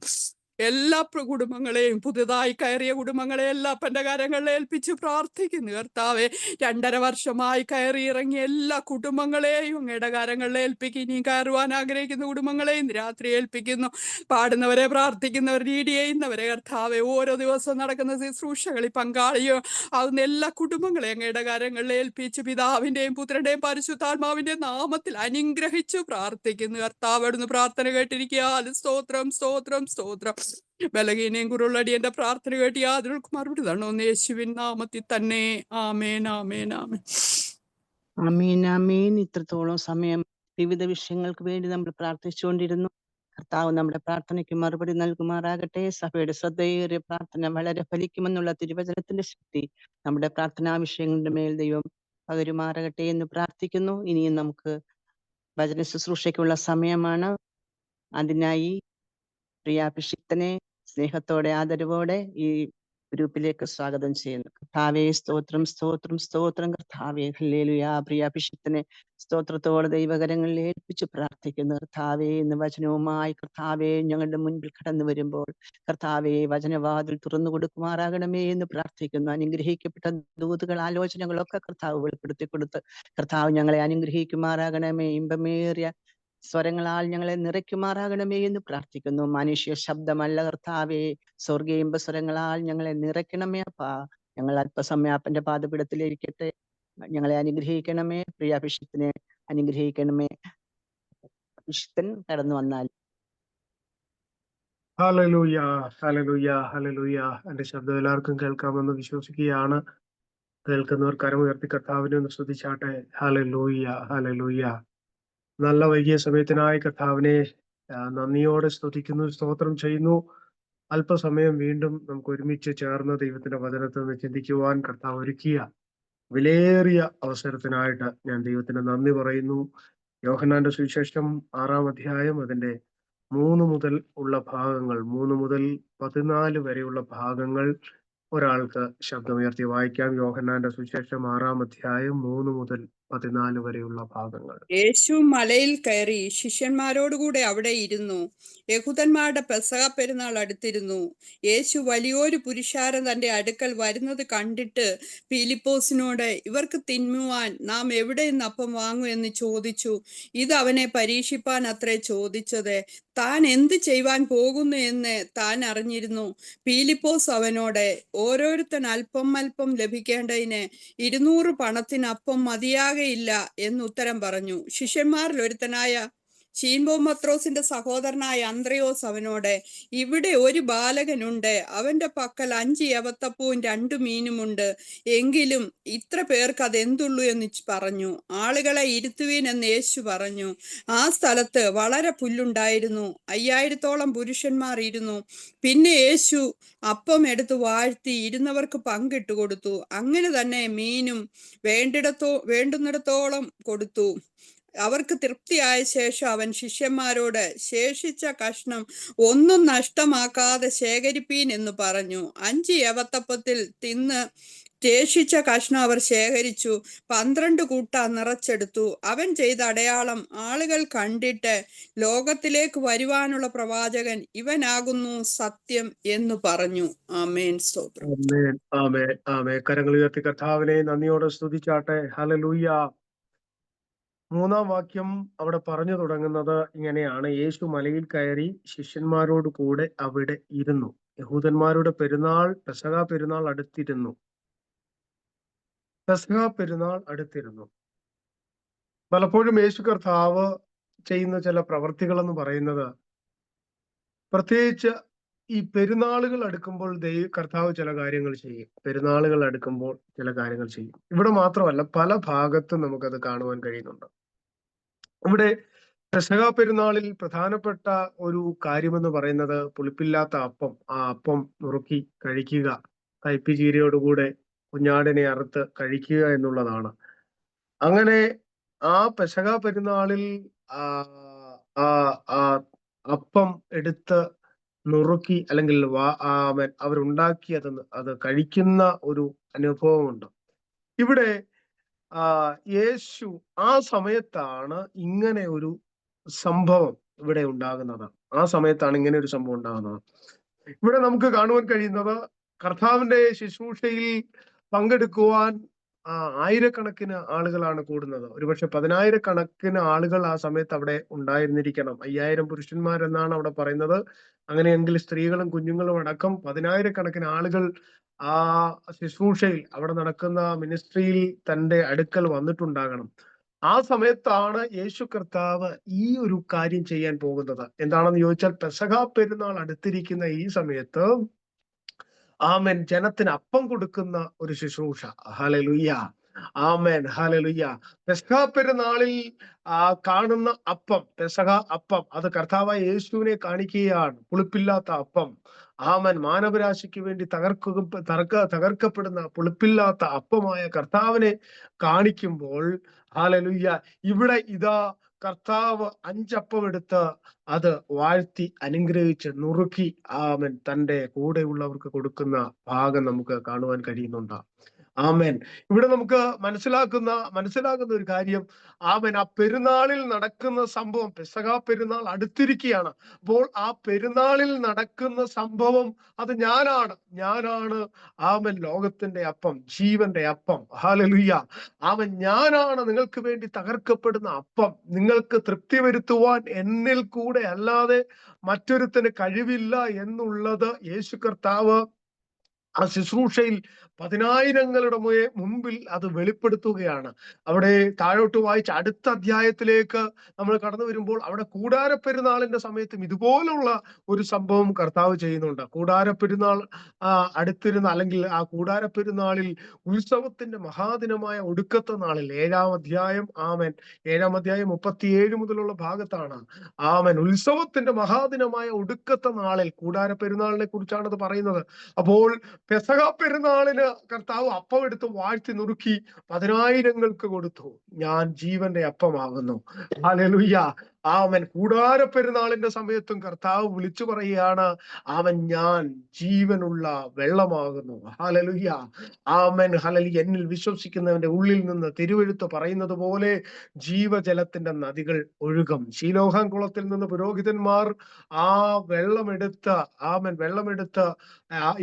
എല്ലാ കുടുംബങ്ങളെയും പുതുതായി കയറിയ കുടുംബങ്ങളെയെല്ലാം അപ്പൻ്റെ കരങ്ങളിൽ ഏൽപ്പിച്ച് പ്രാർത്ഥിക്കുന്നു കർത്താവെ. 2.5 വർഷമായി കയറി ഇറങ്ങിയ എല്ലാ കുടുംബങ്ങളെയും അങ്ങയുടെ കരങ്ങളിൽ ഏൽപ്പിക്കും. ഇനിയും കയറുവാൻ ആഗ്രഹിക്കുന്ന കുടുംബങ്ങളെയും രാത്രി ഏൽപ്പിക്കുന്നു. പാടുന്നവരെ പ്രാർത്ഥിക്കുന്നവർ ലീഡ് ചെയ്യുന്നവരെ കർത്താവെ ഓരോ ദിവസവും നടക്കുന്ന ശുശ്രൂഷകളിൽ പങ്കാളിയോ ആകുന്ന എല്ലാ കുടുംബങ്ങളെയും അങ്ങയുടെ കരങ്ങളിൽ ഏൽപ്പിച്ച് പിതാവിന്റെയും പുത്രന്റെയും പരിശുദ്ധാത്മാവിന്റെയും നാമത്തിൽ അനുഗ്രഹിച്ചു പ്രാർത്ഥിക്കുന്നു കർത്താവ്. അവിടുന്ന് പ്രാർത്ഥന കേട്ടിരിക്കുക. സ്തോത്രം. ബലഹീനയും കുരുളടിയന്റെ പ്രാർത്ഥന കേട്ട് യാതൊരു മറുപടി തന്നോ യേശുവിൻ നാമത്തിൽ തന്നെ. ആമേൻ. ഇത്രത്തോളം സമയം വിവിധ വിഷയങ്ങൾക്ക് വേണ്ടി നമ്മൾ പ്രാർത്ഥിച്ചുകൊണ്ടിരുന്നു. കർത്താവ് നമ്മുടെ പ്രാർത്ഥനയ്ക്ക് മറുപടി നൽകുമാറാകട്ടെ. സഭയുടെ ശ്രദ്ധയേറിയ പ്രാർത്ഥന വളരെ ഫലിക്കുമെന്നുള്ള തിരുവചനത്തിന്റെ ശക്തി നമ്മുടെ പ്രാർത്ഥനാ വിഷയങ്ങളുടെ മേൽ ദൈവം പകരുമാറാകട്ടെ എന്ന് പ്രാർത്ഥിക്കുന്നു. ഇനിയും നമുക്ക് വചന ശുശ്രൂഷയ്ക്കുള്ള സമയമാണ്. അതിനായി പ്രിയാഭിഷിക്തനെ സ്നേഹത്തോടെ ആദരവോടെ ഈ ഗ്രൂപ്പിലേക്ക് സ്വാഗതം ചെയ്യുന്നു. കർത്താവേ സ്തോത്രം സ്തോത്രം സ്തോത്രം കർത്താവേ. ഹല്ലേലൂയാ. പ്രിയ അഭിഷിക്തനെ സ്തോത്രത്തോടെ ദൈവകരങ്ങളിൽ ഏൽപ്പിച്ച് പ്രാർത്ഥിക്കുന്നു. കർത്താവേ, ഇന്ന് വചനവുമായി കർത്താവേ ഞങ്ങളുടെ മുൻപിൽ കടന്നു വരുമ്പോൾ കർത്താവേ വചനവാതിൽ തുറന്നു കൊടുക്കുമാറാകണമേ എന്ന് പ്രാർത്ഥിക്കുന്നു. അനുഗ്രഹിക്കപ്പെട്ട ദൂതുകൾ ആലോചനകളൊക്കെ കർത്താവ് വെളിപ്പെടുത്തി കൊടുത്ത് കർത്താവ് ഞങ്ങളെ അനുഗ്രഹിക്കുമാറാകണമേ. ഇമ്പമേറിയ സ്വരങ്ങളാൽ ഞങ്ങളെ നിറയ്ക്കുമാറാകണമേ എന്ന് പ്രാർത്ഥിക്കുന്നു. മനുഷ്യ ശബ്ദമല്ല കർത്താവേ, സ്വർഗീയ ഇമ്പസ്വരങ്ങളാൽ ഞങ്ങളെ നിറയ്ക്കണമേ അപ്പാ. ഞങ്ങൾ അല്പസമയം അപ്പന്റെ പാദപീഠത്തിലിരിക്കട്ടെ. ഞങ്ങളെ അനുഗ്രഹിക്കണമേ. പ്രിയ അഭിഷിക്തനെ അനുഗ്രഹിക്കണമേ. അഭിഷിക്തൻ കടന്നു വന്നാൽ. ഹല്ലേലൂയ, ഹല്ലേലൂയ, ഹല്ലേലൂയ. എന്റെ ശബ്ദം എല്ലാവർക്കും കേൾക്കാമെന്ന് വിശ്വസിക്കുകയാണ്. കേൾക്കുന്നവർ കരമുയർത്തി കർത്താവിനെ ഒന്ന് സ്തുതിച്ചാട്ടെ. ഹല്ലേലൂയ, ഹല്ലേലൂയ. നല്ല വൈകിയ സമയത്തിനായി കർത്താവിനെ നന്ദിയോടെ സ്തുതിക്കുന്നു, സ്തോത്രം ചെയ്യുന്നു. അല്പസമയം വീണ്ടും നമുക്ക് ഒരുമിച്ച് ചേർന്ന് ദൈവത്തിന്റെ വചനത്തിൽ നിന്ന് ചിന്തിക്കുവാൻ കർത്താവ് ഒരുക്കിയ വിലയേറിയ അവസരത്തിനായിട്ട് ഞാൻ ദൈവത്തിന് നന്ദി പറയുന്നു. യോഹന്നാന്റെ സുവിശേഷം 6-ാം അധ്യായം അതിന്റെ 3 മുതൽ ഉള്ള ഭാഗങ്ങൾ, 3 മുതൽ 14 വരെയുള്ള ഭാഗങ്ങൾ ഒരാൾക്ക് ശബ്ദമുയർത്തി വായിക്കാം. യോഹന്നാന്റെ സുവിശേഷം 6-ാം അധ്യായം 3 മുതൽ 14 വരെയുള്ള ഭാഗങ്ങൾ. യേശു മലയിൽ കയറി ശിഷ്യന്മാരോടുകൂടെ അവിടെ ഇരുന്നു. യഹൂദന്മാരുടെ പെസഹ പെരുന്നാൾ അടുത്തിരുന്നു. യേശു വലിയൊരു പുരുഷാരം തന്റെ അടുക്കൽ വരുന്നത് കണ്ടിട്ട് ഫിലിപ്പോസിനോട്, ഇവർക്ക് തിന്നുവാൻ നാം എവിടെ നിന്ന് അപ്പം വാങ്ങും എന്ന് ചോദിച്ചു. ഇത് അവനെ പരീക്ഷിപ്പാൻ അത്രേ ചോദിച്ചത്. താൻ എന്ത് ചെയ്യുവാൻ പോകുന്നു എന്ന് താൻ അറിഞ്ഞിരുന്നു. ഫിലിപ്പോസ് അവനോട്, ഓരോരുത്തൻ അല്പം അല്പം ലഭിക്കേണ്ടതിന് 200 പണത്തിന് അപ്പം മതിയാകയില്ല എന്ന് ഉത്തരം പറഞ്ഞു. ശിഷ്യന്മാരിൽ ഒരുത്തനായ ശീമോൻ പത്രോസിന്റെ സഹോദരനായ അന്ത്രയോസ് അവനോട്, ഇവിടെ ഒരു ബാലകനുണ്ട്, അവന്റെ പക്കൽ 5 യവത്തപ്പവും 2 മീനുമുണ്ട്. എങ്കിലും ഇത്ര പേർക്ക് അതെന്തുള്ളൂ എന്ന് പറഞ്ഞു. ആളുകളെ ഇരുത്തുവീൻ എന്ന് യേശു പറഞ്ഞു. ആ സ്ഥലത്ത് വളരെ പുല്ലുണ്ടായിരുന്നു. 5000-ഓളം പുരുഷന്മാർ ഇരുന്നു. പിന്നെ യേശു അപ്പം എടുത്ത് വാഴ്ത്തി ഇരുന്നവർക്ക് പങ്കിട്ട് കൊടുത്തു. അങ്ങനെ തന്നെ മീനും വേണ്ടുന്നിടത്തോളം കൊടുത്തു. അവർക്ക് തൃപ്തിയായ ശേഷം അവൻ ശിഷ്യന്മാരോട്, ശേഷിച്ച കഷ്ണം ഒന്നും നഷ്ടമാക്കാതെ ശേഖരിപ്പീൻ എന്ന് പറഞ്ഞു. 5 യവത്തപ്പത്തിൽ തിന്ന് ശേഷിച്ച കഷ്ണം അവർ ശേഖരിച്ചു. 12 കൂട്ട നിറച്ചെടുത്തു. അവൻ ചെയ്ത അടയാളം ആളുകൾ കണ്ടിട്ട്, ലോകത്തിലേക്ക് വരുവാനുള്ള പ്രവാചകൻ ഇവനാകുന്നു സത്യം എന്ന് പറഞ്ഞു. ആമേൻ. സ്തോത്രം. ആമേൻ, ആമേൻ, ആമേൻ. കരങ്ങൾ ഉയർത്തി കർത്താവിനെ നന്ദിയോടെ സ്തുതിച്ചാട്ടെ. ഹല്ലേലൂയ. 3-ാം വാക്യം അവിടെ പറഞ്ഞു തുടങ്ങുന്നത് ഇങ്ങനെയാണ്: യേശു മലയിൽ കയറി ശിഷ്യന്മാരോട് കൂടെ അവിടെ ഇരുന്നു. യഹൂദന്മാരുടെ പെസഹ പെരുന്നാൾ അടുത്തിരുന്നു. പെസഹ പെരുന്നാൾ അടുത്തിരുന്നു. പലപ്പോഴും യേശു കർത്താവ് ചെയ്യുന്ന ചില പ്രവർത്തികൾ എന്ന് പറയുന്നത്, പ്രത്യേകിച്ച് ഈ പെരുന്നാളുകൾ അടുക്കുമ്പോൾ കർത്താവ് ചില കാര്യങ്ങൾ ചെയ്യും. പെരുന്നാളുകൾ അടുക്കുമ്പോൾ ചില കാര്യങ്ങൾ ചെയ്യും. ഇവിടെ മാത്രമല്ല, പല ഭാഗത്തും നമുക്കത് കാണുവാൻ കഴിയുന്നുണ്ട്. ഇവിടെ പെസഹ പെരുന്നാളിൽ പ്രധാനപ്പെട്ട ഒരു കാര്യമെന്ന് പറയുന്നത് പുളിപ്പില്ലാത്ത അപ്പം. ആ അപ്പം നുറുക്കി കഴിക്കുക, കയ്പിചീരയോടുകൂടെ കുഞ്ഞാടിനെ അറുത്ത് കഴിക്കുക എന്നുള്ളതാണ്. അങ്ങനെ ആ പെസഹ പെരുന്നാളിൽ അപ്പം എടുത്ത് നുറുക്കി അല്ലെങ്കിൽ അവരുണ്ടാക്കി അത് കഴിക്കുന്ന ഒരു അനുഭവമുണ്ട്. ഇവിടെ യേശു ആ സമയത്താണ് ഇങ്ങനെ ഒരു സംഭവം ഇവിടെ ഉണ്ടാകുന്നത്. ആ സമയത്താണ് ഇങ്ങനെ ഒരു സംഭവം ഉണ്ടാകുന്നത്. ഇവിടെ നമുക്ക് കാണുവാൻ കഴിയുന്നത്, കർത്താവിന്റെ ശുശ്രൂഷയിൽ പങ്കെടുക്കുവാൻ ആയിരക്കണക്കിന് ആളുകളാണ് കൂടുന്നത്. ഒരുപക്ഷെ 10,000-കണക്കിന് ആളുകൾ ആ സമയത്ത് അവിടെ ഉണ്ടായിരുന്നിരിക്കണം. 5000 പുരുഷന്മാരെന്നാണ് അവിടെ പറയുന്നത്. അങ്ങനെയെങ്കിൽ സ്ത്രീകളും കുഞ്ഞുങ്ങളും അടക്കം 10,000-കണക്കിന് ആളുകൾ ആ ശുശ്രൂഷയിൽ, അവിടെ നടക്കുന്ന മിനിസ്ട്രിയിൽ തന്റെ അടുക്കൽ വന്നിട്ടുണ്ടാകണം. ആ സമയത്താണ് യേശു കർത്താവ് ഈ ഒരു കാര്യം ചെയ്യാൻ പോകുന്നത്. എന്താണെന്ന് ചോദിച്ചാൽ, പെസഹ പെരുന്നാൾ അടുത്തിരിക്കുന്ന ഈ സമയത്ത് ആമേൻ ജനത്തിന് അപ്പം കൊടുക്കുന്ന ഒരു ശുശ്രൂഷ. ഹല്ലേലൂയ, ആമേൻ, ഹല്ലേലൂയ. പെസഹ പെരുന്നാളിൽ കാണുന്ന അപ്പം, പെസഹ അപ്പം, അത് കർത്താവായ യേശുവിനെ കാണിക്കുകയാണ്. പുളിപ്പില്ലാത്ത അപ്പം. ആമേൻ. മാനവരാശിക്ക് വേണ്ടി തകർക്കപ്പെടുന്ന പുളിപ്പില്ലാത്ത അപ്പമായ കർത്താവിനെ കാണിക്കുമ്പോൾ, ഹല്ലേലൂയ, ഇവിടെ ഇതാ കർത്താവ് 5 അപ്പം എടുത്ത് അത് വാഴ്ത്തി അനുഗ്രഹിച്ച് നുറുക്കി ആമൻ തന്റെ കൂടെയുള്ളവർക്ക് കൊടുക്കുന്ന ഭാഗം നമുക്ക് കാണുവാൻ കഴിയുന്നുണ്ട്. ആമേൻ. ഇവിടെ നമുക്ക് മനസ്സിലാകുന്ന ഒരു കാര്യം, ആമേൻ, ആ പെരുന്നാളിൽ നടക്കുന്ന സംഭവം, പെസഹ പെരുന്നാൾ അടുത്തിരിക്കുകയാണ്. അപ്പോൾ ആ പെരുന്നാളിൽ നടക്കുന്ന സംഭവം അത് ഞാനാണ് ആമൻ, ലോകത്തിന്റെ അപ്പം, ജീവന്റെ അപ്പം. ഹല്ലേലൂയ. ആമൻ, ഞാനാണ് നിങ്ങൾക്ക് വേണ്ടി തകർക്കപ്പെടുന്ന അപ്പം. നിങ്ങൾക്ക് തൃപ്തി വരുത്തുവാൻ എന്നിൽ കൂടെ അല്ലാതെ മറ്റൊരുത്തിന് കഴിവില്ല എന്നുള്ളത് യേശു കർത്താവ് ആ ശുശ്രൂഷയിൽ 10,000ങ്ങളുടെ മുമ്പിൽ അത് വെളിപ്പെടുത്തുകയാണ്. അവിടെ താഴോട്ട് വായിച്ച് അടുത്ത അധ്യായത്തിലേക്ക് നമ്മൾ കടന്നു വരുമ്പോൾ അവിടെ കൂടാരപ്പെരുന്നാളിന്റെ സമയത്തും ഇതുപോലുള്ള ഒരു സംഭവം കർത്താവ് ചെയ്യുന്നുണ്ട്. കൂടാരപ്പെരുന്നാൾ അടുത്തിരുന്ന, അല്ലെങ്കിൽ ആ കൂടാരപ്പെരുന്നാളിൽ ഉത്സവത്തിന്റെ മഹാദിനമായ ഒടുക്കത്തെ നാളിൽ 7-ാം അധ്യായം, ആമൻ, 7-ാം അധ്യായം 37 മുതലുള്ള ഭാഗത്താണ് ആമൻ, ഉത്സവത്തിന്റെ മഹാദിനമായ ഒടുക്കത്തെ നാളിൽ കൂടാരപ്പെരുന്നാളിനെ കുറിച്ചാണ് അത് പറയുന്നത്. അപ്പോൾ പെസഹ പെരുന്നാളിന് കർത്താവ് അപ്പം എടുത്ത് വാഴ്ത്തി നുറുക്കി 10,000ങ്ങൾക്ക് കൊടുത്തു. ഞാൻ ജീവന്റെ അപ്പമാകുന്നു. ഹല്ലേലൂയ. ആമൻ. കൂടാരപ്പെരുന്നാളിന്റെ സമയത്തും കർത്താവ് വിളിച്ചു പറയുകയാണ്, അവൻ ഞാൻ ജീവനുള്ള വെള്ളമാകുന്നു. ഹല്ലേലൂയ. ആമൻ. ഹല്ലേലൂയ. എന്നിൽ വിശ്വസിക്കുന്നവന്റെ ഉള്ളിൽ നിന്ന് തിരുവെഴുത്ത് പറയുന്നത് പോലെ ജീവജലത്തിന്റെ നദികൾ ഒഴുകും. ശീലോഹാൻ കുളത്തിൽ നിന്ന് പുരോഹിതന്മാർ ആ വെള്ളമെടുത്ത്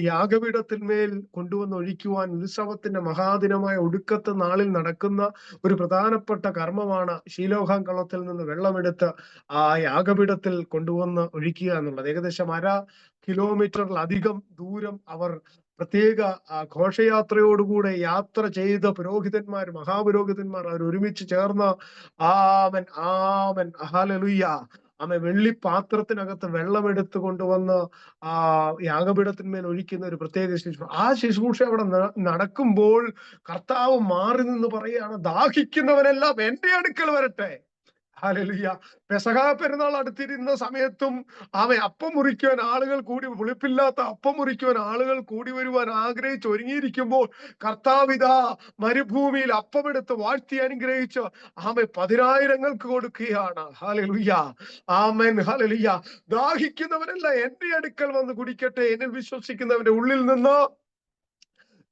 യാഗപീഠത്തിന്മേൽ കൊണ്ടുവന്ന് ഒഴിക്കുവാൻ ഉത്സവത്തിന്റെ മഹാദിനമായ ഒടുക്കത്തെ നാളിൽ നടക്കുന്ന ഒരു പ്രധാനപ്പെട്ട കർമ്മമാണ് ശീലോഹാൻ കുളത്തിൽ നിന്ന് വെള്ളമെടുത്ത് ആ യാഗപീഠത്തിൽ കൊണ്ടുവന്ന് ഒഴിക്കുക എന്നുള്ളത്. ഏകദേശം 1/2 കിലോമീറ്ററിലധികം ദൂരം അവർ പ്രത്യേക ഘോഷയാത്രയോടുകൂടെ യാത്ര ചെയ്ത മഹാപുരോഹിതന്മാർ അവർ ഒരുമിച്ച് ചേർന്ന് ആമൻ ഹല്ലേലൂയ വെള്ളി പാത്രത്തിനകത്ത് വെള്ളമെടുത്ത് കൊണ്ടുവന്ന് യാഗപീഠത്തിന്മേൽ ഒഴിക്കുന്ന ഒരു പ്രത്യേക ശുശ്രൂഷ. ആ ശുശ്രൂഷ അവിടെ നടക്കുമ്പോൾ കർത്താവ് മാറി നിന്ന് പറയുകയാണ്, ദാഹിക്കുന്നവനെല്ലാം എന്റെ അടുക്കൽ വരട്ടെ. ഹല്ലേലൂയ. പെസഹ പെരുന്നാൾ അടുത്തിരുന്ന സമയത്തും അപ്പം മുറിക്കുവാൻ ആളുകൾ കൂടി, പുളിപ്പില്ലാത്ത അപ്പം മുറിക്കുവാൻ ആളുകൾ കൂടി വരുവാൻ ആഗ്രഹിച്ച് ഒരുങ്ങിയിരിക്കുമ്പോൾ കർത്താവിതാ മരുഭൂമിയിൽ അപ്പമെടുത്ത് വാഴ്ത്തി അനുഗ്രഹിച്ച് 10,000ങ്ങൾക്ക് കൊടുക്കുകയാണ്. ഹല്ലേലൂയ. ആമേൻ. ഹല്ലേലൂയ. ദാഹിക്കുന്നവരെല്ലാം എന്റെ അടുക്കൽ വന്ന് കുടിക്കട്ടെ. എന്നിൽ വിശ്വസിക്കുന്നവന്റെ ഉള്ളിൽ നിന്ന്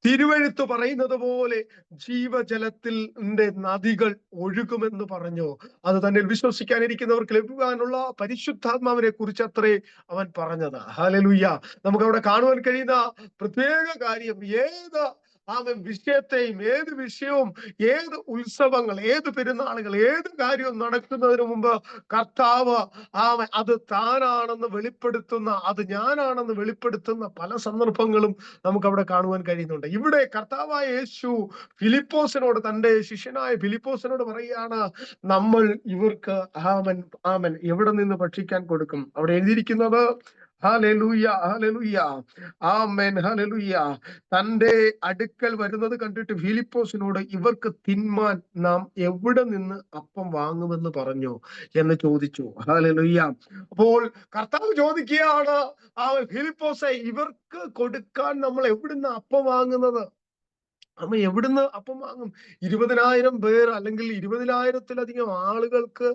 തിരുവെഴുത്ത് പറയുന്നത് പോലെ ജീവജലത്തിന്റെ നദികൾ ഒഴുകുമെന്ന് പറഞ്ഞു. അത് തന്നെ വിശ്വസിക്കാനിരിക്കുന്നവർക്ക് ലഭിക്കാനുള്ള പരിശുദ്ധാത്മാവിനെ കുറിച്ച് അത്രേ അവൻ പറഞ്ഞത്. ഹല്ലേലൂയ. നമുക്ക് അവിടെ കാണുവാൻ കഴിയുന്ന പ്രത്യേക കാര്യം, ഏത് ഏത് വിഷയവും, ഏത് ഉത്സവങ്ങൾ, ഏത് പെരുന്നാളുകൾ, ഏത് കാര്യവും നടക്കുന്നതിന് മുമ്പ് കർത്താവ് അത് താനാണെന്ന് വെളിപ്പെടുത്തുന്ന, അത് ഞാനാണെന്ന് വെളിപ്പെടുത്തുന്ന പല സന്ദർഭങ്ങളും നമുക്ക് അവിടെ കാണുവാൻ കഴിയുന്നുണ്ട്. ഇവിടെ കർത്താവായ യേശു ഫിലിപ്പോസിനോട്, തന്റെ ശിഷ്യനായ ഫിലിപ്പോസിനോട് പറയുകയാണ്, നമ്മൾ ഇവർക്ക് ആമൻ എവിടെ നിന്ന് ഭക്ഷിക്കാൻ കൊടുക്കും? അവിടെ എഴുതിയിരിക്കുന്നത് ഹല്ലേലൂയ, ഹല്ലേലൂയ, ആമേൻ, ഹല്ലേലൂയ. തന്റെ അടുക്കൽ വരുന്നത് കണ്ടിട്ട് ഫിലിപ്പോസിനോട്, ഇവർക്ക് തിന്മാൻ നാം എവിടെ നിന്ന് അപ്പം വാങ്ങുമെന്ന് പറഞ്ഞു എന്ന് ചോദിച്ചു. ഹല്ലേലൂയ. അപ്പോൾ കർത്താവ് ചോദിക്കുകയാണ്, ഫിലിപ്പോസെ, ഇവർക്ക് കൊടുക്കാൻ നമ്മൾ എവിടുന്ന് അപ്പം വാങ്ങുന്നത്? എവിടുന്ന് അപ്പം വാങ്ങും? 20,000 പേർ അല്ലെങ്കിൽ 20,000-ലധികം ആളുകൾക്ക്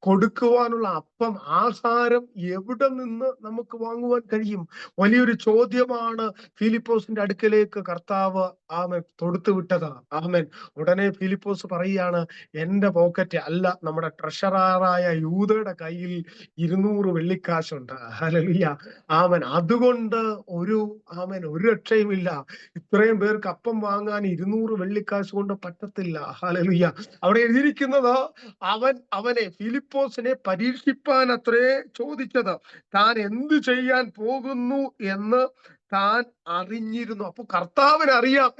കൊടുക്കുവാനുള്ള അപ്പം, ആഹാരം എവിടെ നിന്ന് നമുക്ക് വാങ്ങുവാൻ കഴിയും? വലിയൊരു ചോദ്യമാണ് ഫിലിപ്പോസിന്റെ അടുക്കലേക്ക് കർത്താവ് തൊടുത്തു വിട്ടത്. ആമേൻ. ഉടനെ ഫിലിപ്പോസ് പറയുകയാണ്, എന്റെ പോക്കറ്റ് അല്ല, നമ്മുടെ ട്രഷററായ യൂദയുടെ കയ്യിൽ 200 വെള്ളിക്കാശുണ്ട്. ഹല്ലേലൂയ. ആമേൻ. അതുകൊണ്ട് ഒരു രക്ഷയുമില്ല. ഇത്രയും പേർക്ക് അപ്പം വാങ്ങാൻ 200 വെള്ളിക്കാശ് കൊണ്ട് പറ്റത്തില്ല. ഹല്ലേലൂയ. അവിടെ എഴുതിയിരിക്കുന്നത്, അവനെ ഫിലിപ്പോസിനെ പരീക്ഷിപ്പാൻ അത്രേ ചോദിച്ചത്. താൻ എന്ത് ചെയ്യാൻ പോകുന്നു എന്ന് താൻ അറിഞ്ഞിരുന്നു. അപ്പൊ കർത്താവിന് അറിയാം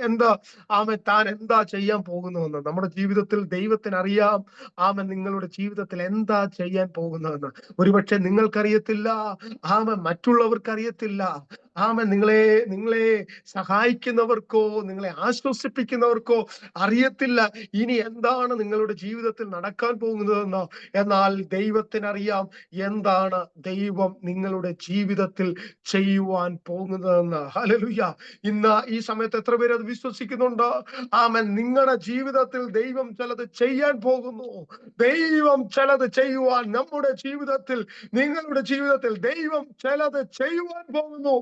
താൻ എന്താ ചെയ്യാൻ പോകുന്നതെന്ന്. നമ്മുടെ ജീവിതത്തിൽ ദൈവത്തിന് അറിയാം നിങ്ങളുടെ ജീവിതത്തിൽ എന്താ ചെയ്യാൻ പോകുന്നതെന്ന്. ഒരുപക്ഷെ നിങ്ങൾക്കറിയത്തില്ല, മറ്റുള്ളവർക്ക് അറിയത്തില്ല. ആമേൻ, നിങ്ങളെ സഹായിക്കുന്നവർക്കോ നിങ്ങളെ ആശ്വസിപ്പിക്കുന്നവർക്കോ അറിയത്തില്ല ഇനി എന്താണ് നിങ്ങളുടെ ജീവിതത്തിൽ നടക്കാൻ പോകുന്നതെന്ന്. എന്നാൽ ദൈവത്തിനറിയാം എന്താണ് ദൈവം നിങ്ങളുടെ ജീവിതത്തിൽ ചെയ്യുവാൻ പോകുന്നതെന്ന്. ഹല്ലേലൂയ. ഇന്ന് ഈ സമയത്ത് എത്ര പേര് അത് വിശ്വസിക്കുന്നുണ്ട്? ആമേൻ. നിങ്ങളുടെ ജീവിതത്തിൽ ദൈവം ചിലത് ചെയ്യാൻ പോകുന്നു. ദൈവം ചിലത് ചെയ്യുവാൻ നമ്മുടെ ജീവിതത്തിൽ, നിങ്ങളുടെ ജീവിതത്തിൽ ദൈവം ചിലത് ചെയ്യുവാൻ പോകുന്നു.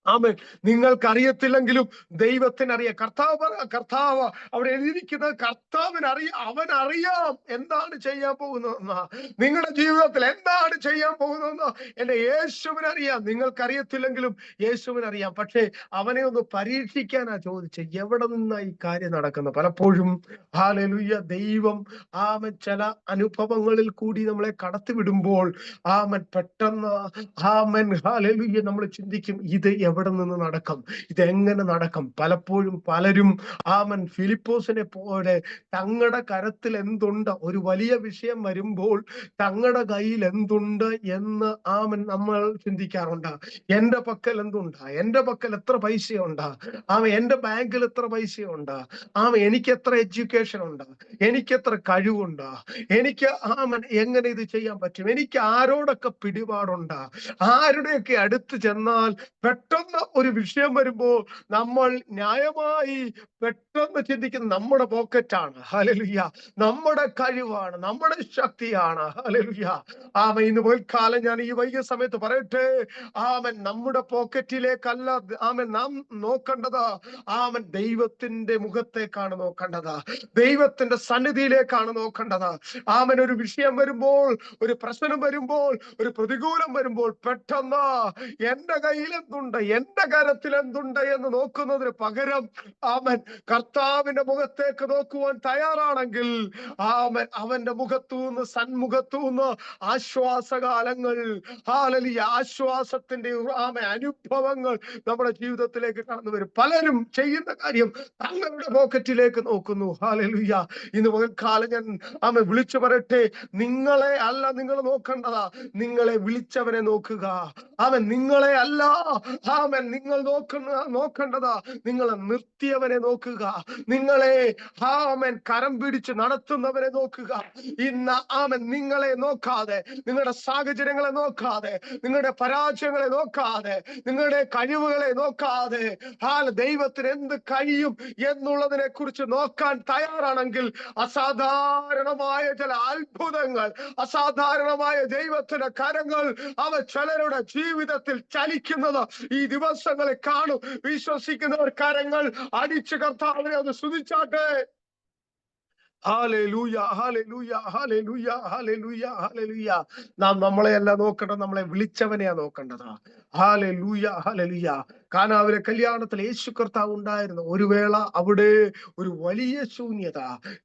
ആമേൻ. നിങ്ങൾക്കറിയത്തില്ലെങ്കിലും ദൈവത്തിനറിയാം. കർത്താവ് അവിടെ എഴുതിയിരിക്കുന്നത് കർത്താവിനറിയാം. അവനറിയാം എന്താണ് ചെയ്യാൻ പോകുന്നതെന്ന്. നിങ്ങളുടെ ജീവിതത്തിൽ എന്താണ് ചെയ്യാൻ പോകുന്നതെന്ന് എന്റെ യേശുവിനറിയാം. നിങ്ങൾക്കറിയത്തില്ലെങ്കിലും യേശുവിനറിയാം. പക്ഷേ അവനെ ഒന്ന് പരീക്ഷിക്കാനാ ചോദിച്ചത്, എവിടെ നിന്നാ ഈ കാര്യം നടക്കുന്നത്? പലപ്പോഴും ഹല്ലേലൂയ ദൈവം ആമൻ ചില അനുഭവങ്ങളിൽ കൂടി നമ്മളെ കടത്തിവിടുമ്പോൾ ആമൻ പെട്ടെന്ന് ആമൻ ഹല്ലേലൂയ നമ്മൾ ചിന്തിക്കും, ഇത് എവിടെ നിന്ന് നടക്കും, ഇതെങ്ങനെ നടക്കും? പലപ്പോഴും പലരും ആമൻ ഫിലിപ്പോസിനെ പോലെ തങ്ങളുടെ കരത്തിൽ എന്തുണ്ട്, ഒരു വലിയ വിഷയം വരുമ്പോൾ തങ്ങളുടെ കയ്യിൽ എന്തുണ്ട് എന്ന് ആമൻ നമ്മൾ ചിന്തിക്കാറുണ്ട്. എന്റെ പക്കൽ എന്തുണ്ട്, എന്റെ പക്കൽ എത്ര പൈസയുണ്ട്, എന്റെ ബാങ്കിൽ എത്ര പൈസയുണ്ട്, എനിക്ക് എത്ര എഡ്യൂക്കേഷൻ ഉണ്ട്, എനിക്ക് എത്ര കഴിവുണ്ട്, എനിക്ക് എങ്ങനെ ഇത് ചെയ്യാൻ പറ്റും, എനിക്ക് ആരോടൊക്കെ പിടിപാടുണ്ട്, ആരുടെയൊക്കെ അടുത്ത് ചെന്നാൽ പെട്ടെന്ന് ഒരു വിഷയം വരുമ്പോൾ നമ്മൾ ന്യായമായി പെട്ടെന്ന് ചിന്തിക്കുന്നത് നമ്മുടെ പോക്കറ്റാണ്. ഹല്ലേലൂയ. നമ്മുടെ കഴിവാണ്, നമ്മുടെ ശക്തിയാണ്. ഹല്ലേലൂയ. ഇന്ന് പോൽക്കാലം ഞാൻ ഈ വൈകിയ സമയത്ത് പറയട്ടെ, നമ്മുടെ പോക്കറ്റിലേക്കല്ല നാം നോക്കേണ്ടത്. ദൈവത്തിന്റെ മുഖത്തേക്കാണ് നോക്കേണ്ടത്. ദൈവത്തിന്റെ സന്നിധിയിലേക്കാണ് നോക്കേണ്ടത്. ഒരു വിഷയം വരുമ്പോൾ, ഒരു പ്രശ്നം വരുമ്പോൾ, ഒരു പ്രതികൂലം വരുമ്പോൾ പെട്ടെന്ന് എന്റെ കയ്യിൽ എന്തുണ്ട്, എന്റെ കരത്തിൽ എന്തുണ്ട് എന്ന് നോക്കുന്നതിന് പകരം കർത്താവിന്റെ മുഖത്തേക്ക് നോക്കുവാൻ തയ്യാറാണെങ്കിൽ അവന്റെ മുഖത്തൂന്ന്, സന്മുഖത്തൂന്ന് ആശ്വാസകാലങ്ങൾ, ഹല്ലേലൂയ, ആശ്വാസത്തിന്റെ അനുഭവങ്ങൾ നമ്മുടെ ജീവിതത്തിലേക്ക് കടന്നു വരും. പലരും ചെയ്യുന്ന കാര്യം തങ്ങളുടെ പോക്കറ്റിലേക്ക് നോക്കുന്നു. ഹല്ലേലൂയ. ഇന്ന് പകൽക്കാലം ഞാൻ വിളിച്ചു പറയട്ടെ, നിങ്ങളെ അല്ല നിങ്ങൾ നോക്കേണ്ടതാ, നിങ്ങളെ വിളിച്ചവനെ നോക്കുക. നിങ്ങളെ അല്ല നിങ്ങൾ നോക്കേണ്ടതാ, നിങ്ങളെ നിർത്തിയവനെ നോക്കുക. നിങ്ങളെ കരം പിടിച്ച് നടത്തുന്നവനെ നോക്കുക. ഇന്ന് നിങ്ങളെ നോക്കാതെ, നിങ്ങളുടെ സാഹചര്യങ്ങളെ നോക്കാതെ, നിങ്ങളുടെ പരാജയങ്ങളെ നോക്കാതെ, നിങ്ങളുടെ കഴിവുകളെ നോക്കാതെ ദൈവത്തിന് എന്ത് കഴിയും എന്നുള്ളതിനെ കുറിച്ച് നോക്കാൻ തയ്യാറാണെങ്കിൽ അസാധാരണമായ ചില അത്ഭുതങ്ങൾ, അസാധാരണമായ ദൈവത്തിന്റെ കരങ്ങൾ ചിലരുടെ ജീവിതത്തിൽ ചലിക്കുന്നത് ഈ ദിവസങ്ങളിൽ കാണും. വിശ്വസിക്കുന്നവർ കരങ്ങൾ അടിച്ച് കർത്താവിനെ ഒന്ന് സ്തുതിച്ചാട്ടെ. ഹല്ലേലൂയ, ഹല്ലേലൂയ, ഹല്ലേലൂയ, ഹല്ലേലൂയ, ഹല്ലേലൂയ. നാം നമ്മളെയല്ല നോക്കേണ്ടത്, നമ്മളെ വിളിച്ചവനെയാ നോക്കേണ്ടത്. Hallelujah, hallelujah. കാനാവിലെ കല്യാണത്തിൽ യേശു കർത്താവ് ഉണ്ടായിരുന്നു. ഒരു വേള അവിടെ ഒരു വലിയ ശൂന്യത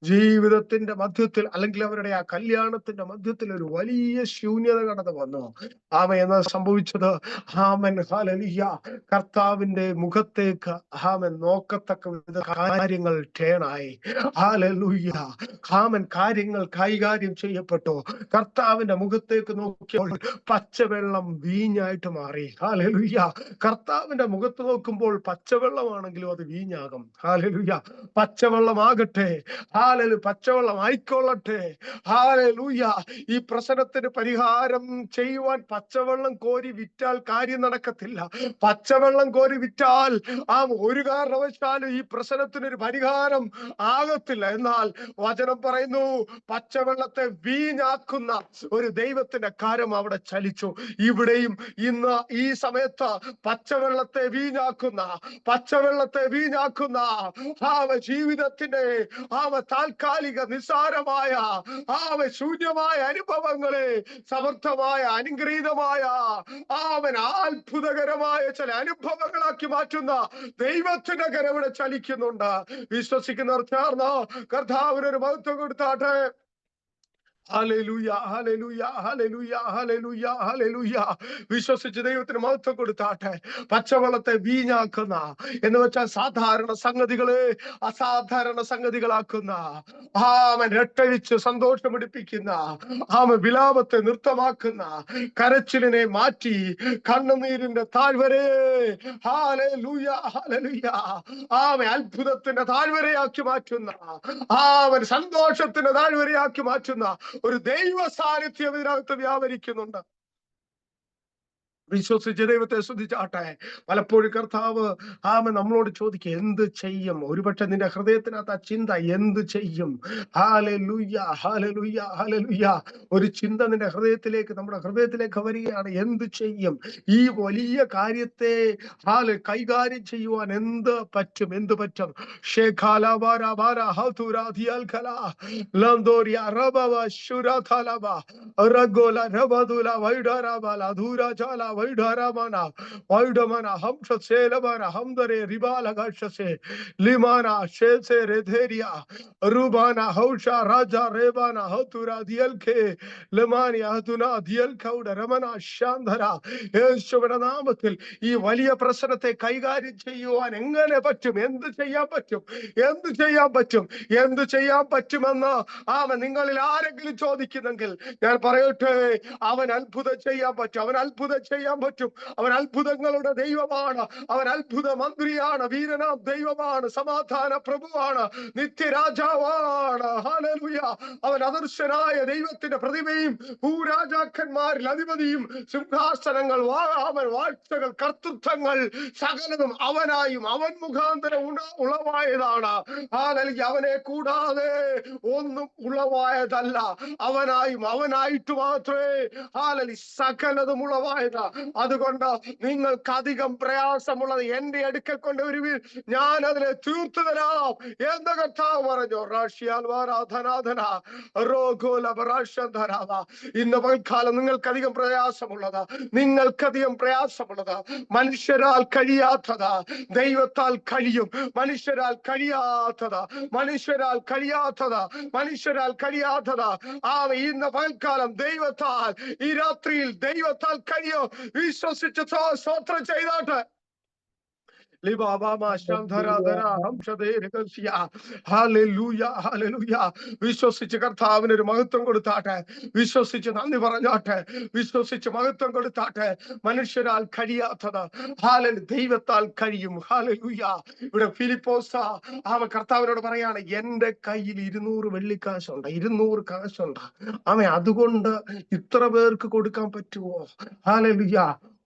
ജീവിതത്തിന്റെ മധ്യത്തിൽ, അല്ലെങ്കിൽ അവരുടെ ആ കല്യാണത്തിന്റെ മധ്യത്തിൽ ഒരു വലിയ ശൂന്യത കടന്നു വന്നു. എന്ന് സംഭവിച്ചത് ഹല്ലേലൂയ കർത്താവിന്റെ മുഖത്തേക്ക് നോക്കത്തക്ക വിധ കാര്യങ്ങൾ ടേണായി. ഹല്ലേലൂയ. കാര്യങ്ങൾ കൈകാര്യം ചെയ്യപ്പെട്ടു. കർത്താവിന്റെ മുഖത്തേക്ക് നോക്കിയപ്പോൾ പച്ചവെള്ളം വീഞ്ഞായിട്ട് മാറി. ഹല്ലേലൂയ. കർത്താവിന്റെ മുഖത്ത് നോക്കുമ്പോൾ പച്ചവെള്ളമാണെങ്കിലും അത് വീഞ്ഞാകും. ഹല്ലേലൂയ. പച്ചവെള്ളമാകട്ടെ, പച്ചവെള്ളം ആയിക്കൊള്ളട്ടെ. ഹല്ലേലൂയ. ഈ പ്രശ്നത്തിന് പരിഹാരം ചെയ്യുവാൻ പച്ചവെള്ളം കോരി വിറ്റാൽ കാര്യം നടക്കത്തില്ല. പച്ചവെള്ളം കോരി വിറ്റാൽ ഒരു കാരണവശാലും ഈ പ്രശ്നത്തിനൊരു പരിഹാരം ആകത്തില്ല. എന്നാൽ വചനം പറയുന്നു, പച്ചവെള്ളത്തെ വീഞ്ഞാക്കുന്ന ഒരു ദൈവത്തിന്റെ കാര്യം അവിടെ ചലിച്ചു. ഇവിടെയും ഇന്ന് ഈ സമയത്ത് പച്ചവെള്ളത്തെ വീഞ്ഞാക്കുന്ന ജീവിതത്തിന്റെ താൽക്കാലിക നിസ്സാരമായ ശൂന്യമായ അനുഭവങ്ങളെ സമർത്ഥമായ, അനുഗ്രഹീതമായ അത്ഭുതകരമായ ചില അനുഭവങ്ങളാക്കി മാറ്റുന്ന ദൈവത്തിന്റെ കരം ഇവിടെ ചലിക്കുന്നുണ്ട്. വിശ്വസിക്കുന്നവർ ചേർന്ന് കർത്താവിനൊരു മഹത്വം കൊടുത്താട്ടെ. ഹല്ലേലൂയ, ഹല്ലേലൂയ, ഹല്ലേലൂയ, ഹല്ലേലൂയ, ഹല്ലേലൂയ. വിശ്വസിച്ച് ദൈവത്തിന് മഹത്വം കൊടുത്താട്ടെ. പച്ചവെള്ളത്തെ വീഞ്ഞാക്കുന്ന എന്ന് വെച്ചാൽ സാധാരണ സംഗതികളെ അസാധാരണ സംഗതികളാക്കുന്ന, ആമൻ രട്ടഴിച്ച് സന്തോഷമെടുപ്പിക്കുന്ന, ആമൻ വിലാപത്തെ നൃത്തമാക്കുന്ന, കരച്ചിലിനെ മാറ്റി കണ്ണുനീരിന്റെ താഴ്വരെ ഹല്ലേലൂയ, ഹല്ലേലൂയ, ആമൻ അത്ഭുതത്തിന്റെ താഴ്വരയാക്കി മാറ്റുന്ന, ആമൻ സന്തോഷത്തിന്റെ താഴ്വരയാക്കി മാറ്റുന്ന ഒരു ദൈവ സാന്നിധ്യം ഇതിനകത്ത് വ്യാപരിക്കുന്നുണ്ട്. വിശ്വസിച്ച് ദൈവത്തെ സ്തുതിച്ചാട്ടെ. പലപ്പോഴും കർത്താവ് നമ്മളോട് ചോദിക്കുക, എന്ത് ചെയ്യും? ഒരുപക്ഷെ നിന്റെ ഹൃദയത്തിനകത്ത് ആ ചിന്ത, എന്ത് ചെയ്യും? ഹല്ലേലൂയ, ഹല്ലേലൂയ, ഹല്ലേലൂയ. ഒരു ചിന്ത നിന്റെ ഹൃദയത്തിലേക്ക്, നമ്മുടെ ഹൃദയത്തിലേക്ക് വരികയാണ്. എന്ത് ചെയ്യും? ഈ വലിയ കാര്യത്തെ കൈകാര്യം ചെയ്യുവാൻ എന്ത് പറ്റും? എന്ത് പറ്റും? വൈഡാരാമന വൈഡമന ഹംസ സേലമന ഹംദരെ റിബാല ഗാഷസെ ലിമാന ഷേസെ രഥേരിയ റുബാന ഹൗഷ രാജ റേബാന ഹതുര ദിയൽഖെ ലമാനി ഹതുന ദിയൽഖൗഡ രമന ശാന്തര. യേശുവിന്റെ നാമത്തിൽ ഈ വലിയ പ്രശ്നത്തെ കൈകാര്യം ചെയ്യുവാൻ എങ്ങനെ പറ്റും? എന്ത് ചെയ്യാൻ പറ്റും? എന്ത് ചെയ്യാൻ പറ്റും? എന്ത് ചെയ്യാൻ പറ്റുമെന്ന് നിങ്ങളിൽ ആരെങ്കിലും ചോദിക്കുന്നെങ്കിൽ ഞാൻ പറയട്ടെ, അവൻ അത്ഭുതം ചെയ്യാൻ പറ്റും. അവൻ അത്ഭുതം ചെയ്യാൻ പറ്റും. അവൻ അത്ഭുതങ്ങളുടെ ദൈവമാണ്. അവൻ അത്ഭുത മന്ത്രിയാണ്. വീരനാം ദൈവമാണ്. സമാധാന പ്രഭുവാണ്. നിത്യരാജാവാണ്. ഹല്ലേലൂയ. അവൻ അദർശനായ ദൈവത്തിന്റെ പ്രതിമയും ഭൂരാജാക്കന്മാരിൽ അധിപതിയും സിംഹാസനങ്ങൾ, വാഴ്ചകൾ, കർത്തൃത്വങ്ങൾ സകലതും അവനായും അവൻ മുഖാന്തരം ഉളവായതാണ്. ഹല്ലേലൂയ. അവനെ കൂടാതെ ഒന്നും ഉളവായതല്ല. അവനായും അവനായിട്ട് മാത്രമേ സകലതും ഉളവായത്. അതുകൊണ്ട് നിങ്ങൾക്ക് അധികം പ്രയാസമുള്ളത് എന്റെ അടുക്കൽ കൊണ്ടുവരുവിൻ, ഞാൻ അതിനെ തീർത്തു തരാം എന്ന് കർത്താവ് പറഞ്ഞു. ഇന്ന് പകൽക്കാലം നിങ്ങൾക്കധികം പ്രയാസമുള്ളത്, നിങ്ങൾക്കധികം പ്രയാസമുള്ളത് മനുഷ്യരാൽ കഴിയാത്തത് ദൈവത്താൽ കഴിയും. മനുഷ്യരാൽ കഴിയാത്തത്, മനുഷ്യരാൽ കഴിയാത്തത്, മനുഷ്യരാൽ കഴിയാത്തത് ഇന്ന് പകൽക്കാലം ദൈവത്താൽ, ഈ രാത്രിയിൽ ദൈവത്താൽ കഴിയോ? വിശ്വസിച്ച് സ്തോത്രം ചെയ്താട്ടെ. വിശ്വസിച്ച് കർത്താവിന് ഒരു മഹത്വം കൊടുത്താട്ടെ. വിശ്വസിച്ച് നന്ദി പറഞ്ഞാട്ടെ. വിശ്വസിച്ച് മഹത്വം കൊടുത്താട്ടെ. മനുഷ്യരാൽ കഴിയാത്തത് ദൈവത്താൽ കഴിയും. ഹല്ലേലൂയ. ഇവിടെ ഫിലിപ്പോസ് കർത്താവിനോട് പറയാണ്, എന്റെ കയ്യിൽ 200 വെള്ളിക്കാശുണ്ട്, 200 കാശുണ്ട്. അതുകൊണ്ട് ഇത്ര പേർക്ക് കൊടുക്കാൻ പറ്റുമോ? ഹല്ലേലൂയ.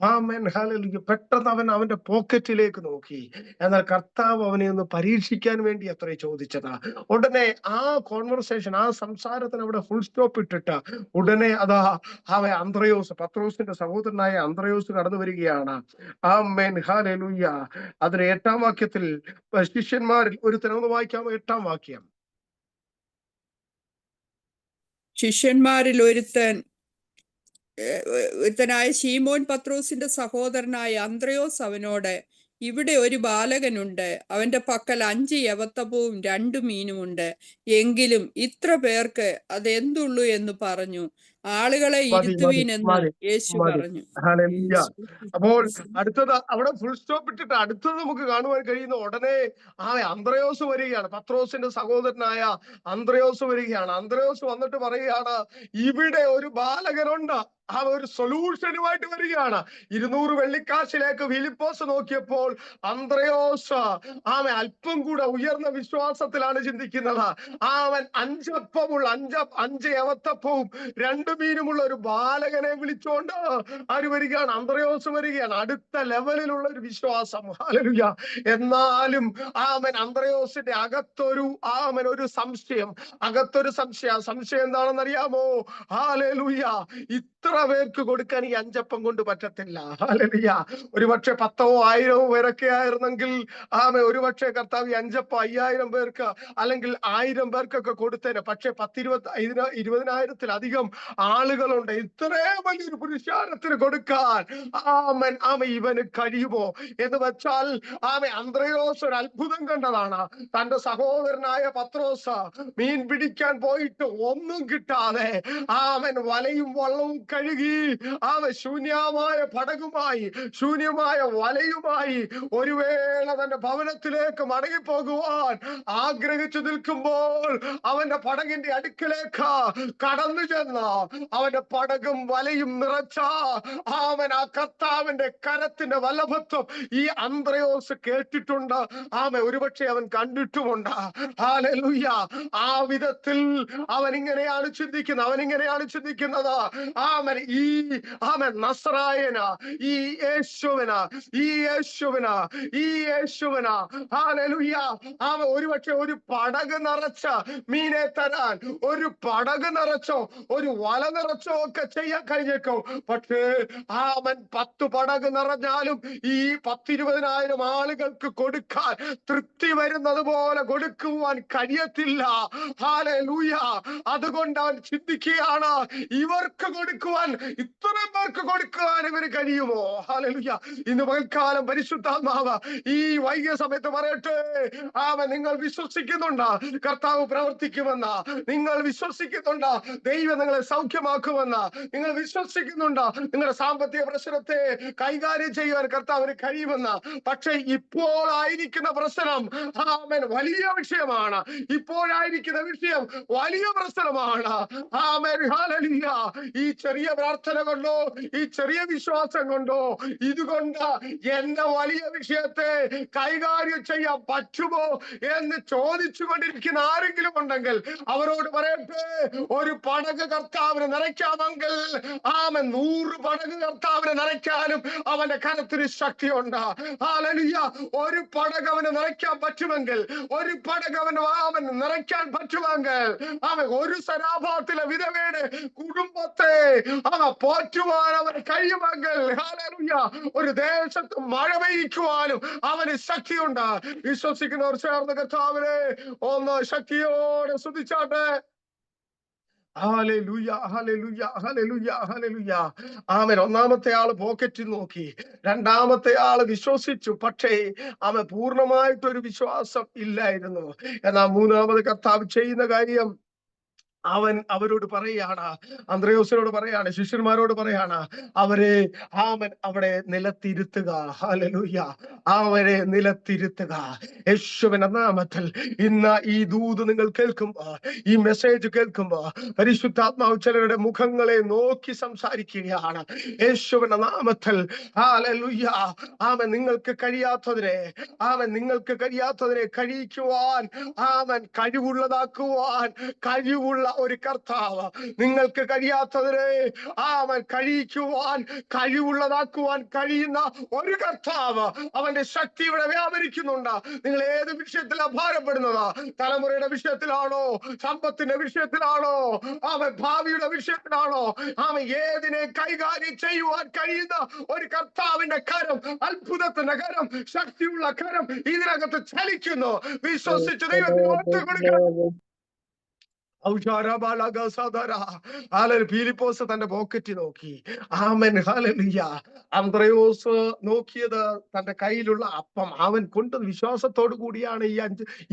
ആമേൻ, ഹല്ലേലൂയ. പെട്ടെന്ന് അവന്റെ പോക്കറ്റിലേക്ക് നോക്കി. എന്നാൽ കർത്താവ് അവനെ ഒന്ന് പരീക്ഷിക്കാൻ വേണ്ടി അത്രേ ചോദിച്ചതാ. ഉടനെ ആ കോൺവെർസേഷൻ, ആ സംസാരത്തിന് അവിടെ ഫുൾ സ്റ്റോപ്പ് ഇട്ടിട്ട് ഉടനെ അന്ത്രയോസ്, പത്രോസിന്റെ സഹോദരനായ അന്ത്രയോസ് കടന്നു വരികയാണ്. ആമേൻ, ഹല്ലേലൂയ. അതിന് 8-ാം വാക്യത്തിൽ ശിഷ്യന്മാരിൽ ഒരുത്തനൊന്ന് വായിക്കാമോ? 8-ാം വാക്യം. ശിഷ്യന്മാരിൽ ഒരുത്തനായ ശീമോൻ പത്രോസിന്റെ സഹോദരനായ അന്ത്രയോസ് അവനോട്, ഇവിടെ ഒരു ബാലകനുണ്ട്, അവന്റെ പക്കൽ 5 യവത്തപ്പവും 2 മീനുമുണ്ട്. എങ്കിലും ഇത്ര പേർക്ക് അതെന്തുള്ളൂ എന്ന് പറഞ്ഞു. ആളുകളെ ഇരുത്തുവീനെന്ന് യേശു പറഞ്ഞു. അപ്പോൾ അടുത്തത് അവിടെ ഫുൾ സ്റ്റോപ്പ് ഇട്ടിട്ട് അടുത്തത് നമുക്ക് കാണുവാൻ കഴിയുന്ന ഉടനെ അന്ത്രയോസ് വരികയാണ്. പത്രോസിന്റെ സഹോദരനായ അന്ത്രയോസ് വരികയാണ്. അന്ത്രയോസ് വന്നിട്ട് പറയുകയാണ്, ഇവിടെ ഒരു ബാലകനുണ്ട്. ഒരു സൊല്യൂഷനുമായിട്ട് വരികയാണ്. 200 വെള്ളിക്കാശിലേക്ക് ഫിലിപ്പോസ് നോക്കിയപ്പോൾ അന്ത്രയോസ് അല്പം കൂടെ ഉയർന്ന വിശ്വാസത്തിലാണ് ചിന്തിക്കുന്നത്. അവൻ 5 അപ്പമുള്ള 5 യവത്തപ്പവും 2 മീനുമുള്ള ഒരു ബാലകനെ വിളിച്ചുകൊണ്ട് ആര് വരികയാണ്? അന്ത്രയോസ് വരികയാണ്. അടുത്ത ലെവലിലുള്ള ഒരു വിശ്വാസം. ഹല്ലേലൂയ. എന്നാലും അന്ത്രയോസിന്റെ അകത്തൊരു ഒരു സംശയം, സംശയം എന്താണെന്ന് അറിയാമോ? ഹല്ലേലൂയ. എത്ര പേർക്ക് കൊടുക്കാൻ ഈ 5 അപ്പം കൊണ്ട് പറ്റത്തില്ല. ഹല്ലേലൂയ. ഒരുപക്ഷെ 10ഓ 1000ഓ പേരൊക്കെ ആയിരുന്നെങ്കിൽ ഒരുപക്ഷെ കർത്താവ് 5 അപ്പം 5000 പേർക്ക് അല്ലെങ്കിൽ 1000 പേർക്കൊക്കെ കൊടുത്തേനെ. പക്ഷെ 20,000-ത്തിലധികം ആളുകളുണ്ട്. ഇത്രയും വലിയൊരു പുരുഷാരത്തിന് കൊടുക്കാൻ ഇവന് കഴിയുമോ എന്ന് വെച്ചാൽ അന്ത്രയോസ് ഒരു അത്ഭുതം കണ്ടതാണ്. തന്റെ സഹോദരനായ പത്രോസ് മീൻ പിടിക്കാൻ പോയിട്ട് ഒന്നും കിട്ടാതെ വലയും വള്ളവും കഴുകി ശൂന്യമായ പടകുമായി ശൂന്യമായ വലയുമായി ഒരു വേള തന്റെ ഭവനത്തിലേക്ക് മടങ്ങിപ്പോകുവാൻ ആഗ്രഹിച്ചു നിൽക്കുമ്പോൾ അവന്റെ പടകിന്റെ അടുക്കലേക്ക് കടന്നു ചെന്ന് അവന്റെ പടകും വലയും നിറച്ച ആ കർത്താവിന്റെ കരത്തിന്റെ വല്ലഭത്വം ഈ അന്ത്രയോസ് കേട്ടിട്ടുണ്ട്. ഒരുപക്ഷെ അവൻ കണ്ടിട്ടുമുണ്ട്. ഹല്ലേലൂയ. ആ വിധത്തിൽ അവൻ ഇങ്ങനെയാണ് ചിന്തിക്കുന്നത്. ഈ നസ്രായന ഈ യേശുവിന് ഹല്ലേലൂയ ഒരുപക്ഷെ ഒരു പടക് നിറച്ച മീനെ തരാൻ ഒരു പടക് നിറച്ചോ ഒരു വല നിറച്ചോ ഒക്കെ ചെയ്യാൻ കഴിഞ്ഞേക്കും. പക്ഷേ 10 പടക് നിറഞ്ഞാലും ഈ 10-20,000 ആളുകൾക്ക് കൊടുക്കാൻ തൃപ്തി വരുന്നത് പോലെ കൊടുക്കുവാൻ കഴിയത്തില്ല. ഹല്ലേലൂയ. അതുകൊണ്ട് അവൻ ചിന്തിക്കുകയാണ്, ഇവർക്ക് കൊടുക്കുവാൻ ഇത്രയും പേർക്ക് കൊടുക്കുവാൻ ഇവന് കഴിയുമോ? ഹല്ലേലൂയ. ഇന്ന് പകൽക്കാലം പരിശുദ്ധാത്മാവ് ഈ വൈകിയ സമയത്ത് പറയട്ടെ, നിങ്ങൾ വിശ്വസിക്കുന്നുണ്ട് കർത്താവ് പ്രവർത്തിക്കുമെന്ന്, നിങ്ങൾ വിശ്വസിക്കുന്നുണ്ട് ദൈവം നിങ്ങളെ സൗഖ്യമാക്കുമെന്ന്, നിങ്ങൾ വിശ്വസിക്കുന്നുണ്ട് നിങ്ങളുടെ സാമ്പത്തിക പ്രശ്നത്തെ കൈകാര്യം ചെയ്യുവാൻ കർത്താവിന് കഴിയുമെന്ന്. പക്ഷെ ഇപ്പോഴായിരിക്കുന്ന പ്രശ്നം വലിയ വിഷയമാണ്. ഇപ്പോഴായിരിക്കുന്ന വിഷയം വലിയ പ്രശ്നമാണ്. ഹല്ലേലൂയ. ഈ ചെറിയ പ്രാർത്ഥന കൊണ്ടോ ഈ ചെറിയ വിശ്വാസം കൊണ്ടോ ഇതുകൊണ്ട് എന്റെ വലിയ വിഷയത്തെ കൈകാര്യം ചെയ്യാൻ പറ്റുമോ എന്ന് ചോദിച്ചു കൊണ്ടിരിക്കുന്ന ആരെങ്കിലും ഉണ്ടെങ്കിൽ അവരോട് പറയട്ടെ, ഒരു പടക് കർത്താവിന് നിറയ്ക്കാമെങ്കിൽ 100 പടക് കർത്താവിനെ നിറയ്ക്കാനും അവന്റെ കരത്തിന് ശക്തിയുണ്ട്. ഹല്ലേലൂയ. ഒരു പടക് അവന് നിറയ്ക്കാൻ പറ്റുമെങ്കിൽ, ഒരു പടക് അവൻ നിറയ്ക്കാൻ പറ്റുമെങ്കിൽ, ഒരു സരാഭാത്തിലെ വിധവയുടെ കുടുംബത്തെ പോറ്റുവാൻ അവന് കഴിയുമെങ്കിൽ, ഹല്ലേലൂയ, ഒരു ദേശത്ത് മഴ പെയ്യിക്കുവാനും അവന് ശക്തിയുണ്ട്. വിശ്വസിക്കുന്നവർ ചേർന്ന് കർത്താവിനെ ഒന്ന് ശക്തിയോടെ സ്തുതിച്ചാട്ടെ. ഹല്ലേലൂയ, ഹല്ലേലൂയ, ഹല്ലേലൂയ, ഹല്ലേലൂയ. ഒന്നാമത്തെ ആള് പോക്കറ്റിൽ നോക്കി, രണ്ടാമത്തെ ആള് വിശ്വസിച്ചു. പക്ഷേ പൂർണ്ണമായിട്ടൊരു വിശ്വാസം ഇല്ലായിരുന്നു. എന്നാൽ മൂന്നാമത് കർത്താവ് ചെയ്യുന്ന കാര്യം അവൻ അവരോട് പറയാണ്, അന്ത്രയോസിനോട് പറയാണ്, ശിഷ്യന്മാരോട് പറയാണ്, അവരെ അവിടെ നിലത്തിരുത്തുക. ഹല്ലേലൂയ. അവരെ നിലത്തിരുത്തുക. യേശുവിന്റെ നാമത്തിൽ ഇന്ന് ഈ ദൂത് നിങ്ങൾ കേൾക്കുമ്പോ, ഈ മെസ്സേജ് കേൾക്കുമ്പോ പരിശുദ്ധാത്മാവ് ചിലരുടെ മുഖങ്ങളെ നോക്കി സംസാരിക്കുകയാണ്. യേശുവിന്റെ നാമത്തിൽ ഹല്ലേലൂയ. നിങ്ങൾക്ക് കഴിയാത്തതിനെ കഴിയിക്കുവാൻ കഴിവുള്ള ഒരു കർത്താവ്, നിങ്ങൾക്ക് കഴിയാത്തതിനെ കഴിയിക്കുവാൻ കഴിവുള്ളതാക്കുവാൻ കഴിയുന്ന ഒരു കർത്താവ്, അവന്റെ ശക്തി ഇവിടെ വ്യാപരിക്കുന്നുണ്ട്. നിങ്ങൾ ഏത് വിഷയത്തിലാണ് ഭാരപ്പെടുന്നത്? തലമുറയുടെ വിഷയത്തിലാണോ? സമ്പത്തിന്റെ വിഷയത്തിലാണോ? ഭാവിയുടെ വിഷയത്തിലാണോ? ഏതിനെ കൈകാര്യം ചെയ്യുവാൻ കഴിയുന്ന ഒരു കർത്താവിന്റെ കരം, അത്ഭുതത്തിന്റെ കരം, ശക്തിയുള്ള കരം ഇതിനകത്ത് ചലിക്കുന്നു. വിശ്വസിച്ച് ദൈവത്തിന് ഒത്തു കൊടുക്കണം. ഫിലിപ്പോസ് തന്റെ പോക്കറ്റ് നോക്കി. ഹല്ലേലൂയ. അന്ത്രയോസ് നോക്കിയത് തന്റെ കയ്യിലുള്ള അപ്പം. അവൻ കൊണ്ടത് വിശ്വാസത്തോടു കൂടിയാണ്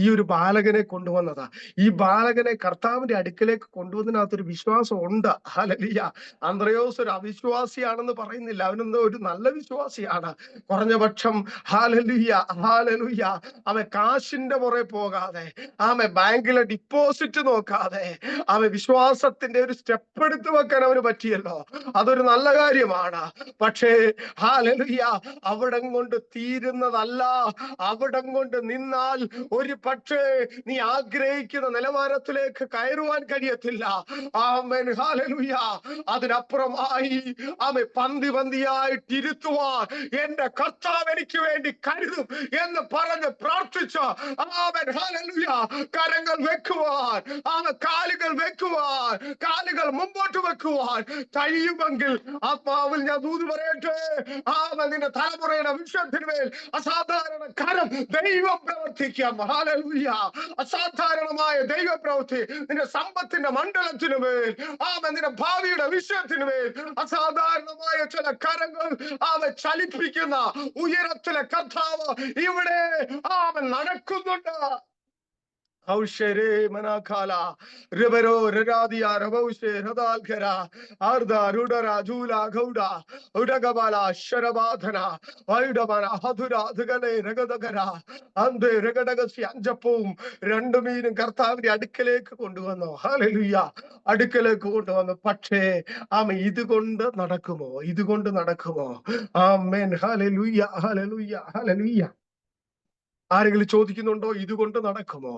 ഈ ഒരു ബാലകനെ കൊണ്ടുവന്നത്. ഈ ബാലകനെ കർത്താവിന്റെ അടുക്കലേക്ക് കൊണ്ടുവന്നതിനകത്തൊരു വിശ്വാസം ഉണ്ട്. ഹല്ലേലൂയ. അന്ത്രയോസ് ഒരു അവിശ്വാസിയാണെന്ന് പറയുന്നില്ല, അവനൊന്ന് ഒരു നല്ല വിശ്വാസിയാണ്. കുറഞ്ഞ പക്ഷം ഹല്ലേലൂയ, ഹല്ലേലൂയ, അവൻ കാശിന്റെ പുറകെ പോകാതെ, ബാങ്കിലെ ഡിപ്പോസിറ്റ് നോക്കാതെ വിശ്വാസത്തിന്റെ ഒരു സ്റ്റെപ്പ് എടുത്തു വെക്കാൻ അവന് പറ്റിയല്ലോ. അതൊരു നല്ല കാര്യമാണ്. പക്ഷേ ഹല്ലേലൂയ, അവിടം കൊണ്ട് തീരുന്നതല്ല. അവിടം കൊണ്ട് നിന്നാൽ ഒരു പക്ഷേ നീ ആഗ്രഹിക്കുന്ന നിലവാരത്തിലേക്ക് കയറുവാൻ കഴിയത്തില്ല. ഹല്ലേലൂയ. അതിനപ്പുറമായി പന്തിയായിട്ടിരുത്തുവാൻ എന്റെ കർത്താവ് എനിക്ക് വേണ്ടി കരുതും എന്ന് പറഞ്ഞ് പ്രാർത്ഥിച്ച ഹല്ലേലൂയ, കരങ്ങൾ വെക്കുവാൻ കാലുകൾ വെക്കുവാൻ, കാലുകൾ മുമ്പോട്ട് വെക്കുവാൻ കഴിയുമെങ്കിൽ ആത്മാവിൽ ഞാൻ ദൂത് പറയട്ടെ, നിന്റെ തലമുറയുടെ വിഷയത്തിന്മേൽ അസാധാരണ കരം ദൈവം പ്രവർത്തിക്കാം. ഹല്ലേലൂയ. അസാധാരണമായ ദൈവ പ്രവൃത്തി നിന്റെ സമ്പത്തിന്റെ മണ്ഡലത്തിനുമേൽ, നിന്റെ ഭാവിയുടെ വിഷയത്തിനുമേൽ അസാധാരണമായ ചില കരങ്ങൾ ചലിപ്പിക്കുന്ന ഉയരത്തിലെ കർത്താവ് ഇവിടെ നടക്കുന്നുണ്ട്. അഞ്ചപ്പവും 2 മീനും കർത്താവിന്റെ അടുക്കലേക്ക് കൊണ്ടുവന്നു. ഹല്ലേലൂയ. അടുക്കലേക്ക് കൊണ്ടുവന്നു. പക്ഷേ ഇതുകൊണ്ട് നടക്കുമോ? ഇതുകൊണ്ട് നടക്കുമോ? ആമേൻ. ഹല്ലേലൂയ, ഹല്ലേലൂയ, ഹല്ലേലൂയ. ആരെങ്കിലും ചോദിക്കുന്നുണ്ടോ, ഇതുകൊണ്ട് നടക്കുമോ?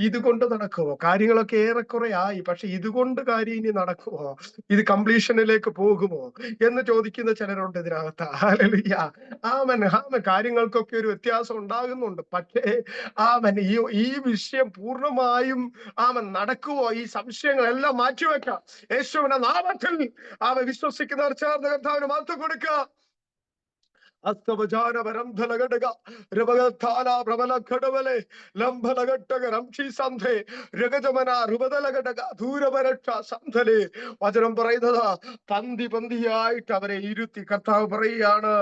ഇതുകൊണ്ട് നടക്കുമോ? കാര്യങ്ങളൊക്കെ ഏറെക്കുറെ ആയി, പക്ഷെ ഇതുകൊണ്ട് കാര്യം ഇനി നടക്കുമോ? ഇത് കംപ്ലീഷനിലേക്ക് പോകുമോ എന്ന് ചോദിക്കുന്ന ചിലരുണ്ട് ഇതിനകത്ത്. ഹല്ലേലൂയ. ആമേൻ. കാര്യങ്ങൾക്കൊക്കെ ഒരു വ്യത്യാസം ഉണ്ടാകുന്നുണ്ട്. പക്ഷേ ഈ വിഷയം പൂർണ്ണമായും നടക്കുമോ? ഈ സംശയങ്ങളെല്ലാം മാറ്റിവെക്കാം. യേശുവിന്റെ നാമത്തിൽ വിശ്വസിക്കുന്നവർ ചേർന്ന് കർത്താവിന് മഹത്വം കൊടുക്കുക. വചനം പറയുന്നത് പന്തി പന്തിയായിട്ട് അവരെ ഇരുത്തി. കർത്താവ് പറയുകയാണ്,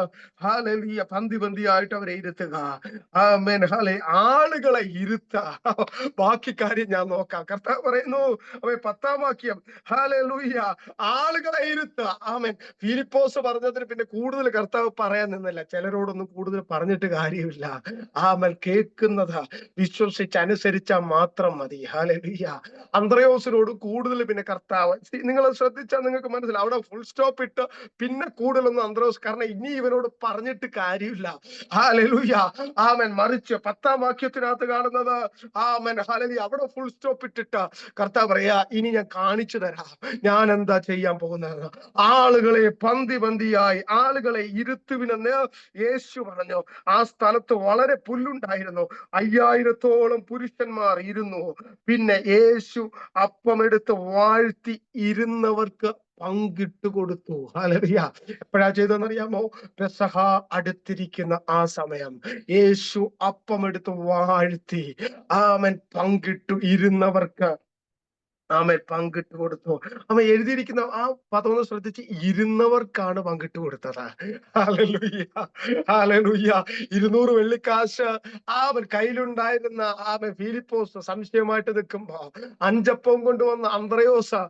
ഹല്ലേലൂയ, പന്തി പന്തിയായിട്ട് അവരെ ഇരുത്തുക. ആമേൻ. ആളുകളെ ഇരുത്ത. ബാക്കി കാര്യം ഞാൻ നോക്കാം. കർത്താവ് പറയുന്നു 10-ാം വാക്യം, ഹല്ലേലൂയ, ആളുകളെ ഇരുത്തുക. ആമേൻ. ഫിലിപ്പോസ് പറഞ്ഞതിന് പിന്നെ കൂടുതൽ കർത്താവ് പറയാൻ നിന്നില്ല. ചിലരോടൊന്നും കൂടുതൽ പറഞ്ഞിട്ട് കാര്യമില്ല. കേൾക്കുന്നത് വിശ്വസിച്ചനുസരിച്ചാൽ മാത്രം മതി. ഹല്ലേലൂയ. അന്ത്രയോസിനോട് കൂടുതൽ പിന്നെ കർത്താവ്, നിങ്ങൾ ശ്രദ്ധിച്ചാൽ നിങ്ങൾക്ക് മനസ്സിലാവും, അവിടെ ഫുൾ സ്റ്റോപ്പ് ഇട്ട് പിന്നെ കൂടുതലൊന്നും അന്ത്രയോസ്, കാരണം ഇനി ഇവനോട് പറഞ്ഞിട്ട് കാര്യമില്ല. ഹല്ലേലൂയ. മറിച്ച് 10-ാം വാക്യത്തിനകത്ത് കാണുന്നത് ഹല്ലേലൂയ, അവിടെ ഫുൾ സ്റ്റോപ്പ് ഇട്ടിട്ട് കർത്താവ് പറയാ, ഇനി ഞാൻ കാണിച്ചു തരാം ഞാൻ എന്താ ചെയ്യാൻ പോകുന്നത്. ആളുകളെ പന്തി പന്തിയായി ആളുകളെ ഇരുത്തുവിനെന്ന് യേശു പറഞ്ഞു. ആ സ്ഥലത്ത് വളരെ പുല്ലുണ്ടായിരുന്നു. 5000-ഓളം പുരുഷന്മാർ ഇരുന്നു. പിന്നെ യേശു അപ്പമെടുത്ത് വാഴ്ത്തി ഇരുന്നവർക്ക് പങ്കിട്ട് കൊടുത്തു. ഹല്ലേലൂയ. എപ്പോഴാ ചെയ്തെന്നറിയാമോ? പെസഹ അടുത്തിരിക്കുന്ന ആ സമയം യേശു അപ്പമെടുത്ത് വാഴ്ത്തി പങ്കിട്ടു ഇരുന്നവർക്ക് പങ്കിട്ട് കൊടുത്തു. എഴുതിയിരിക്കുന്ന ആ പദം ഒന്ന് ശ്രദ്ധിച്ച്, ഇരുന്നവർക്കാണ് പങ്കിട്ട് കൊടുത്തത്. Hallelujah, hallelujah. 200 വെള്ളിക്കാശ് കയ്യിലുണ്ടായിരുന്ന ഫിലിപ്പോസ് സംശയമായിട്ട് നിൽക്കുമ്പോ, 5 അപ്പം കൊണ്ടുവന്ന അന്ത്രയോസ്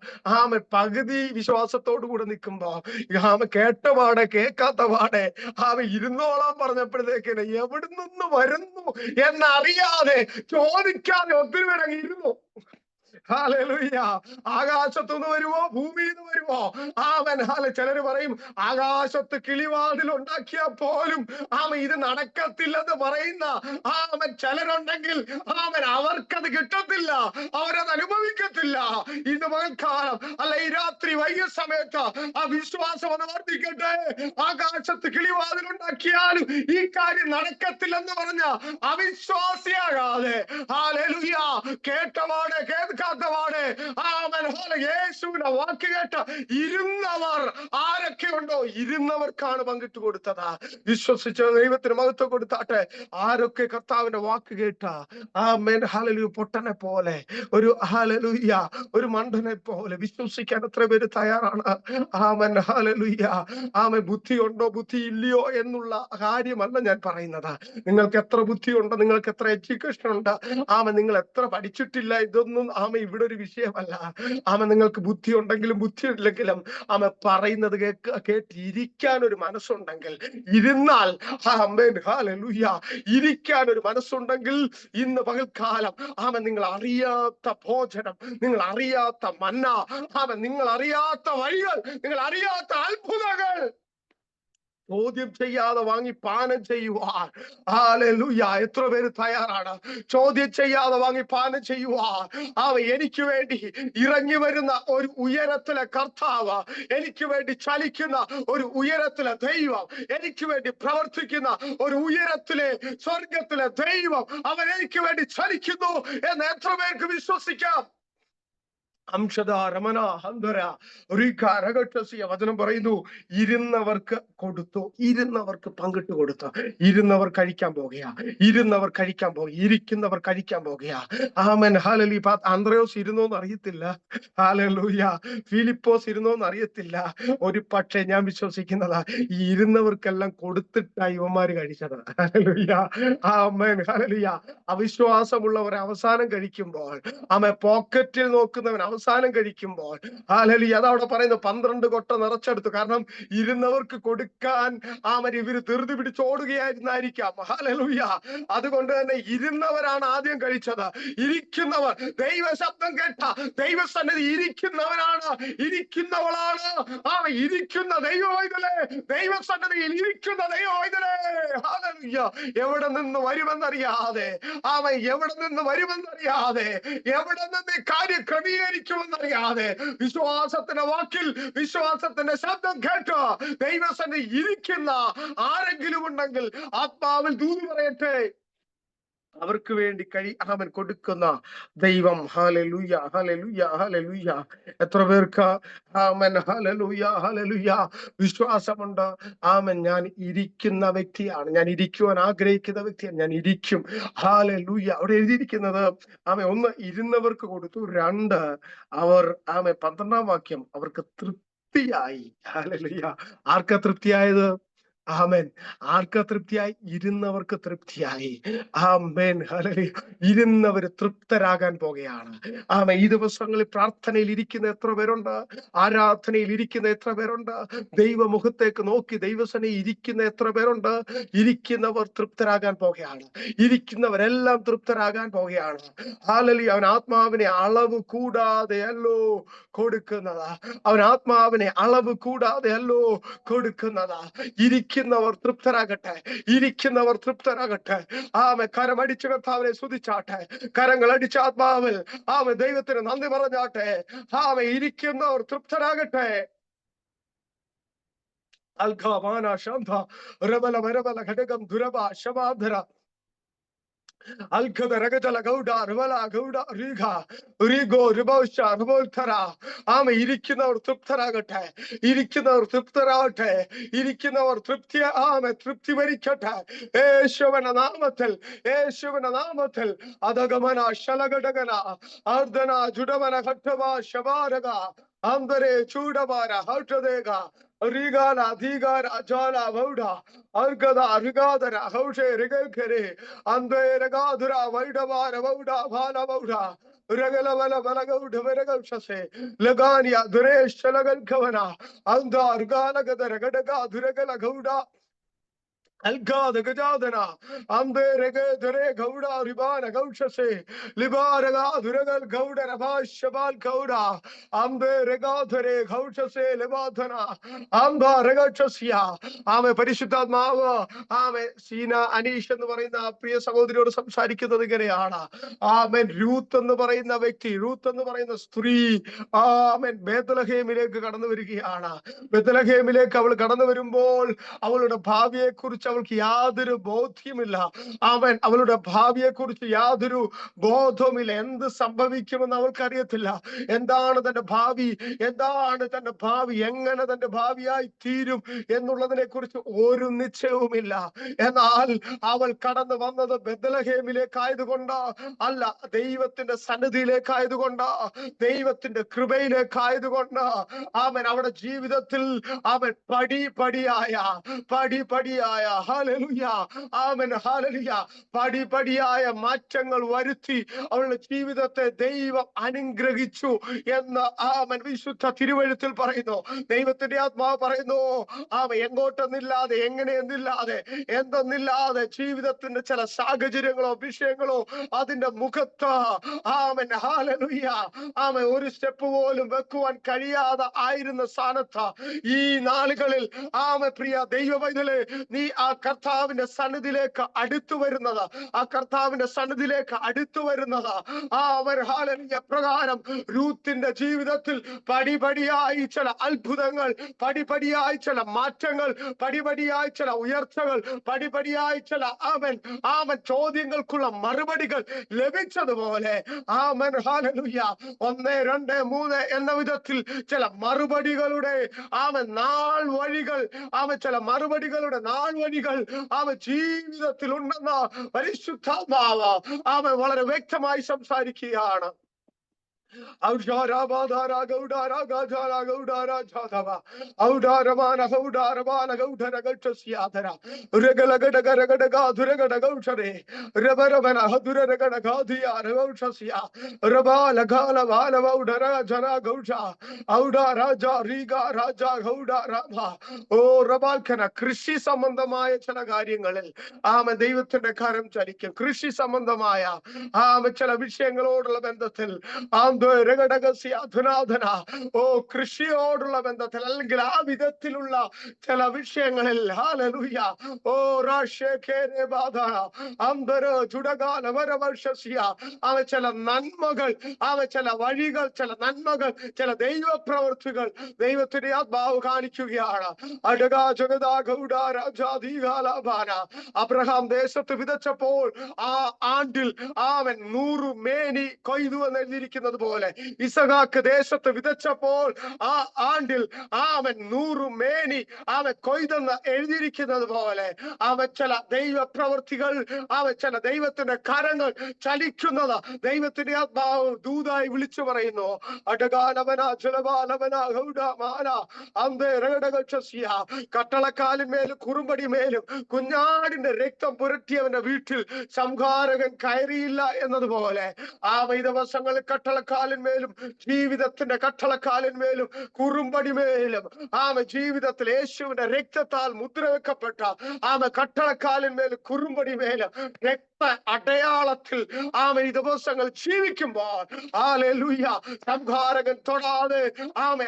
പകുതി വിശ്വാസത്തോടു കൂടെ നിൽക്കുമ്പോ, കേട്ടപാടെ കേൾക്കാത്ത പാടെ ഇരുന്നോളാൻ പറഞ്ഞപ്പോഴത്തേക്കിന് എവിടുന്ന് വരുന്നു എന്നറിയാതെ ചോദിക്കാതെ ഒത്തിരി പേരങ്ങ് ഇരുന്നു. ഹല്ലേലൂയ. ആകാശത്തുനിന്ന് വരുമോ ഭൂമിയിൽ നിന്ന് വരുമോ? ചിലര് പറയും ആകാശത്ത് കിളിവാതിൽ ഉണ്ടാക്കിയാൽ പോലും ഇത് നടക്കത്തില്ലെന്ന് പറയുന്ന ചിലരുണ്ടെങ്കിൽ അവർക്കത് കിട്ടത്തില്ല, അവരത് അനുഭവിക്കത്തില്ല. ഇന്ന് പകൽക്കാലം അല്ല ഈ രാത്രി വൈകിയ സമയത്ത് ആ വിശ്വാസം ഒന്ന് വർദ്ധിക്കട്ടെ. ആകാശത്ത് കിളിവാതിൽ ഉണ്ടാക്കിയാലും ഈ കാര്യം നടക്കത്തില്ലെന്ന് പറഞ്ഞ അവിശ്വാസിയാകാതെ, ഹല്ലേലൂയ, കേട്ടപാടെ കേൾക്കാത്തപാടെ യേശുവിന്റെ വാക്ക് കേട്ട് ഇരുന്നവർ ആരൊക്കെ ഉണ്ടോ, ഇരുന്നവർക്കാണ് പങ്കിട്ട് കൊടുത്തത്. വിശ്വസിച്ച ദൈവത്തിന് മഹത്വം കൊടുത്താട്ടെ. ആരൊക്കെ കർത്താവിന്റെ വാക്ക് കേട്ട ഹല്ലേലൂയ, പൊട്ടനെ പോലെ, ഒരു ഹല്ലേലൂയ, ഒരു മണ്ടനെ പോലെ വിശ്വസിക്കാൻ എത്ര പേര് തയ്യാറാണ്? ഹല്ലേലൂയ. ബുദ്ധി ഉണ്ടോ ബുദ്ധി ഇല്ലയോ എന്നുള്ള കാര്യമല്ല ഞാൻ പറയുന്നത്. നിങ്ങൾക്ക് എത്ര ബുദ്ധിയുണ്ട്, നിങ്ങൾക്ക് എത്ര എഡ്യൂക്കേഷൻ ഉണ്ട്, നിങ്ങൾ എത്ര പഠിച്ചിട്ടില്ല, ഇതൊന്നും ഇവിടെ ഒരു വിഷയമല്ല. നിങ്ങൾക്ക് ബുദ്ധി ഉണ്ടെങ്കിലും ബുദ്ധി ഇല്ലെങ്കിലും പറയുന്നത് കേട്ടിരിക്കാൻ ഒരു മനസ്സുണ്ടെങ്കിൽ ഇരുന്നാൽ, ഹല്ലേലൂയ, ഇരിക്കാൻ ഒരു മനസ്സുണ്ടെങ്കിൽ ഇന്ന് പകൽക്കാലം നിങ്ങൾ അറിയാത്ത ഭോജനം, നിങ്ങൾ അറിയാത്ത മന്ന, നിങ്ങൾ അറിയാത്ത വഴികൾ, നിങ്ങൾ അറിയാത്ത അത്ഭുതങ്ങൾ ചോദ്യം ചെയ്യാതെ വാങ്ങി പാനം ചെയ്യുവാൻ, ഹല്ലേലൂയ, എത്ര പേര് തയ്യാറാണ്? ചോദ്യം ചെയ്യാതെ വാങ്ങി പാനം ചെയ്യുവാൻ. എനിക്ക് വേണ്ടി ഇറങ്ങി വരുന്ന ഒരു ഉയരത്തിലെ കർത്താവ്, എനിക്ക് വേണ്ടി ചലിക്കുന്ന ഒരു ഉയരത്തിലെ ദൈവം, എനിക്ക് വേണ്ടി പ്രവർത്തിക്കുന്ന ഒരു ഉയരത്തിലെ സ്വർഗത്തിലെ ദൈവം, അവൻ എനിക്ക് വേണ്ടി ചലിക്കുന്നു എന്ന് എത്ര പേർക്ക് വിശ്വസിക്കാം? വചനം പറയുന്നു, ഇരുന്നവർക്ക് കൊടുത്തു, ഇരുന്നവർക്ക് പങ്കിട്ട് കൊടുത്തു. ഇരുന്നവർ കഴിക്കാൻ പോകുകയാ, ഇരുന്നവർ കഴിക്കാൻ പോകുക, ഇരിക്കുന്നവർ കഴിക്കാൻ പോകുകയാ. Amen hallelujah. അന്ത്രയോസ് ഇരുന്നോന്ന് അറിയത്തില്ല, ഹല്ലേലൂയ. ഫിലിപ്പോസ് ഇരുന്നോന്ന് അറിയത്തില്ല. ഒരു പക്ഷേ ഞാൻ വിശ്വസിക്കുന്നതാ, ഈ ഇരുന്നവർക്കെല്ലാം കൊടുത്തിട്ടാ ഇവന്മാര് കഴിച്ചത്. ഹല്ലേലൂയ. Amen hallelujah. അവിശ്വാസമുള്ളവർ അവസാനം കഴിക്കുമ്പോൾ, പോക്കറ്റിൽ നോക്കുന്നവൻ അവസാനം കഴിക്കുമ്പോൾ, ഹല്ലേലൂയ, അതവിടെ പറയുന്നു 12 കൊട്ട നിറച്ചെടുത്തു. കാരണം ഇരുന്നവർക്ക് കൊടുക്കാൻ ഇവര് ധൃതി പിടിച്ചോടുകയായിരുന്നായിരിക്കാം. ഹല്ലേലൂയ. അതുകൊണ്ട് തന്നെ ഇരുന്നവരാണ് ആദ്യം കഴിച്ചത്. ഇരിക്കുന്നവർ ദൈവശബ്ദം കേട്ട ദൈവസന്നിധി ഇരിക്കുന്നവനാണ്, ഇരിക്കുന്നവളാണ്. ഇരിക്കുന്ന ദൈവവൈതലേ, ദൈവസന്നിധിയിൽ ഇരിക്കുന്ന ദൈവവൈതലേ. ഹല്ലേലൂയ. എവിടെ നിന്ന് വരുമെന്നറിയാതെ, എവിടെ നിന്ന് വരുമെന്നറിയാതെ, എവിടെ നിന്ന് കാര്യം ക്രമീകരിക്കുമെന്നറിയാതെ, വിശ്വാസത്തിന്റെ വാക്കിൽ വിശ്വാസത്തിന്റെ ശബ്ദം കേട്ട് ദൈവസന്നിധി ഇരിക്കുന്ന ആരെങ്കിലും ഉണ്ടെങ്കിൽ ആത്മാവിൽ ദൂത് പറയട്ടെ, അവർക്ക് വേണ്ടി അവൻ കൊടുക്കുന്ന ദൈവം. ഹല്ലേലൂയ, ഹല്ലേലൂയ, ഹല്ലേലൂയ. എത്ര പേർക്ക് ഹല്ലേലൂയ, ഹല്ലേലൂയ വിശ്വാസമുണ്ട്? ഞാൻ ഇരിക്കുന്ന വ്യക്തിയാണ്, ഞാൻ ഇരിക്കുവാൻ ആഗ്രഹിക്കുന്ന വ്യക്തിയാണ്, ഞാൻ ഇരിക്കും. ഹല്ലേലൂയ. അവിടെ എഴുതിയിരിക്കുന്നത് ഒന്ന് ഇരുന്നവർക്ക് കൊടുത്തു, 2 അവർ 12-ാം വാക്യം അവർക്ക് തൃപ്തിയായി. ഹല്ലേലൂയ. ആർക്കാ തൃപ്തിയായത്? ആർക്കാ തൃപ്തിയായി? ഇരുന്നവർക്ക് തൃപ്തിയായി. ഹല്ലേലൂയ. ഇരുന്നവര് തൃപ്തരാകാൻ പോകുകയാണ്. ഈ ദിവസങ്ങളിൽ പ്രാർത്ഥനയിൽ ഇരിക്കുന്ന എത്ര പേരുണ്ട്? ആരാധനയിൽ ഇരിക്കുന്ന എത്ര പേരുണ്ട്? ദൈവമുഖത്തേക്ക് നോക്കി ദൈവസന്നിധിയിൽ ഇരിക്കുന്ന എത്ര പേരുണ്ട്? ഇരിക്കുന്നവർ തൃപ്തരാകാൻ പോകുകയാണ്. ഇരിക്കുന്നവരെല്ലാം തൃപ്തരാകാൻ പോകുകയാണ്. ഹല്ലേലൂയ. അവൻ ആത്മാവിനെ അളവ് കൂടാതെ അല്ലോ കൊടുക്കുന്നതാ. അവൻ ആത്മാവിനെ അളവ് കൂടാതെ അല്ലോ കൊടുക്കുന്നതാ. ഇരിക്കുന്നവർ തൃപ്തരാകട്ടെ, ഇരിക്കുന്നവർ തൃപ്തരാകട്ടെ. കരമടിച്ച് കർത്താവിനെ സ്തുതിച്ചാട്ടെ, കരങ്ങൾ അടിച്ച ആത്മാവിൽ ദൈവത്തിന് നന്ദി പറഞ്ഞാട്ടെ. ഇരിക്കുന്നവർ തൃപ്തരാകട്ടെ. അൽഘമാന ശാന്ത രബല വരബല ഘടകം ദുരബ ശമാധര ഇരിക്കുന്നവർ തൃപ്തരാകട്ടെ, ഇരിക്കുന്നവർ തൃപ്തരാകട്ടെ, ഇരിക്കുന്നവർ തൃപ്തി വരിക്കട്ടെ. യേശുവിന്റെ നാമത്തിൽ, യേശുവിന്റെ നാമത്തിൽ. അതഗമന ശലഘടകന അർദ്ധന ജുഡവന ഘട്ടവ ശവാരക അന്തരെ ചൂടവാര ഹൗഷദേക റിഗാല ധീകാര ജ്വാല വൗഡ അർഗദ ഋഗാദര ഹൗഷേ ഋഗരെ അന്തേ രഗാധുര വൈഡവാര വൗഡ ഭാല വൗഡ രഗലവല ബലഗൗഡ വരഗൗഷസേ ലഗാനിയ ദുരേശ ലഗൽഖവന അന്ത അർഗാലഗദ രഗഡഗ ദുരഗല ഗൗഡ അൽഗാദ ഗജാദന അന്തേ രഗേ ദുരേ ഗൗഡ റിബാന ഗൗഷസേ ലിബാരഗ ദുരഗൽ ഗൗഡ രഭാശബാൽ ഗൗഡ അന്തേ രഗാധരേ ഗൗഷസേ ലിബാധന അന്ത രഗക്ഷസ്യ. പരിശുദ്ധാത്മാവ് സീന അനീഷ് എന്ന് പറയുന്ന പ്രിയ സഹോദരിയോട് സംസാരിക്കുന്നത് ഇങ്ങനെയാണ്. രൂത്ത് എന്ന് പറയുന്ന വ്യക്തി, രൂത്ത് എന്ന് പറയുന്ന സ്ത്രീ ബേത്ലഹേമിലേക്ക് കടന്നു വരികയാണ്. ബേത്ലഹേമിലേക്ക് അവൾ കടന്നു വരുമ്പോൾ അവളുടെ ഭാവിയെ കുറിച്ച് അവൾക്ക് യാതൊരു ബോധ്യമില്ല. അവളുടെ ഭാവിയെ കുറിച്ച് യാതൊരു ബോധവുമില്ല. എന്ത് സംഭവിക്കുമെന്ന് അവൾക്കറിയത്തില്ല. എന്താണ് തന്റെ ഭാവി, എന്താണ് തന്റെ ഭാവി, എങ്ങനെ തന്റെ ഭാവിയായി തീരും എന്നുള്ളതിനെ കുറിച്ച് ഒരു നിശ്ചയവുമില്ല. എന്നാൽ അവൾ കടന്നു വന്നത് ബേത്ലഹേമിലേക്കായതുകൊണ്ട് അല്ല, ദൈവത്തിന്റെ സന്നിധിയിലേക്കായതുകൊണ്ട്, ദൈവത്തിന്റെ കൃപയിലേക്കായതുകൊണ്ട് അവിടെ ജീവിതത്തിൽ പടിപടിയായ ഹല്ലേലൂയ, ഹല്ലേലൂയ, പടിപടിയായ മാറ്റങ്ങൾ വരുത്തി അവളുടെ ജീവിതത്തെ ദൈവം അനുഗ്രഹിച്ചു എന്ന് വിശുദ്ധ തിരുവെഴുത്തിൽ പറയുന്നു. ദൈവത്തിന്റെ ആത്മാവ് പറയുന്നു, എങ്ങോട്ടെന്നില്ലാതെ, എങ്ങനെയെന്നില്ലാതെ, എന്തെന്നില്ലാതെ ജീവിതത്തിന്റെ ചില സാഹചര്യങ്ങളോ വിഷയങ്ങളോ അതിന്റെ മുഖത്ത് ഹല്ലേലൂയ ഒരു സ്റ്റെപ്പ് പോലും വെക്കുവാൻ കഴിയാതെ ആയിരുന്ന സ്ഥാനത്ത് ഈ നാളുകളിൽ പ്രിയ ദൈവവൈതലേ, നീ ആ കർത്താവിന്റെ സന്നിധിയിലേക്ക് അടുത്തു വരുന്നത്, ആ കർത്താവിന്റെ സന്നിധിയിലേക്ക് അടുത്തു വരുന്നത്. അവർ ഹല്ലേലൂയ പ്രകാരം രൂത്തിന്റെ ജീവിതത്തിൽ പടിപടിയായി ചില അത്ഭുതങ്ങൾ, പടിപടിയായി ചില മാറ്റങ്ങൾ, പടിപടിയായി ചില ഉയർച്ചകൾ, പടിപടിയായി ചില ആമൻ ചോദ്യങ്ങൾക്കുള്ള മറുപടികൾ ലഭിച്ചതുപോലെ ആമൻ ഹല്ലേലൂയ 1, 2, 3 എന്ന വിധത്തിൽ ചില മറുപടികളുടെ നാൾ വഴികൾ, ചില മറുപടികളുടെ നാൾ വഴികൾ ജീവിതത്തിൽ ഉണ്ടെന്ന് പരിശുദ്ധാത്മാവ് വളരെ വ്യക്തമായി സംസാരിക്കുകയാണ്. കൃഷി സംബന്ധമായ ചില കാര്യങ്ങളിൽ ദൈവത്തിന്റെ കരം ചലിക്കും. കൃഷി സംബന്ധമായ ചില വിഷയങ്ങളോടുള്ള ബന്ധത്തിൽ കൃഷിയോടുള്ള ബന്ധത്തിൽ അല്ലെങ്കിൽ ആ വിധത്തിലുള്ള ചില വിഷയങ്ങളിൽ ഹല്ലേലൂയ ചില നന്മകൾ, ചില വഴികൾ, ചില നന്മകൾ, ചില ദൈവപ്രവൃത്തികൾ ദൈവത്തിന്റെ ആത്മാവ് കാണിക്കുകയാണ്. അബ്രഹാം ദേശത്ത് വിതച്ചപ്പോൾ ആ ആണ്ടിൽ 100 മേനി കൊയ്തു എന്ന് എഴുതിയിരിക്കുന്നത് പോലെ, ഇസഹാക്ക് ദേശത്ത് വിതച്ചപ്പോൾ ആ ആണ്ടിൽ 100 മേനി കൊയ്തെന്ന് എഴുതിയിരിക്കുന്നത് പോലെ ചില ദൈവപ്രവൃത്തികൾ, ചില ദൈവത്തിന്റെ കരങ്ങൾ ചലിക്കുന്നത് ദൈവത്തിന്റെ ആത്മാവ് ദൂതായി വിളിച്ചു പറയുന്നു. കട്ടളക്കാലിന്മേലും കുറുമ്പടിമേലും കുഞ്ഞാടിന്റെ രക്തം പുരട്ടിയവന്റെ വീട്ടിൽ സംഹാരകൻ കയറിയില്ല എന്നതുപോലെ ഈ ദിവസങ്ങളിൽ കട്ടളക്കാലിന്മേലും, ജീവിതത്തിന്റെ കട്ടളക്കാലിന്മേലും കുറുമ്പടിമേലും ജീവിതത്തിൽ യേശുവിന്റെ രക്തത്താൽ മുദ്രവെക്കപ്പെട്ട കട്ടളക്കാലിന്മേലും കുറുമ്പടിമേലും രക്ത അടയാളത്തിൽ ഈ ദിവസങ്ങൾ ജീവിക്കുമ്പോൾ ഹല്ലേലൂയ സംഹാരകൻ തൊടാതെ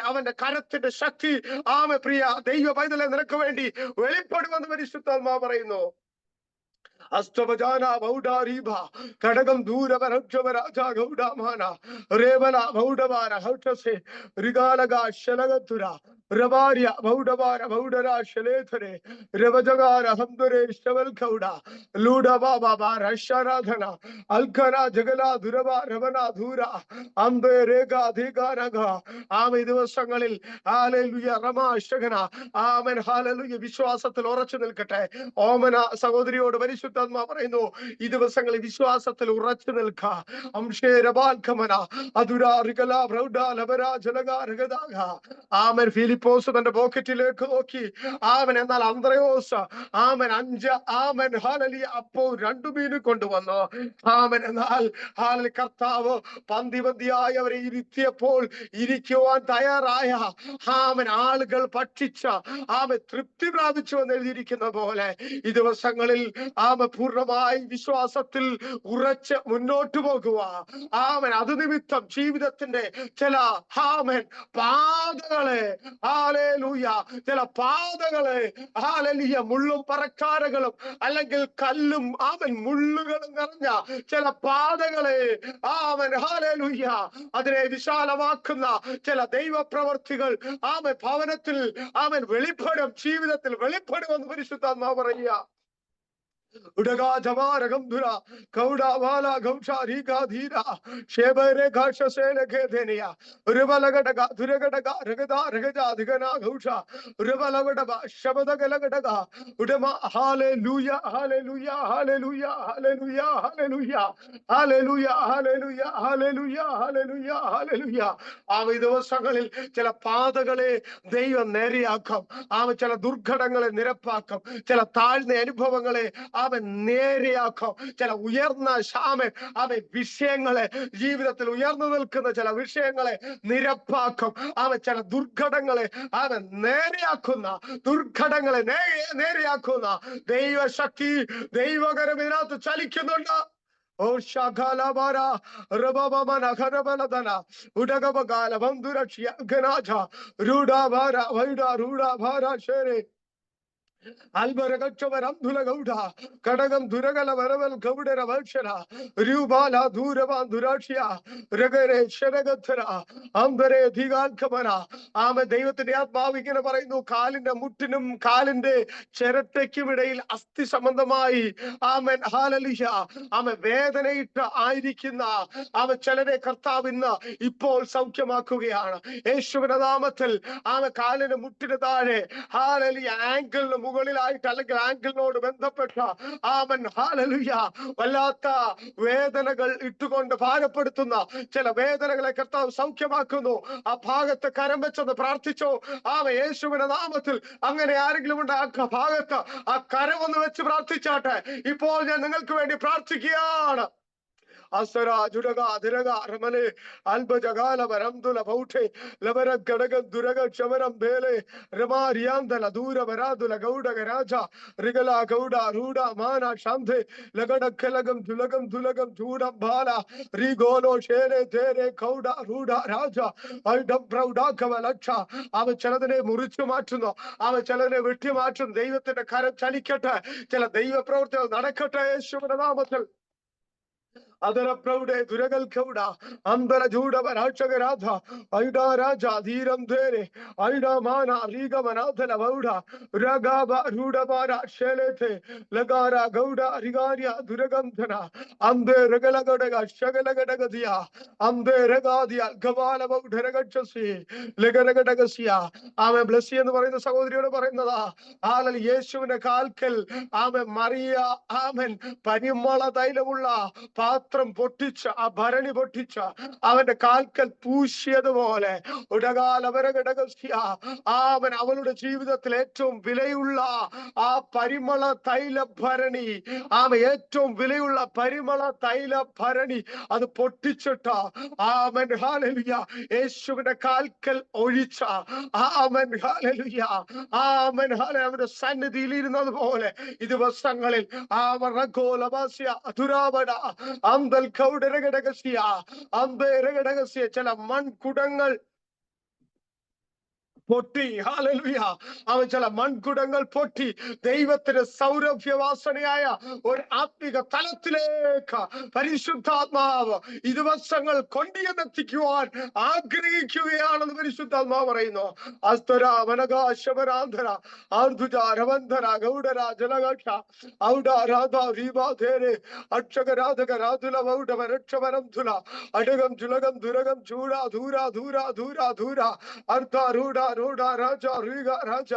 അവന്റെ കരത്തിന്റെ ശക്തി പ്രിയ ദൈവ പൈതലെ നിനക്ക് വേണ്ടി വെളിപ്പെടുമെന്ന് പരിശുദ്ധാത്മാവ് പറയുന്നു. അസ്തവജാന ബൗഡാരീഭ കടകം ദൂരവരക്ഷവരാജ ഗൗഡമാന രേവല ബൗഡവാര ഹൗട്ടസെ രിഗാലഗ ശലഗതുര രവാര്യ ബൗഡവാര ബൗഡര ശലേധരെ രവജഗാര ഹംദരെ ശവൽ ഗൗഡ ലൂഡബാബ രശാരാധന അൽഖര ജഗല ദുരവ രവന ധൂര അംബേ രേഖ അധികാരഗ ഈ ദിവസങ്ങളിൽ ഹല്ലേലൂയ റമാശകന ആമേൻ ഹല്ലേലൂയ വിശ്വാസത്തിൽ ഉറച്ചു നിൽക്കട്ടെ. ഓമന സഹോദരിയോട് പരിശുദ്ധ പറയുന്നു, ഈ ദിവസങ്ങളിൽ വിശ്വാസത്തിൽ ഉറച്ചു നിൽക്കുക. ഫിലിപ്പോസ് തന്റെ പോക്കറ്റിലേക്ക് നോക്കി എന്നാൽ അന്ത്രയോസ് 5 അപ്പോൾ 2 മീന് കൊണ്ടുവന്നു. എന്നാൽ കർത്താവ് പന്തിയായി അവരെ ഇരുത്തിയപ്പോൾ ഇരിക്കുവാൻ തയ്യാറായ ആളുകൾ ഭക്ഷിച്ച തൃപ്തി പ്രാപിച്ചു എന്ന് എഴുതിയിരിക്കുന്ന പോലെ ഈ ദിവസങ്ങളിൽ പൂർണ്ണമായി വിശ്വാസത്തിൽ ഉറച്ച് മുന്നോട്ട് പോകുക. അത് നിമിത്തം ജീവിതത്തിന്റെ ചില പാതകളെ ഹല്ലേലൂയ ചില പാതകളെ ഹല്ലേലൂയ മുള്ളും പറക്കാരകളും അല്ലെങ്കിൽ കല്ലും മുള്ളുകളും നിറഞ്ഞ ചില പാതകളെ ഹല്ലേലൂയ അതിനെ വിശാലമാക്കുന്ന ചില ദൈവപ്രവർത്തികൾ ഭവനത്തിൽ വെളിപ്പെടും, ജീവിതത്തിൽ വെളിപ്പെടുമെന്ന് പരിശുദ്ധാത്മാവ് പറയുക. ഉടകാധമാരകംധുര കൗഡാവാല ഗൗഷാരീകാധീര ശേബരെ ഘാഷസേലഖേധേനിയ ഉരുവലഘടക ദുരഘടക രഗദ രഗജാധികന ഗൗഷ ഉരുവലഘടക ശബദഗലഘടക ഉടമ ഹല്ലേലൂയ ഹല്ലേലൂയ ഹല്ലേലൂയ ഹല്ലേലൂയ ഹല്ലേലൂയ ഹല്ലേലൂയ ഹല്ലേലൂയ ഹല്ലേലൂയ ഹല്ലേലൂയ ഹല്ലേലൂയ ഈ ദിവസങ്ങളിൽ ചില പാതകളെ ദൈവം നേരെയാക്കും. ചില ദുർഘടങ്ങളെ നിരപ്പാക്കും. ചില താഴ്ന്ന അനുഭവങ്ങളെ നേരെയാക്കും. ചില ഉയർന്ന വിഷയങ്ങളെ, ജീവിതത്തിൽ ഉയർന്നു നിൽക്കുന്ന ചില വിഷയങ്ങളെ നിരപ്പാക്കും. ചില ദുർഘടങ്ങളെ നേരെയാക്കുന്ന ദൈവശക്തി, ദൈവകരം ഇതിനകത്ത് ചലിക്കുന്നുണ്ട്. ഓ ശാഖാലബാര റബബമന ഖരബലദന ഉടഗബഗാല ബന്ധുരക്ഷ്യ ഗനാജ രൂഢാഭാര വൈഡ രൂഢാഭാര ശേരെ അൽബരകക്ഷവരംധുല ഗൗഡ കടകം ദുരകല വരവൽ ഗൗഡര വത്സര രൂപാല ദൂരവാൻ ദുരാക്ഷിയ രഗരെ ശരഗധര അംബരെ ധികാൽക്കമന. ആമ ദൈവത്തിന്റെ ആത്മാവ് ഇങ്ങനെ പറയുന്നു, കാലിന്റെ മുട്ടിനും കാലിന്റെ ചിരട്ടയ്ക്കും ഇടയിൽ അസ്ഥി സംബന്ധമായി ആമൻ ഹാലലിയ ആമ വേദനയിട്ട് ആയിരിക്കുന്ന ആമ ചിലരെ കർത്താവ് ഇന്ന് ഇപ്പോൾ സൗഖ്യമാക്കുകയാണ് യേശുവിന്റെ നാമത്തിൽ. ആമ കാലിന് മുട്ടിന് താഴെ ഹാലലിയ ആംഗിളിന് മുകളിലായിട്ട് അല്ലെങ്കിൽ ആംഗിളിനോട് ബന്ധപ്പെട്ട ആമൻ ഹാലലിയ വല്ലാത്ത വേദനകൾ ഇട്ടുകൊണ്ട് ഭാരപ്പെടുത്തുന്ന ചില വേദനകളെ കർത്താവ് സൗഖ്യമാക്കുന്നു. ആ ഭാഗത്ത് കരം വെച്ചൊന്ന് പ്രാർത്ഥിച്ചോ. ആമ യേശുവിന്റെ നാമത്തിൽ അങ്ങനെ ആരെങ്കിലും ഉണ്ട് ആ ഭാഗത്ത് ആ കരം ഒന്ന് വെച്ച് പ്രാർത്ഥിച്ചാട്ടെ. ഇപ്പോൾ ഞാൻ നിങ്ങൾക്ക് വേണ്ടി പ്രാർത്ഥിക്കുകയാണ്. അസരാ ജുരക ധിരക രമനെ അൽബജകാല വരംതുല ഭൗഠെ ലവര ഘടക ദുരക ക്ഷവരം ബേലെ രമാരിയാന്തല ദൂര വരാതുല ഗൗഡക രാജ രിഗല ഗൗഡ റൂഡ മാന ശാന്തെ ലഗടക്കലകം ദുലകം ദുലകം ചൂടം ബാല റിഗോലോ ഷേരെ തേരെ ഗൗഡ റൂഡ രാജ ഐഡം പ്രൗഡാക്കവ ലക്ഷ. അവ ചിലതിനെ മുറിച്ചു മാറ്റുന്നു, അവ ചിലതിനെ വെട്ടി മാറ്റും. ദൈവത്തിന്റെ കരം ചലിക്കട്ടെ, ചില ദൈവ പ്രവർത്തികൾ നടക്കട്ടെ യേശുവിന്റെ നാമത്തിൽ. ಅದರ ಪ್ರೌಢೆ ದುರಗಲ್ ಕೌಡ ಅಂಬರ ಜೂಡವ ರಾಕ್ಷಗರಾಧ ಐಡಾ ರಾಜ ಧೀರಂ ಧೇರೆ ಐಡಾ ಮಾನ ರೀಗಮನಾಥಲ ವೌಢ ರಗಾಬ ರೂಢಬಾರ ಶೇಲೇತೆ ಲಗಾರ ಗೌಡ ರಿಗಾರ್ಯ ದುರಗಂಧನ ಅಂಬೆ ರಗಲಗಡಗ ಶಗಲಗಡಗದಿಯ ಅಂಬೆ ರಗಾದಿಯ ഗവാല വൗഢരഗക്ഷസി ലഗരഗടകസിയ. ആമേ ബ്ലസ്സി എന്ന് പറയുന്ന സഹോദരിയോട് പറയുന്നതാ, ആലൽ യേശുവിന്റെ കാൽക്കൽ ആമേ മറിയ ആമൻ പരിമള തൈലമുള്ള പാത്രം പൊട്ടിച്ച ആ ഭരണി പൊട്ടിച്ച അവന്റെ കാൽക്കൽ പൂശിയതുപോലെ അവൻ അവളുടെ ജീവിതത്തിൽ ഏറ്റവും വിലയുള്ള ആ പരിമള തൈല ഭരണി ഏറ്റവും വിലയുള്ള പരിമള തൈല ഭരണി അത് പൊട്ടിച്ചിട്ട ആമൻ ഹല്ലേലൂയ യേശുവിന്റെ കാൽക്കൽ ഒഴിച്ച ആമൻ ഹല്ലേലൂയ ആമൻ ഹല്ലേലൂയ അവന്റെ സന്നിധിയിൽ ഇരുന്നത് പോലെ ഈ ദിവസങ്ങളിൽ അന്തൽ കൗഡരകടകസിയ അമ്പരകടകസിയ ചില മൺകുടങ്ങൾ പൊട്ടി. ഹല്ലേലൂയ. അവൻ ചില മൺകുടങ്ങൾ പൊട്ടി ദൈവത്തിന് സൗരഭ്യവാസനയായ ഒരു ആത്മിക തലത്തിലേക്ക് പരിശുദ്ധാത്മാവ് ഈ ദിവസങ്ങൾ കൊണ്ടുവന്നെത്തിക്കുവാൻ ആഗ്രഹിക്കുകയാണെന്ന് പരിശുദ്ധാത്മാവ് പറയുന്നു. അസ്തര വനകാശവരാന്ധര ആർധുജ രവന്ധര ഗൗഡര ജലകക്ഷ ഔഡ രാധ രീവാധേരെ അക്ഷകരാധക രാധുല വൗഡവ രക്ഷവരംധുല അടകം ജുലകം ദുരകം ചൂട ധൂര ധൂര ധൂര ധൂര അർദ്ധ രൂഢ ರೂಢ ರಾಜ ರೀಗ ರಾಜ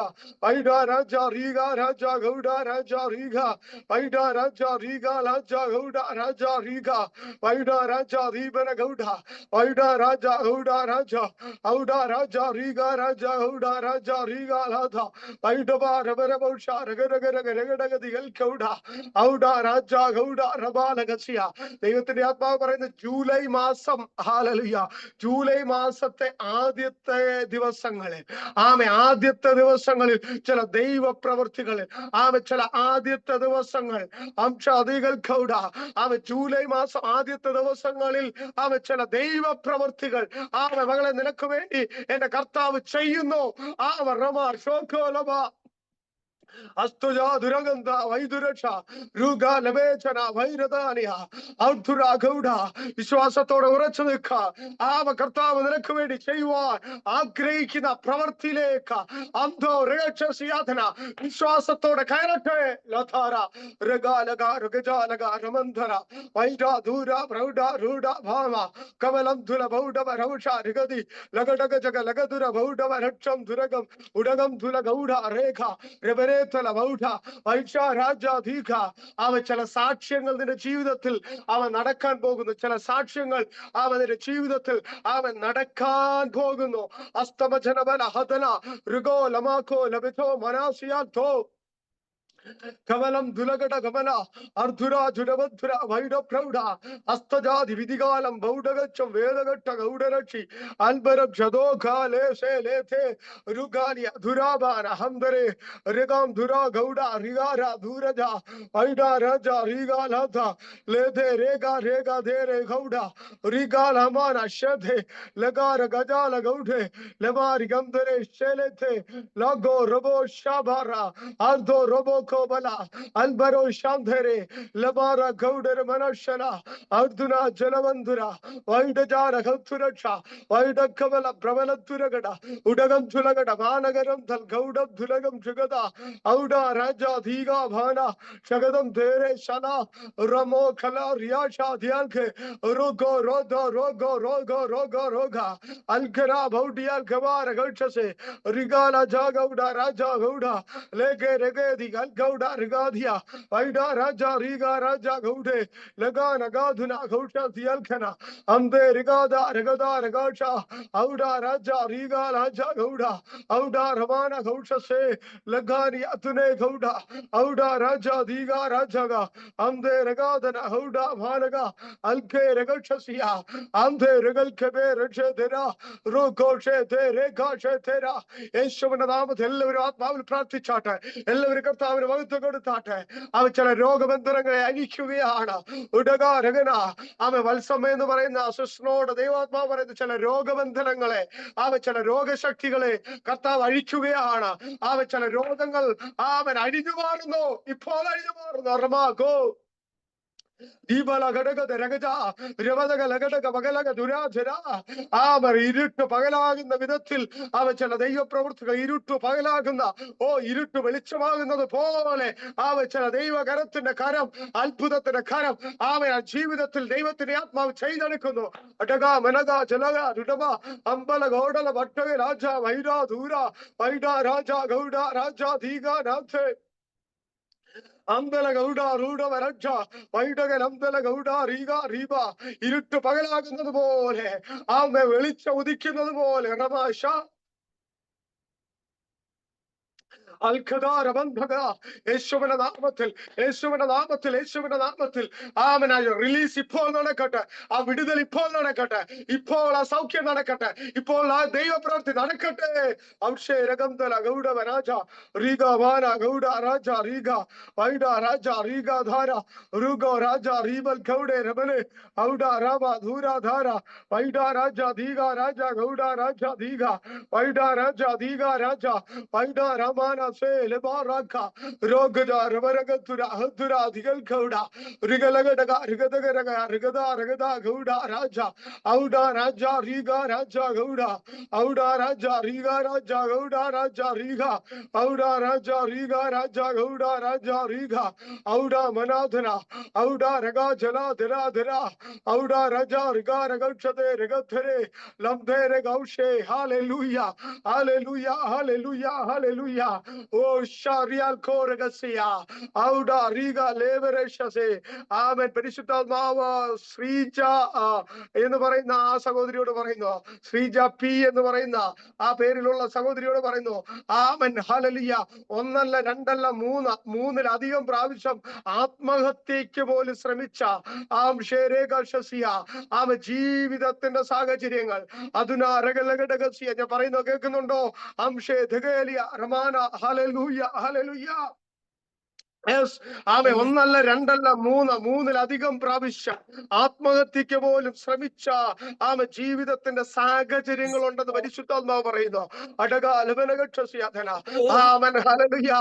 ಐಡ ರಾಜ ರೀಗ ರಾಜ ಗೌಡ ರಾಜ ರೀಗ ಐಡ ರಾಜ ರೀಗ ರಾಜ ಗೌಡ ರಾಜ ರೀಗ ಐಡ ರಾಜ ರೀಬನ ಗೌಡ ಐಡ ರಾಜ ಗೌಡ ರಾಜ ಔಡ ರಾಜ ರೀಗ ರಾಜ ಗೌಡ ರಾಜ ರೀಗ ರಾಧ ಐಡಬ ರಬರ ಬಹುಷ രഗരഗരഗരഗടഗതികൾ ഗൗഡ ഔഡ രാജ ഗൗഡ റബാലഗസിയ. ദൈവത്തിന്റെ ആത്മാവ് പറയുന്നത് ജൂലൈ മാസം ഹല്ലേലൂയ ജൂലൈ മാസത്തെ ആദ്യത്തെ ദിവസങ്ങളിൽ ആദ്യത്തെ ദിവസങ്ങളിൽ ചില ദൈവ പ്രവർത്തികളിൽ ചില ആദ്യത്തെ ദിവസങ്ങൾ അംശാദികൾ ഗൗഡ ജൂലൈ മാസം ആദ്യത്തെ ദിവസങ്ങളിൽ ചില ദൈവ പ്രവർത്തികൾ മകളെ നിനക്ക് വേണ്ടി എന്റെ കർത്താവ് ചെയ്യുന്നു. രമ ശോകോലഭ അസ്തുജ ദുരഗന്ധ വൈദുരക്ഷ രുഗ ലവേചന വൈരദാനിയ ഔദ്ധുര ഗൗഡ. വിശ്വാസത്തോടെ ഉറച്ചു നിൽക്ക. കർത്താവ് നിനക്ക് വേണ്ടി ചെയ്യുവാൻ ആഗ്രഹിക്കുന്ന പ്രവൃത്തിയിലേക്ക് അന്ധോ രക്ഷസിയാധന വിശ്വാസത്തോടെ കയറട്ടെ. ലധാര രഗാലക രുഗജാലക രമന്ധര വൈര ദൂര പ്രൗഢ രൂഢ ഭാമ കമലംധുല ഭൗഡവ രൗഷ രിഗതി ലഗടക ജഗ ലഗതുര ഭൗഡവ രക്ഷം ദുരകം ഉടകം ധുല ഗൗഡ രേഖ രവരേ ചില സാക്ഷ്യങ്ങൾ നിന്റെ ജീവിതത്തിൽ നടക്കാൻ പോകുന്നു. ചില സാക്ഷ്യങ്ങൾ നിന്റെ ജീവിതത്തിൽ നടക്കാൻ പോകുന്നു. അസ്തമജനബല ഹദന ഋഗോ ലമാക്കോ ലബിതോ മനാസിയാത്തോ കമലം ദുലകട കമല അർധുര ജുഡവധുര വൈഡപ്രൗഢ അസ്തജാതി വിധികാലം ബൗഡഗച്ഛം വേദഘട്ട ഗൗഡരക്ഷി അൽബരം ക്ഷതോഖാലേശേലേഥേ രുഗാലിയ ധുരാബാന ഹംദരേ ഋഗാം ധുരാ ഗൗഡ ഋഗാര ധൂരജ വൈഡ രജ ഋഗാലധ ലേധേ രേഗ രേഗ ധേരേ ഗൗഡ ഋഗാലമാന ശധേ ലഗാര ഗജാല ഗൗഡേ ലമാരി ഗംധരേ ശേലേഥേ ലഗോ റബോ ശാബാര അർധോ റബോ കോബല അൽബരോ ശാന്തരെ ലബാര ഗൗഡര മനശല അർധുന ജലവന്ധുര വൈഡജാര ഹത്തുരക്ഷ വൈഡക്കവല പ്രബലത്തുരകട ഉടകം തുലകട മാനഗരം തൽ ഗൗഡം തുലകം ജുഗത ഔഡ രാജ ധീഗ ഭാന ശഗതം ധേരെ ശല റമോ ഖല റിയാഷ ധ്യാൽഖെ രോഗോ രോധോ രോഗോ രോഗോ രോഗോ രോഗ അൽഖര ഭൗഡിയാൽ ഖവാര ഗൗക്ഷസെ രിഗാല ജാഗൗഡ രാജ ഗൗഡ ലേഖെ രഗേതി ഗൗഡ രിഗാധിയ വൈഡ രാജ റീഗ രാജ ഗൗഡെ ലഗാ നഗാധുന ഗൗഷ സിയൽഖന അംബെ രിഗാദ രഗദ രഗാഷ ഔഡ രാജ റീഗ രാജ ഗൗഡ ഔഡ രമാന ഗൗഷസെ ലഗാനി അതുനെ ഗൗഡ ഔഡ രാജ ദീഗ രാജഗ അംബെ രഗാദന ഔഡ ഭാനഗ അൽഖെ രഗക്ഷസിയ അംബെ രഗൽഖബെ രക്ഷേ തെര റുകോഷേ തെ രേഖാഷേ തെര യേശുവിന്റെ നാമത്തിൽ എല്ലാവരും ആത്മാവിൽ പ്രാർത്ഥിച്ചാട്ടെ. എല്ലാവരും കർത്താവിന് മഹത്വം കൊടുത്താട്ടെ. അവ ചില രോഗബന്ധനങ്ങളെ അഴിക്കുകയാണ്. ഉടകാരകന അവ വത്സമ എന്ന് പറയുന്ന അസുസ്നോട് ദൈവാത്മാവ് പറയുന്ന ചില രോഗബന്ധനങ്ങളെ, അവ ചില രോഗശക്തികളെ കർത്താവ് അഴിക്കുകയാണ്. അവ ചില രോഗങ്ങൾ അവൻ അഴിഞ്ഞു മാറുന്നു, ഇപ്പോൾ അഴിഞ്ഞു മാറുന്നു. റമാഗോ ഇരുട്ട് പകലാകുന്ന വിധത്തിൽ അവ ചില ദൈവപ്രവൃത്തികൾ ഇരുട്ട് പകലാകുന്ന ഇരുട്ട് വെളിച്ചമാകുന്നത് പോലെ അവ ചില ദൈവകരത്തിന്റെ കരം, അത്ഭുതത്തിന്റെ കരം അവൻ ജീവിതത്തിൽ ദൈവത്തിന്റെ ആത്മാവ് ചെയ്തെടുക്കുന്നു. അടക മനക ജലക രുടമ അമ്പല ഗൗഡല ഭട്ടക രാജ വൈഡ ധൂര വൈഡ രാജ ഗൗഡ രാജ ധീഗ നാഥേ അമ്പല ഗൗഡ റൂഢ വരക്ഷ വൈഡകൻ അമ്പല ഗൗഡ റീഗ റീബ ഇരുട്ട് പകലാകുന്നത് പോലെ ആമ വെളിച്ചം ഉദിക്കുന്നത് പോലെ റമാശ യേശുവിന്റെ നാമത്തിൽ യേശുവിന്റെ നാമത്തിൽ യേശുവിന്റെ നാമത്തിൽ ആമനായ റിലീസ് ഇപ്പോൾ നടക്കട്ടെ. ആ വിടുതൽ ഇപ്പോൾ നടക്കട്ടെ. ഇപ്പോൾ ആ സൗഖ്യം നടക്കട്ടെ. ഇപ്പോൾ ആ ദൈവപ്രവൃത്തി നടക്കട്ടെ. ഔഷേരകംതല ഗൗഡവ രാജ റീഗ വാന ഗൗഡ രാജ റീഗ വൈഡ രാജ റീഗ ധാര റുഗോ രാജ റീബൽ ഗൗഡെ രമനെ ഔഡ രാമ ധൂര ധാര വൈഡ രാജ ധീഗ രാജ ഗൗഡ രാജ ധീഗ വൈഡ രാജ ധീഗ രാജ വൈഡ രാമാന Hallelujah, hallelujah, hallelujah, hallelujah. Oh, Sharial Koregasia, Auda Riga Levereshase, Amen, Perishutalmava, Srija, in the Varina, Sagodrio Varino, Srija P in the Varina, Aperilola Sagodrio Varino, Amen, Hallelujah, Onala Randala Muna, Moon and Adium Pravisham, Atmahati Kibolis Ramicha, Am Sherega Shasia, Am a G with a tender saga Jiringal, Aduna Regalagasia, Japarino Gekundo, Amshe Tegelia, Ramana, Hallelujah, hallelujah. Yes, ആമേ ഒന്നല്ല രണ്ടല്ല മൂന്നിലധികം പ്രാവശ്യം ആത്മഹത്യക്ക് പോലും ശ്രമിച്ച ആമ ജീവിതത്തിന്റെ സാഹചര്യങ്ങൾ ഉണ്ടെന്ന് പരിശുദ്ധാത്മാവ് പറയുന്നു. ആമൻ ഹല്ലേലൂയ.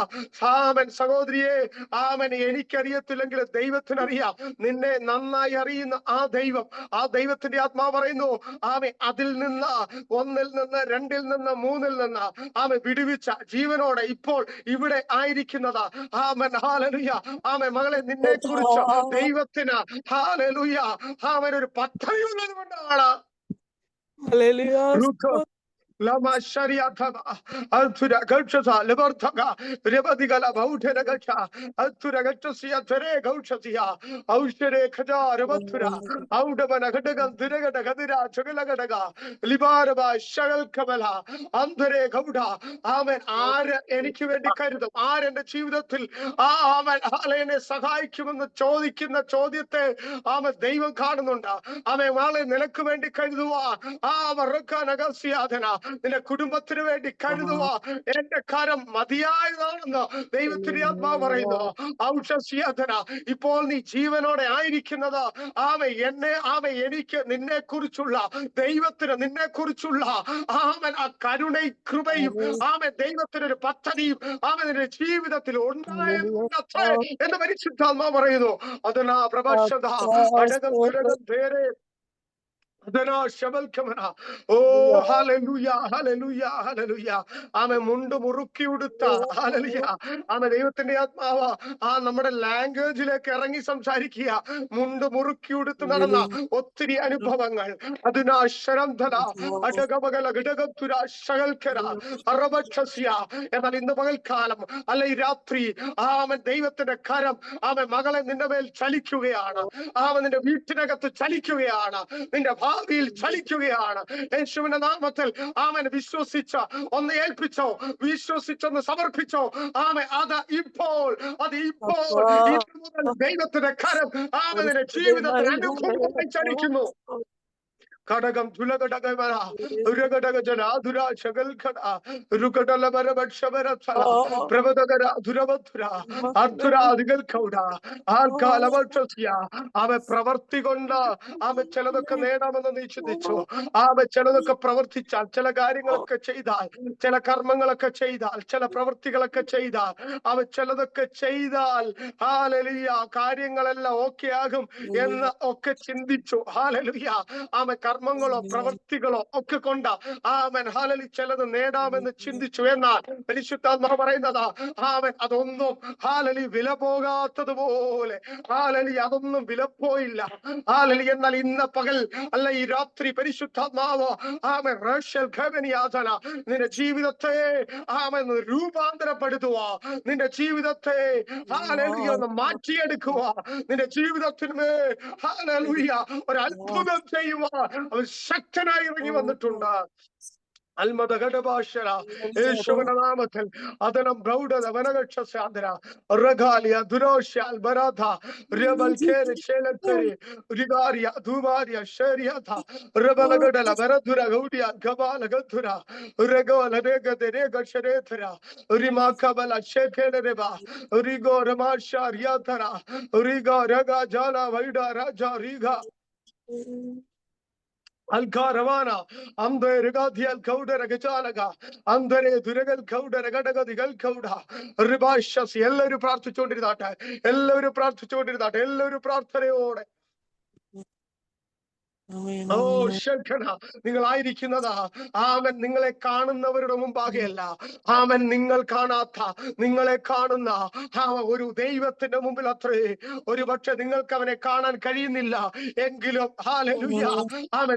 ആമൻ സഹോദരിയെ, ആമൻ എനിക്കറിയത്തില്ലെങ്കിൽ ദൈവത്തിനറിയാം. നിന്നെ നന്നായി അറിയുന്ന ആ ദൈവത്തിന്റെ ആത്മാവ് പറയുന്നു, ആമേ അതിൽ നിന്ന്, ഒന്നിൽ നിന്ന്, രണ്ടിൽ നിന്ന്, മൂന്നിൽ നിന്ന് ആമെ വിടുവിച്ച ജീവനോടെ ഇപ്പോൾ ഇവിടെ ആയിരിക്കുന്നത്. ആമൻ ഹല്ലേലൂയ. ആമേ മകളെ, നിന്നെ കുറിച്ച് ദൈവത്തിന് ഹല്ലേലൂയ ആമൻ ഒരു പദ്ധതി ഉള്ളത് കൊണ്ടാണ്. Lama Shariatava, Altura Gulchasa, Libertaga, Rebadigala, Bautera Gacha, Altura Gachasia, Tere Gulchasia, Austere Kada, Rebatura, Audabana Gadagan, Direga Gadira, Chogalagadaga, Libaraba, Shagal Kamala, Andre Gauda, Amen, R, Enikivendi Karidam, R and the Chivatil, Amen, Halene Sakai Kiman, the Chodikin, the Chodite, Amen, Devan Karnunda, Amen, Male, Nelakuvendi Karidua, Amaraka Nagasiadana. നിന്റെ കുടുംബത്തിന് വേണ്ടി കരുതുക. എന്റെ കരം മതിയായതാണെന്ന് ദൈവത്തിന്റെ ആത്മാവ് പറയുന്നു. ഔഷധന ഇപ്പോൾ നീ ജീവനോടെ ആയിരിക്കുന്നത് എനിക്ക് നിന്നെ കുറിച്ചുള്ള ദൈവത്തിന് നിന്നെ കുറിച്ചുള്ള ആ കരുണയും കൃപയും ദൈവത്തിനൊരു പദ്ധതിയും നിന്റെ ജീവിതത്തിൽ ഉണ്ടായത്രേ എന്ന് പരിശുദ്ധാത്മാവ് പറയുന്നു. അതിനാ പ്രഭാഷത അടകം പേരെ Oh, hallelujah, hallelujah, hallelujah. Ame mundu murukki udutta. Hallelujah. Ame ദൈവത്തിന്റെ ആത്മാവ് നമ്മുടെ ലാംഗ്വേജിലേക്ക് ഇറങ്ങി സംസാരിക്കുക. മുണ്ട് മുറുക്കി ഉടുത്ത് നടന്ന ഒത്തിരി അനുഭവങ്ങൾ. അതിനാ ശരംധല അടകമകല ഘടകത്തുര ശകൽക്കര അറബക്ഷസ്യ. എന്നാൽ ഇന്ന് പകൽക്കാലം അല്ല ഈ രാത്രി ദൈവത്തിന്റെ കരം മകളെ നിന്റെ മേൽ ചലിക്കുകയാണ്. നിന്റെ വീട്ടിനകത്ത് ചലിക്കുകയാണ്. നിന്റെ ഭാവിയിൽ ചലിക്കുകയാണ്. യേശുവിന്റെ നാമത്തിൽ വിശ്വസിച്ച ഒന്ന് ഏൽപ്പിച്ചോ, വിശ്വസിച്ചൊന്ന് സമർപ്പിച്ചോ. അത് ഇപ്പോൾ ദൈവത്തിന്റെ കരം നിന്റെ ജീവിതത്തിൽ അനുഭവമായി ചലിക്കുന്നു. കടകം തുലകടകമര ഉരകടകജന ആധുര ശകൽഖട രുകടലമരവക്ഷമരഫല പ്രവദകര ധുരവധുര അധുരാദികൾ കൗഡ ആൽക്കാലവക്ഷസ്യ. പ്രവർത്തി കൊണ്ട് ചിലതൊക്കെ നേടാമെന്ന് നീ ചിന്തിച്ചു. ചിലതൊക്കെ പ്രവർത്തിച്ചാൽ, ചില കാര്യങ്ങളൊക്കെ ചെയ്താൽ, ചില കർമ്മങ്ങളൊക്കെ ചെയ്താൽ, ചില പ്രവൃത്തികളൊക്കെ ചെയ്താൽ, ചിലതൊക്കെ ചെയ്താൽ ഹാലലുയ കാര്യങ്ങളെല്ലാം ഓക്കെ ആകും എന്ന് ഒക്കെ ചിന്തിച്ചു. ഹാലലുയ കർമ്മങ്ങളോ പ്രവൃത്തികളോ ഒക്കെ കൊണ്ട് ഹാലലി ചിലത് നേടാമെന്ന് ചിന്തിച്ചു. എന്നാൽ പരിശുദ്ധാത്മാവ് പറയുന്നത് അതൊന്നും ഹാലലി വില പോകാത്തതുപോലെ ഹാലലി അതൊന്നും വില പോയില്ല. ഹാലലി എന്നാൽ ഇന്ന് പകൽ അല്ല ഈ രാത്രി പരിശുദ്ധാത്മാവ് നിന്റെ ജീവിതത്തെ രൂപാന്തരപ്പെടുത്തുക, നിന്റെ ജീവിതത്തെ ഹാലലി ഒന്ന് മാറ്റിയെടുക്കുക, നിന്റെ ജീവിതത്തിന് ഹാലലൂയ ഒരു അത്ഭുതം ചെയ്യുവാൻ അവർ ശക്തനായി ഇറങ്ങി വന്നിട്ടുണ്ട്. അൽമദഘടഭാഷര യേശുവിന്റെ നാമത്തിൽ അതനം പ്രൗഢത വനകക്ഷസാന്ദ്ര Regalia ദുരോഷ്യാൽ ബരാധ രബൽകേരി ചേലത്തരി റിഗാരിയ ധൂമാരിയ ശരിയത റബലഗടല വരധുര Gaudiya ഗബാലഗധുര രഗോല രഗദ രഗശരേധര റിമാകബല ശേഖേലരബ Rigo രമാശാരിയധര Rigo രഗ Jwala വൈഡ Raja റിഗ Alcaravana, Ambe Regadial Kauda Regalaga, Andere Duregal Kauda Regadigal Kauda, Ribashas, Elleru Prarthachodi that, Elleru Prarthachodi that, Elleru Prarthare. Oh, Shekana, നിങ്ങളായിരിക്കുന്നത് നിങ്ങളെ കാണുന്നവരുടെ മുമ്പാകെയല്ല, നിങ്ങൾ കാണാത്ത നിങ്ങളെ കാണുന്ന ഒരു ദൈവത്തിന്റെ മുമ്പിൽ അത്രേ. ഒരു പക്ഷെ നിങ്ങൾക്ക് അവനെ കാണാൻ കഴിയുന്നില്ല എങ്കിലും ഹല്ലേലൂയ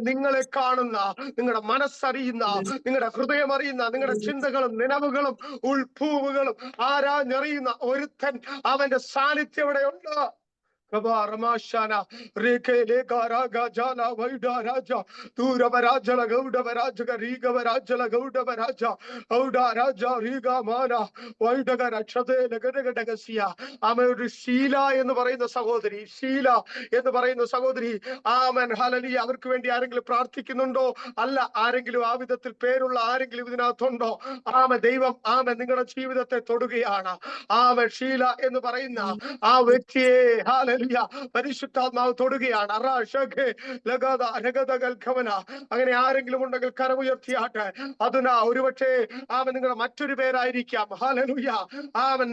നിങ്ങളെ കാണുന്ന, നിങ്ങളുടെ മനസ്സറിയുന്ന, നിങ്ങളുടെ ഹൃദയം അറിയുന്ന, നിങ്ങളുടെ ചിന്തകളും നിലവുകളും ഉൾപ്പൂവുകളും ആരാഞ്ഞറിയുന്ന ഒരുത്തൻ അവന്റെ സാന്നിധ്യം ഇവിടെയുണ്ട്. Ramasana, Reke, Leka, Raga, Jala, Vaida, Raja, Turavaraja, Gauda, Varaja, Riga, Varaja, Gauda, Varaja, Auda, Raja, Riga, Mana, Vaida, Rachade, Legadagasia, Amer Sheila in the Varina Sagodri, Sheila in the Varina Sagodri, Amen, Hallelujah, Averquendi, Arangle, Prarthikundo, Allah, Aranglu, Avida, Perula, Arangli within our Tondo, Amen, Deva, Amen, Ninga Chiva, the Todugiana, Amen, Sheila in the Varina, Aveki, Hallelujah. പരിശുദ്ധാത്മാവ് തൊടുകയാണ്. അങ്ങനെ ആരെങ്കിലും ഉണ്ടെങ്കിൽ കരമുയർത്തിയാട്ടെ. അതിനാ ഒരുപക്ഷെ നിങ്ങളുടെ മറ്റൊരു പേരായിരിക്കാം. ഹല്ലേലൂയ.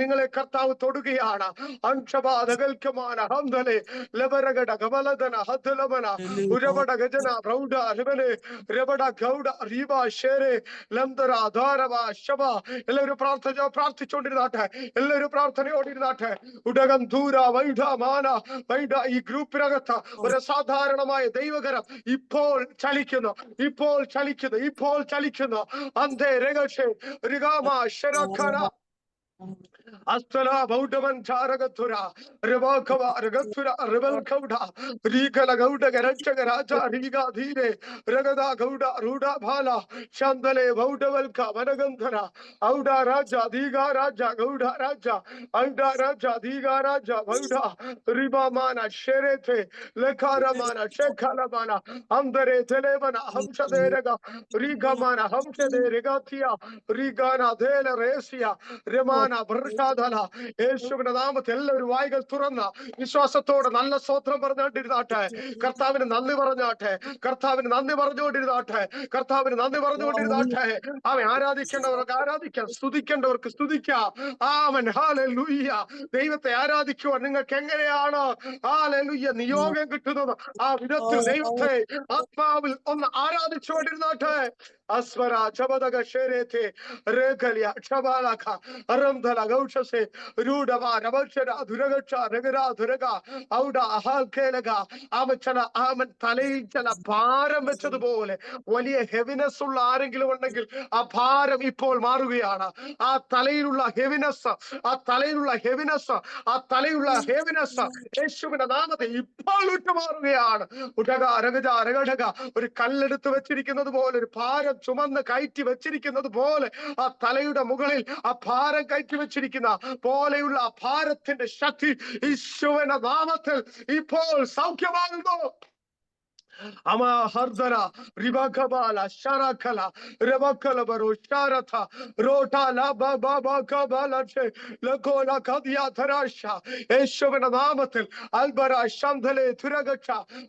നിങ്ങളെ കർത്താവ് തൊടുകയാണ്. എല്ലാവരും പ്രാർത്ഥിച്ചോണ്ടിരുന്നാട്ടെ, എല്ലാവരും പ്രാർത്ഥനയോടിരുന്നാട്ടെ. ഉടകം ദൂര വൈഢ മാന ഈ ഗ്രൂപ്പിനകത്ത് ഒരു അസാധാരണമായ ദൈവകരം ഇപ്പോൾ ചലിക്കുന്നു, ഇപ്പോൾ ചലിക്കുന്നു, ഇപ്പോൾ ചലിക്കുന്നു. അന്തേ രഗഷേ റിഗാമ ശരഖന അസ്തല ബൗഡവൻ ചാരകത്തുര രവാകവ രഗത്തുര റിബൽ കൗഡ രീകല ഗൗഡ ഗരക്ഷക രാജ രീഗ ധീരെ രഗദ ഗൗഡ റൂഡ ഭാല ശാന്തലെ ബൗഡവൽക വനഗന്ധര ഔഡ രാജ ദീഗ രാജ ഗൗഡ രാജ ഔഡ രാജ ദീഗ രാജ ബൗഡ റിബമാന ശരേതെ ലഖാരമാന ശേഖലമാന അന്തരെ തെലേവന ഹംസദേരഗ രീഗമാന ഹംസദേരഗാതിയ രീഗാന ദേല റേസിയ രമാന യേശുവിന്റെ നാമത്തിൽ എല്ലാവരും വായികൾ തുറന്ന വിശ്വാസത്തോടെ നല്ല സ്തോത്രം പറഞ്ഞുകൊണ്ടിരുന്നാട്ടെ. കർത്താവിന് നന്ദി പറഞ്ഞാട്ടെ, കർത്താവിന് നന്ദി പറഞ്ഞുകൊണ്ടിരുന്നാട്ടെ, കർത്താവിന് നന്ദി പറഞ്ഞുകൊണ്ടിരുന്നാട്ടെ. അവൻ ആരാധിക്കേണ്ടവർക്ക് ആരാധിക്കാം, സ്തുതിക്കേണ്ടവർക്ക് സ്തുതിക്കാം. ആമൻ. ഹല്ലേലൂയ. ദൈവത്തെ ആരാധിക്കുവാൻ നിങ്ങൾക്ക് എങ്ങനെയാണ് ഹല്ലേലൂയ നിയോഗം കിട്ടുന്നത്? ആ വിധത്തിൽ ദൈവത്തെ ആത്മാവിൽ ഒന്ന് ആരാധിച്ചുകൊണ്ടിരുന്നാട്ടെ. അസ്വര ചബദക ശേരേത്തെ രേഖലിയ ക്ഷബാലക അരംധല ഗൗഷസെ രൂഢവ രവക്ഷര ദുരഗക്ഷ രഗര ദുരഗ ഔഡ അഹാൽക്കേലക. അവൻ തലയിൽ ചില ഭാരം വെച്ചതുപോലെ വലിയ ഹെവിനെസ് ഉള്ള ആരെങ്കിലും ഉണ്ടെങ്കിൽ ആ ഭാരം ഇപ്പോൾ മാറുകയാണ്. ആ തലയിലുള്ള ഹെവിനെസ്, ആ തലയിലുള്ള ഹെവിനെസ്, ആ തലയുള്ള ഹെവിനെസ് യേശുവിന്റെ നാമത്തിൽ ഇപ്പോൾ വിട്ടുമാറുകയാണ്. ഉടക രഗജ രഗടക ഒരു കല്ലെടുത്ത് വെച്ചിരിക്കുന്നത് പോലെ, ഒരു ഭാരം ചുമന്ന് കയറ്റി വെച്ചിരിക്കുന്നത് പോലെ ആ തലയുടെ മുകളിൽ ആ ഭാരം കയറ്റി വെച്ചിരിക്കുന്ന പോലെയുള്ള ആ ഭാരത്തിന്റെ ശക്തി യേശുവിന്റെ നാമത്തിൽ ഇപ്പോൾ സൗഖ്യമാകുന്നു. അമഹർദന റിബകബാല ശരഖല രബക്കല ബറോ ശരഥ റോട്ടാല ബബബകബലചെ ലകോല കദിയ ധരാശ. യേശുവിന്റെ നാമത്തിൽ അൽബര ശംധലെ തുരഗക്ഷ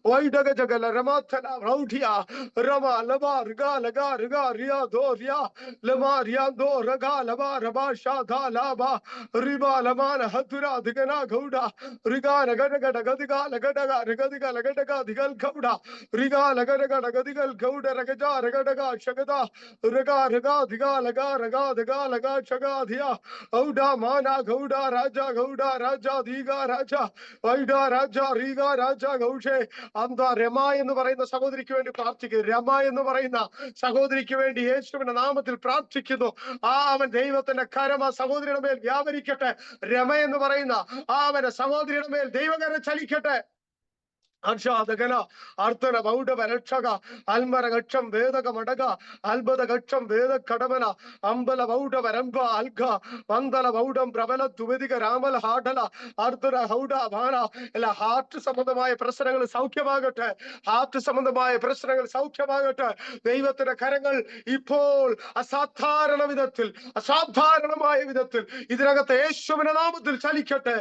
വൈഡഗജഗല രമഥല റൗഢിയ രമ ലബ ർഗ ലഗ ർഗ റിയ ദോ റിയ ലമ റിയ ദോ രഗ ലബ രബ ശാധ ലബ റിബ ലമാന ഹതുര ദിഗന ഗൗഡ ഋഗ നഗടഗ ഗദിഗ ലഗടഗ രഗദിഗ ലഗടഗ ദിഗൽ ഗൗഡ ഋഗ ലഗടഗ ഗദിഗൽ ഗൗഡ രഗജ രഗടഗ ശഗദ ഋഗ ഋഗ ദിഗ ലഗ രഗ ദിഗ ലഗ ശഗ ധിയ ഔഡ മാന ഗൗഡ രാജ ഗൗഡ രാജ ദീഗ രാജ വൈഡ രാജ റീഗ രാജ ഗൗഷേ. അന്ത രമ എന്ന് പറയുന്ന സഹോദരിക്ക് വേണ്ടി പ്രാർത്ഥിക്കുന്നു. രമ എന്ന് പറയുന്ന സഹോദരിക്ക് വേണ്ടി യേശുവിന്റെ നാമത്തിൽ പ്രാർത്ഥിക്കുന്നു. അവൻ ദൈവത്തിന്റെ കരം ആ സഹോദരിയുടെ മേൽ വ്യാപരിക്കട്ടെ. രമ എന്ന് പറയുന്ന അവന്റെ സഹോദരിയുടെ മേൽ ദൈവകരം ചലിക്കട്ടെ. അർഷാദകന അർത്തന ബൗഡവ രക്ഷക അൽമര ഗക്ഷം വേദക മടക അൽബദ ഗക്ഷം വേദ കടമന അമ്പല ബൗഡവ രംഭ അൽഘ വന്ദല ബൗഡം പ്രബല തുവതിക രാമല ഹാഡല അർദ്ധന ഹൗഡ ഭാന. എല്ലാ ഹാർട്ട് സംബന്ധമായ പ്രശ്നങ്ങൾ സൗഖ്യമാകട്ടെ, ഹാർട്ട് സംബന്ധമായ പ്രശ്നങ്ങൾ സൗഖ്യമാകട്ടെ. ദൈവത്തിന്റെ കരങ്ങൾ ഇപ്പോൾ അസാധാരണ വിധത്തിൽ, അസാധാരണമായ വിധത്തിൽ ഇതിനകത്ത് യേശുവിന്റെ നാമത്തിൽ ചലിക്കട്ടെ.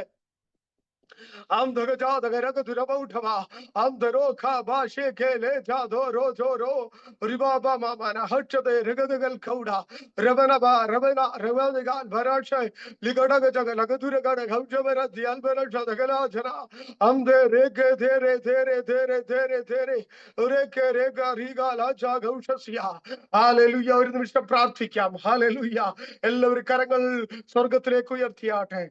ഒരു നിമിഷം പ്രാർത്ഥിക്കാം. ഹല്ലേലൂയ. എല്ലാവരും കരങ്ങൾ സ്വർഗത്തിലേക്ക് ഉയർത്തിയാട്ടെ.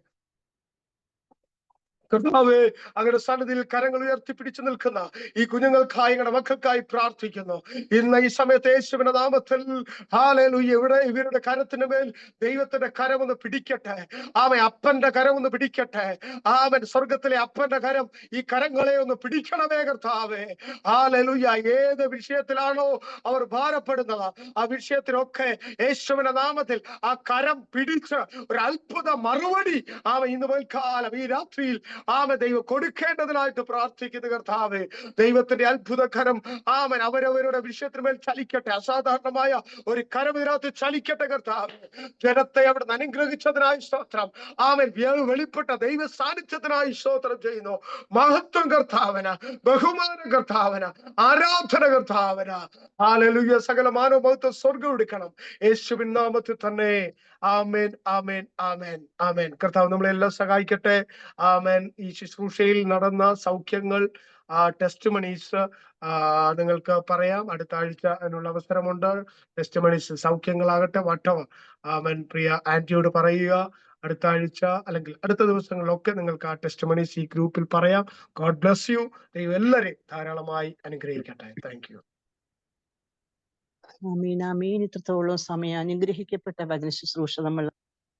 കർത്താവേ, അങ്ങയുടെ സന്നിധിയിൽ കരങ്ങൾ ഉയർത്തിപ്പിടിച്ചു നിൽക്കുന്ന ഈ കുഞ്ഞുങ്ങൾക്കായി, ഞങ്ങളുടെ മക്കൾക്കായി പ്രാർത്ഥിക്കുന്നു. ഇന്ന് ഈ സമയത്ത് യേശുവിന്റെ നാമത്തിൽ ഹല്ലേലൂയ ഇവരുടെ കരത്തിന് മേൽ ദൈവത്തിന്റെ കരമൊന്ന് പിടിക്കട്ടെ. അവൻ അപ്പന്റെ കരമൊന്ന് പിടിക്കട്ടെ. അവൻ സ്വർഗത്തിലെ അപ്പന്റെ കരം ഈ കരങ്ങളെ ഒന്ന് പിടിക്കണമേ കർത്താവേ. ഹല്ലേലൂയ. ഏത് വിഷയത്തിലാണോ അവർ ഭാരപ്പെടുന്നത് ആ വിഷയത്തിലൊക്കെ യേശുവിന്റെ നാമത്തിൽ ആ കരം പിടിച്ച് ഒരു അത്ഭുത മറുപടി അവൻ ഇന്ന് പോൽക്കാലം ഈ രാത്രിയിൽ ദൈവം കൊടുക്കേണ്ടതിനായിട്ട് പ്രാർത്ഥിക്കുന്നു കർത്താവേ. ദൈവത്തിന്റെ അത്ഭുതകരം അവരവരുടെ വിഷയത്തിന്മേൽ ചലിക്കട്ടെ. അസാധാരണമായ ഒരു കരം ഇതിനകത്ത് ചലിക്കട്ടെ കർത്താവേ. ജനത്തെ അവിടെ അനുഗ്രഹിച്ചതിനായി സ്തോത്രം. വെളിപ്പെട്ട ദൈവ സാന്നിധ്യത്തിനായി സ്തോത്രം ചെയ്യുന്നു. മഹത്വം കർത്താവന, ബഹുമാനം കർത്താവന, ആരാധന കർത്താവന. ഹല്ലേലൂയ. സകല മാനവ മഹത്വം സ്വർഗ്ഗം എടുക്കണം യേശുവിൻ നാമത്തിൽ തന്നെ. ആമേൻ, ആമേൻ, ആമേൻ, ആമേൻ. കർത്താവ് നമ്മളെല്ലാം സഹായിക്കട്ടെ. ആമേൻ. ഈ ശുശ്രൂഷയിൽ നടന്ന സൗഖ്യങ്ങൾ, ടെസ്റ്റ് മണീസ് നിങ്ങൾക്ക് പറയാം. അടുത്ത ആഴ്ച അതിനുള്ള അവസരമുണ്ട്. ടെസ്റ്റ് മണീസ് സൗഖ്യങ്ങളാകട്ടെ, വട്ടവ ആമേൻ. പ്രിയ ആന്റിയോട് പറയുക. അടുത്ത ആഴ്ച അല്ലെങ്കിൽ അടുത്ത ദിവസങ്ങളിലൊക്കെ നിങ്ങൾക്ക് ആ ടെസ്റ്റിമണീസ് ഈ ഗ്രൂപ്പിൽ പറയാം. God bless you. ദൈവം എല്ലാവരെയും ധാരാളമായി അനുഗ്രഹിക്കട്ടെ. Thank you. ആമീൻ ആമീൻ. ഇത്രത്തോളം സമയം അനുഗ്രഹിക്കപ്പെട്ട വചന ശുശ്രൂഷ നമ്മൾ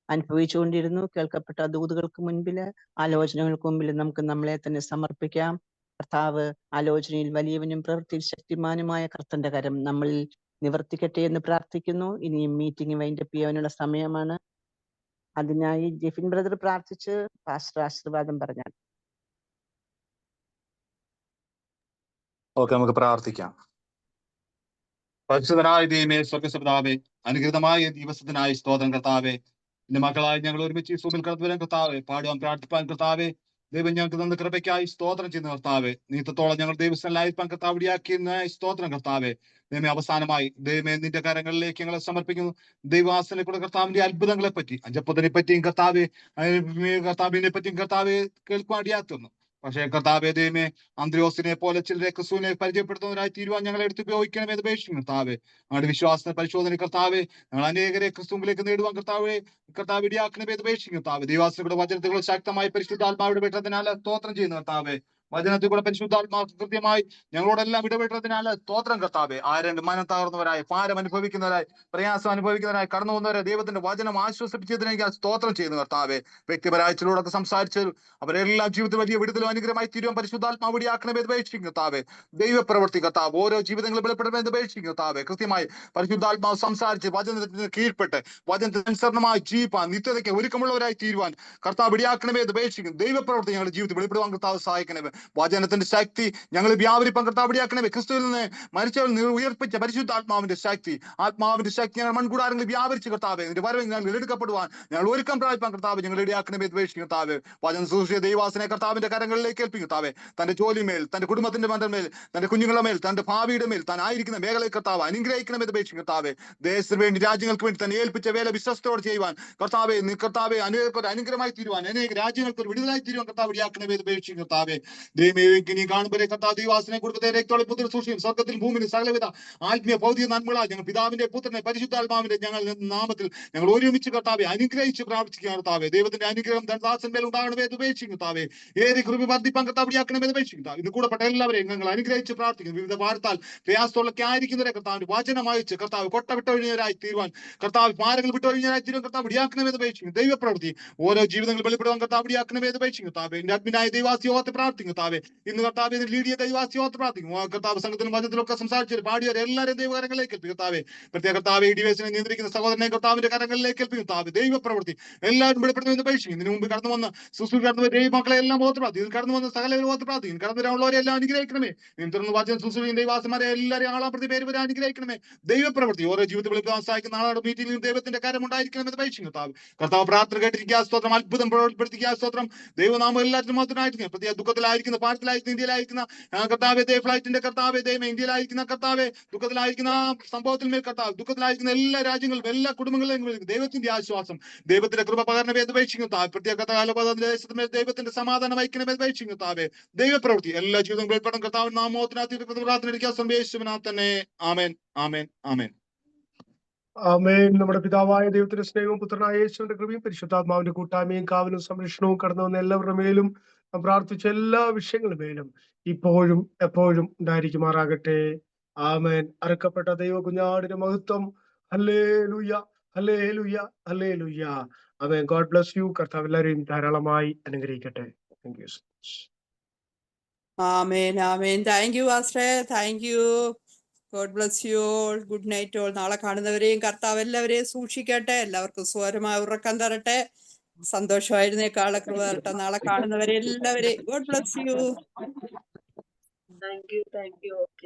അനുഭവിച്ചുകൊണ്ടിരുന്നു. കേൾക്കപ്പെട്ട ദൂതുകൾക്ക് മുൻപിൽ, ആലോചനകൾക്ക് മുമ്പിൽ നമുക്ക് നമ്മളെ തന്നെ സമർപ്പിക്കാം. കർത്താവ് ആലോചനയിൽ വലിയവനും പ്രവൃത്തിയിൽ ശക്തിമാനുമായ കർത്തന്റെ കരം നമ്മളിൽ നിവർത്തിക്കട്ടെ എന്ന് പ്രാർത്ഥിക്കുന്നു. ഇനിയും മീറ്റിംഗ് വൈൻഡപ്പ് ചെയ്യാനുള്ള സമയമാണ്. അതിനായി ജെഫിൻ ബ്രദർ പ്രാർത്ഥിച്ച് പാസ്റ്റർ ആശീർവാദം പറഞ്ഞാൽ. ഓക്കെ, നമുക്ക് പ്രാർത്ഥിക്കാം. പരിശുദ്ധനായ ദൈവമേ, സ്വർഗ്ഗപിതാവേ, അനുഗ്രഹമായ ദിവസത്തിനായി സ്തോത്രം കർത്താവേ. എന്റെ മക്കളായി ഞങ്ങൾ ഒരുമിച്ച് സൂമിൽ കടന്നു വരാൻ കർത്താവേ, പാടുവാൻ പ്രാർത്ഥിപ്പാൻ കർത്താവേ, ദൈവം ഞങ്ങൾക്ക് തന്ന കൃപയ്ക്കായി സ്തോത്രം ചെയ്യുന്ന കർത്താവേ. നീത്തത്തോളം ഞങ്ങൾ ദൈവസ്ഥലായിരിക്കാൻ കർത്താവ് ഇടയാക്കിയ സ്തോത്രം കർത്താവേ. ദൈവമേ, അവസാനമായി ദൈവമേ നിന്റെ കരങ്ങളിലേക്ക് ഞങ്ങളെ സമർപ്പിക്കുന്നു. ദൈവാസനെ കൂടെ കർത്താവിന്റെ അത്ഭുതങ്ങളെ പറ്റി, അഞ്ചപ്പത്തിനെ പറ്റിയും കർത്താവെ, കർത്താവിനെ പറ്റിയും കർത്താവെ കേൾക്കുവാൻ ഇടയാക്കുന്നു. പക്ഷേ കർത്താവേ ദൈവമേ, അന്ത്രയോസിനെ പോലെ ചിലരെ ക്രിസ്തുവിനെ പരിചയപ്പെടുത്തുന്നവരായി തീരുവാൻ ഞങ്ങളെ എടുത്ത് ഉപയോഗിക്കണമേ എന്ന് അപേക്ഷിക്കുന്നു കർത്താവേ. ഞങ്ങളുടെ വിശ്വാസ പരിശോധന കർത്താവേ, ഞങ്ങൾ അനേകരെ ക്രിസ്തുവിലേക്ക് നേടുവാൻ കർത്താവ് ഇടയാക്കണമേ എന്ന് അപേക്ഷിക്കുന്നു കർത്താവേ. ദൈവാസനയുടെ വചനത്തിൽ ശക്തമായി പരിശുദ്ധാത്മാവിടെ ഇടപെട്ടതിനാൽ സ്തോത്രം ചെയ്യുന്നു കർത്താവേ. വചനത്തിൽ കൂടെ പരിശുദ്ധാത്മാ കൃത്യമായി ഞങ്ങളോടെല്ലാം ഇടപെട്ടതിനാൽ സ്തോത്രം കർത്താവേ. ആരും മനം തകർന്നവരായി, ഭാരം അനുഭവിക്കുന്നവരായി, പ്രയാസം അനുഭവിക്കുന്നവരായി കടന്നു വന്നവരെ ദൈവത്തിന്റെ വചനം ആശ്വസിപ്പിച്ചതിനെ സ്തോത്രം ചെയ്യുന്നു കർത്താവേ. വ്യക്തിപരമായ ചിലരോടൊക്കെ സംസാരിച്ചു അവരെല്ലാം ജീവിതത്തിൽ വലിയ വിടുതലും അനുഗ്രഹമായി തീരുവാൻ പരിശുദ്ധാത്മാവ് ഇടയാക്കണമേ എന്ന് അപേക്ഷിക്കുന്നു കർത്താവേ. ദൈവപ്രവൃത്തി കർത്താവ് ഓരോ ജീവിതങ്ങളും വെളിപ്പെടണമേ എന്ന് അപേക്ഷിക്കുന്നു കർത്താവേ. കൃത്യമായി പരിശുദ്ധാത്മാവ് സംസാരിച്ച് വചനത്തിന് കീഴ്പ്പെട്ട് വചനത്തിന് അനുസരണമായി ജീവിപ്പാൻ നിത്യതയ്ക്ക് ഒരുക്കമുള്ളവരായി തീരുവാൻ കർത്താവ് ഇടയാക്കണമേ എന്ന് അപേക്ഷിക്കുന്നു. ദൈവപ്രവൃത്തി ഞങ്ങളുടെ ജീവിതത്തിൽ വെളിപ്പെടുവാൻ കർത്താവ് സഹായിക്കണമേ. വചനത്തിന്റെ ശക്തി ഞങ്ങൾ വ്യാപരിപ്പാൻ കർത്താവ് ഇടയാക്കണമേ. ക്രിസ്തുവിൽ നിന്ന് മരിച്ചവരിൽ നിന്ന് ഉയർപ്പിച്ച പരിശുദ്ധാത്മാവിന്റെ ശക്തി, ആത്മാവിന്റെ ശക്തി ഞങ്ങൾ മൺകൂടാരങ്ങളിൽ വ്യാപരിച്ച് കർത്താവേ. നിന്റെ വരവിൽ ഞങ്ങൾ എടുക്കപ്പെടുവാൻ ഞങ്ങൾ ഒരുക്കം പ്രാപിപ്പാൻ കർത്താവ് ഞങ്ങൾ ഇടയാക്കണമേ എന്ന് അപേക്ഷിക്കുന്നു കർത്താവേ. വചന സൂക്ഷിച്ച ദൈവാസനെ കർത്താവിന്റെ കരങ്ങളിലേക്ക് ഏൽപ്പിക്കും കർത്താവേ. തന്റെ ജോലിമേൽ, തന്റെ കുടുംബത്തിന്റെ മേൽ, തന്റെ കുഞ്ഞുങ്ങളുടെ മേൽ, തന്റെ ഭാവിയുടെ മേൽ, താൻ ആയിരിക്കുന്ന മേഖലയിൽ കർത്താവ് അനുഗ്രഹിക്കണമെന്ന് അപേക്ഷിക്കും കർത്താവേ. ദേശത്തിന് വേണ്ടി, രാജ്യങ്ങൾക്ക് വേണ്ടി തന്നെ ഏൽപ്പിച്ച വേല വിശ്വസ്തയോടെ ചെയ്യുവാൻ കർത്താവെ, അനേകർക്ക് അനുഗ്രഹമായി തീരുവാൻ, അനേക രാജ്യങ്ങൾക്ക് ഒരു വിടുതലായി തീരുവാൻ കർത്താവ് ഇടയാക്കണമേ എന്ന് അപേക്ഷിക്കും കർത്താവേ. ദൈവമേ കാണുമ്പോൾ കർത്താവ് ദൈവാസനെ കൊടുത്ത രക്തോടെ പുത്ര സൂക്ഷിക്കും സ്വർഗത്തിൽ ഭൂമിയിൽ സകലവിധ ആത്മീയ ഭൗതിക നന്മകളായി ഞങ്ങൾ പിതാവിന്റെ പുത്രനെ പരിശുദ്ധാത്മാവിന്റെ ഞങ്ങൾ നാമത്തിൽ ഞങ്ങൾ ഒരുമിച്ച് കർത്താവെ അനുഗ്രഹിച്ച് പ്രാർത്ഥിക്കുക കർത്താവേ. ദൈവത്തിന്റെ അനുഗ്രഹം ദാസന്മേൽ ഉണ്ടാകണമേ എന്ന് അപേക്ഷിക്കും കർത്താവേ. ഏറെ കൃപ വർദ്ധിപ്പാൻ കർത്താവ് ഇടയാക്കണമെന്ന് അപേക്ഷിക്കും. ഇന്ന് കൂടപ്പെട്ട എല്ലാവരെയും ഞങ്ങൾ അനുഗ്രഹിച്ച് പ്രാർത്ഥിക്കുന്നു. വിവിധ വാർത്താൽ പ്രയാസത്തോളൊക്കെ ആയിരിക്കുന്നവരെ കർത്താവിന്റെ വചനം അയച്ച് കർത്താവ് കൊട്ട വിട്ടൊഴിഞ്ഞവരായി തീരുവാൻ, കർത്താവ് ഭാരങ്ങൾ വിട്ടൊഴിഞ്ഞവരായി തീരുവാൻ കർത്താവ് ഇടയാക്കണമെന്ന് അപേക്ഷിക്കും. ദൈവപ്രവൃത്തി ഓരോ ജീവിതങ്ങൾ വെളിപ്പെടുവാൻ കർത്താവ് ഇടയാക്കണമെന്ന് അപേക്ഷിക്കും കർത്താവേ. എന്റെ അഡ്മിനായ ദൈവാസിയോത്ത് പ്രാർത്ഥിക്കും കർത്താവേ. ഇന്ന് കർത്താവ് ലീഡിയ ദൈവാസിയോത്ത് പ്രാർത്ഥിക്കും കർത്താവ്. സംഘത്തിലും വചനത്തിലൊക്കെ സംസാരിച്ചു പാടിയവരെ എല്ലാവരും ദൈവകരങ്ങളിലേക്ക് ഏൽപ്പിക്കും കർത്താവേ. പ്രത്യേക കർത്താവ് ഡിവൈസിനെ നിയന്ത്രിക്കുന്ന സഹോദരനെ കർത്താവിന്റെ കരങ്ങളിലേക്ക് ഏൽപ്പിക്കും കർത്താവ്. ദൈവപ്രവൃത്തി എല്ലാവരും വെളിപ്പെടുത്തുമെന്ന് അപേക്ഷിക്കും. ഇതിനു മുമ്പ് കടന്നു വന്ന സുസു കടന്നു ദൈവമക്കളെ എല്ലാം ഓർത്ത് പ്രാർത്ഥിക്കും. കടന്നു വന്ന സകലരും ഓർത്ത് പ്രാർത്ഥിക്കും. കടന്നു വരാനുള്ളവരെ എല്ലാം അനുഗ്രഹിക്കണമേ. തുടർന്ന് വചന സുസുവിന്റെ ദൈവാസന്മാരെ എല്ലാവരെയും ആളാം പ്രതി പേര് വരെ അനുഗ്രഹിക്കണമേ. ദൈവപ്രവൃത്തി ഓരോ ജീവിതത്തിൽ വെളിപ്പെടുത്താൻ സഹായിക്കുന്ന ആളോട് മീറ്റിംഗിലും ദൈവത്തിന്റെ കാര്യം ഉണ്ടായിരിക്കണമെന്ന് അപേക്ഷിക്കും കർത്താവ്. കർത്താവ് പ്രാർത്ഥന കേട്ടിരിക്കുക സ്തോത്രം, അത്ഭുതം പ്രവർത്തിക്കുക സ്തോത്രം. ദൈവനാമം എല്ലാത്തിനും മാത്രമായിരിക്കും. പ്രത്യേക ദുഃഖത്തിലായിരിക്കുന്ന, പാഠത്തിലായിരിക്കുന്ന, ഇന്ത്യയിലായിരിക്കുന്ന കർത്താവെ, ഫ്ലൈറ്റിന്റെ കർത്താവെ, ദൈവം ഇന്ത്യയിലായിരിക്കുന്ന കർത്താവെ, ദുഃഖത്തിലായിരിക്കുന്ന സംഭവത്തിൽ മേൽ കർത്താവ്, ദുഃഖത്തിലായിരിക്കുന്ന എല്ലാ രാജ്യങ്ങളും എല്ലാ കുടുംബങ്ങളിലും ദൈവത്തിന്റെ ആശ്വാസം, ദൈവത്തിന്റെ കൃപ പകരണമേ എന്ന് അപേക്ഷിക്കും താവേ. പ്രത്യേക ദേശത്തിന്മേൽ ദൈവത്തിന്റെ സമാധാനം വയ്ക്കണമെന്ന് അപേക്ഷിക്കും താവേ. ദൈവപ്രവൃത്തി എല്ലാ ജീവിതവും വെളിപ്പെടും കർത്താവ് നാമോത്തിനകത്ത് പ്രാർത്ഥന തന്നെ. ആമേൻ, ആമേൻ, ആമേൻ. ആമേൻ. നമ്മുടെ പിതാവായ ദൈവത്തിന്റെ സ്നേഹവും പുത്രനായ യേശുവിന്റെ കൃപയും പരിശുദ്ധാത്മാവിന്റെ കൂട്ടായ്മയും കാവലും സംരക്ഷണവും കടന്നു വന്ന എല്ലാവരുടെ മേലും പ്രാർത്ഥിച്ച എല്ലാ വിഷയങ്ങളുടെ മേലും ഇപ്പോഴും എപ്പോഴും ഉണ്ടായിരിക്കുമാറാകട്ടെ. ആമേൻ. അറുക്കപ്പെട്ട ദൈവ കുഞ്ഞാടിന്റെ മഹത്വം. ഹല്ലേലൂയ, ഹല്ലേലൂയ, ഹല്ലേലൂയ. ആമേൻ. God bless U. കർത്താവ് എല്ലാവരെയും ധാരാളമായി അനുഗ്രഹിക്കട്ടെ. Thank you so much. Amen, amen. Thank you pastor, thank you. God bless you all. Good night all. നാളെ കാണുന്നവരെയും കർത്താവ് എല്ലാവരെയും സൂക്ഷിക്കട്ടെ. എല്ലാവർക്കും സ്വരമായ ഉറക്കം തരട്ടെ. സന്തോഷമായിരുന്നേക്കാളെ കൃപ തരട്ടെ. നാളെ കാണുന്നവരെ എല്ലാവരെയും God bless U. Thank you. Okay.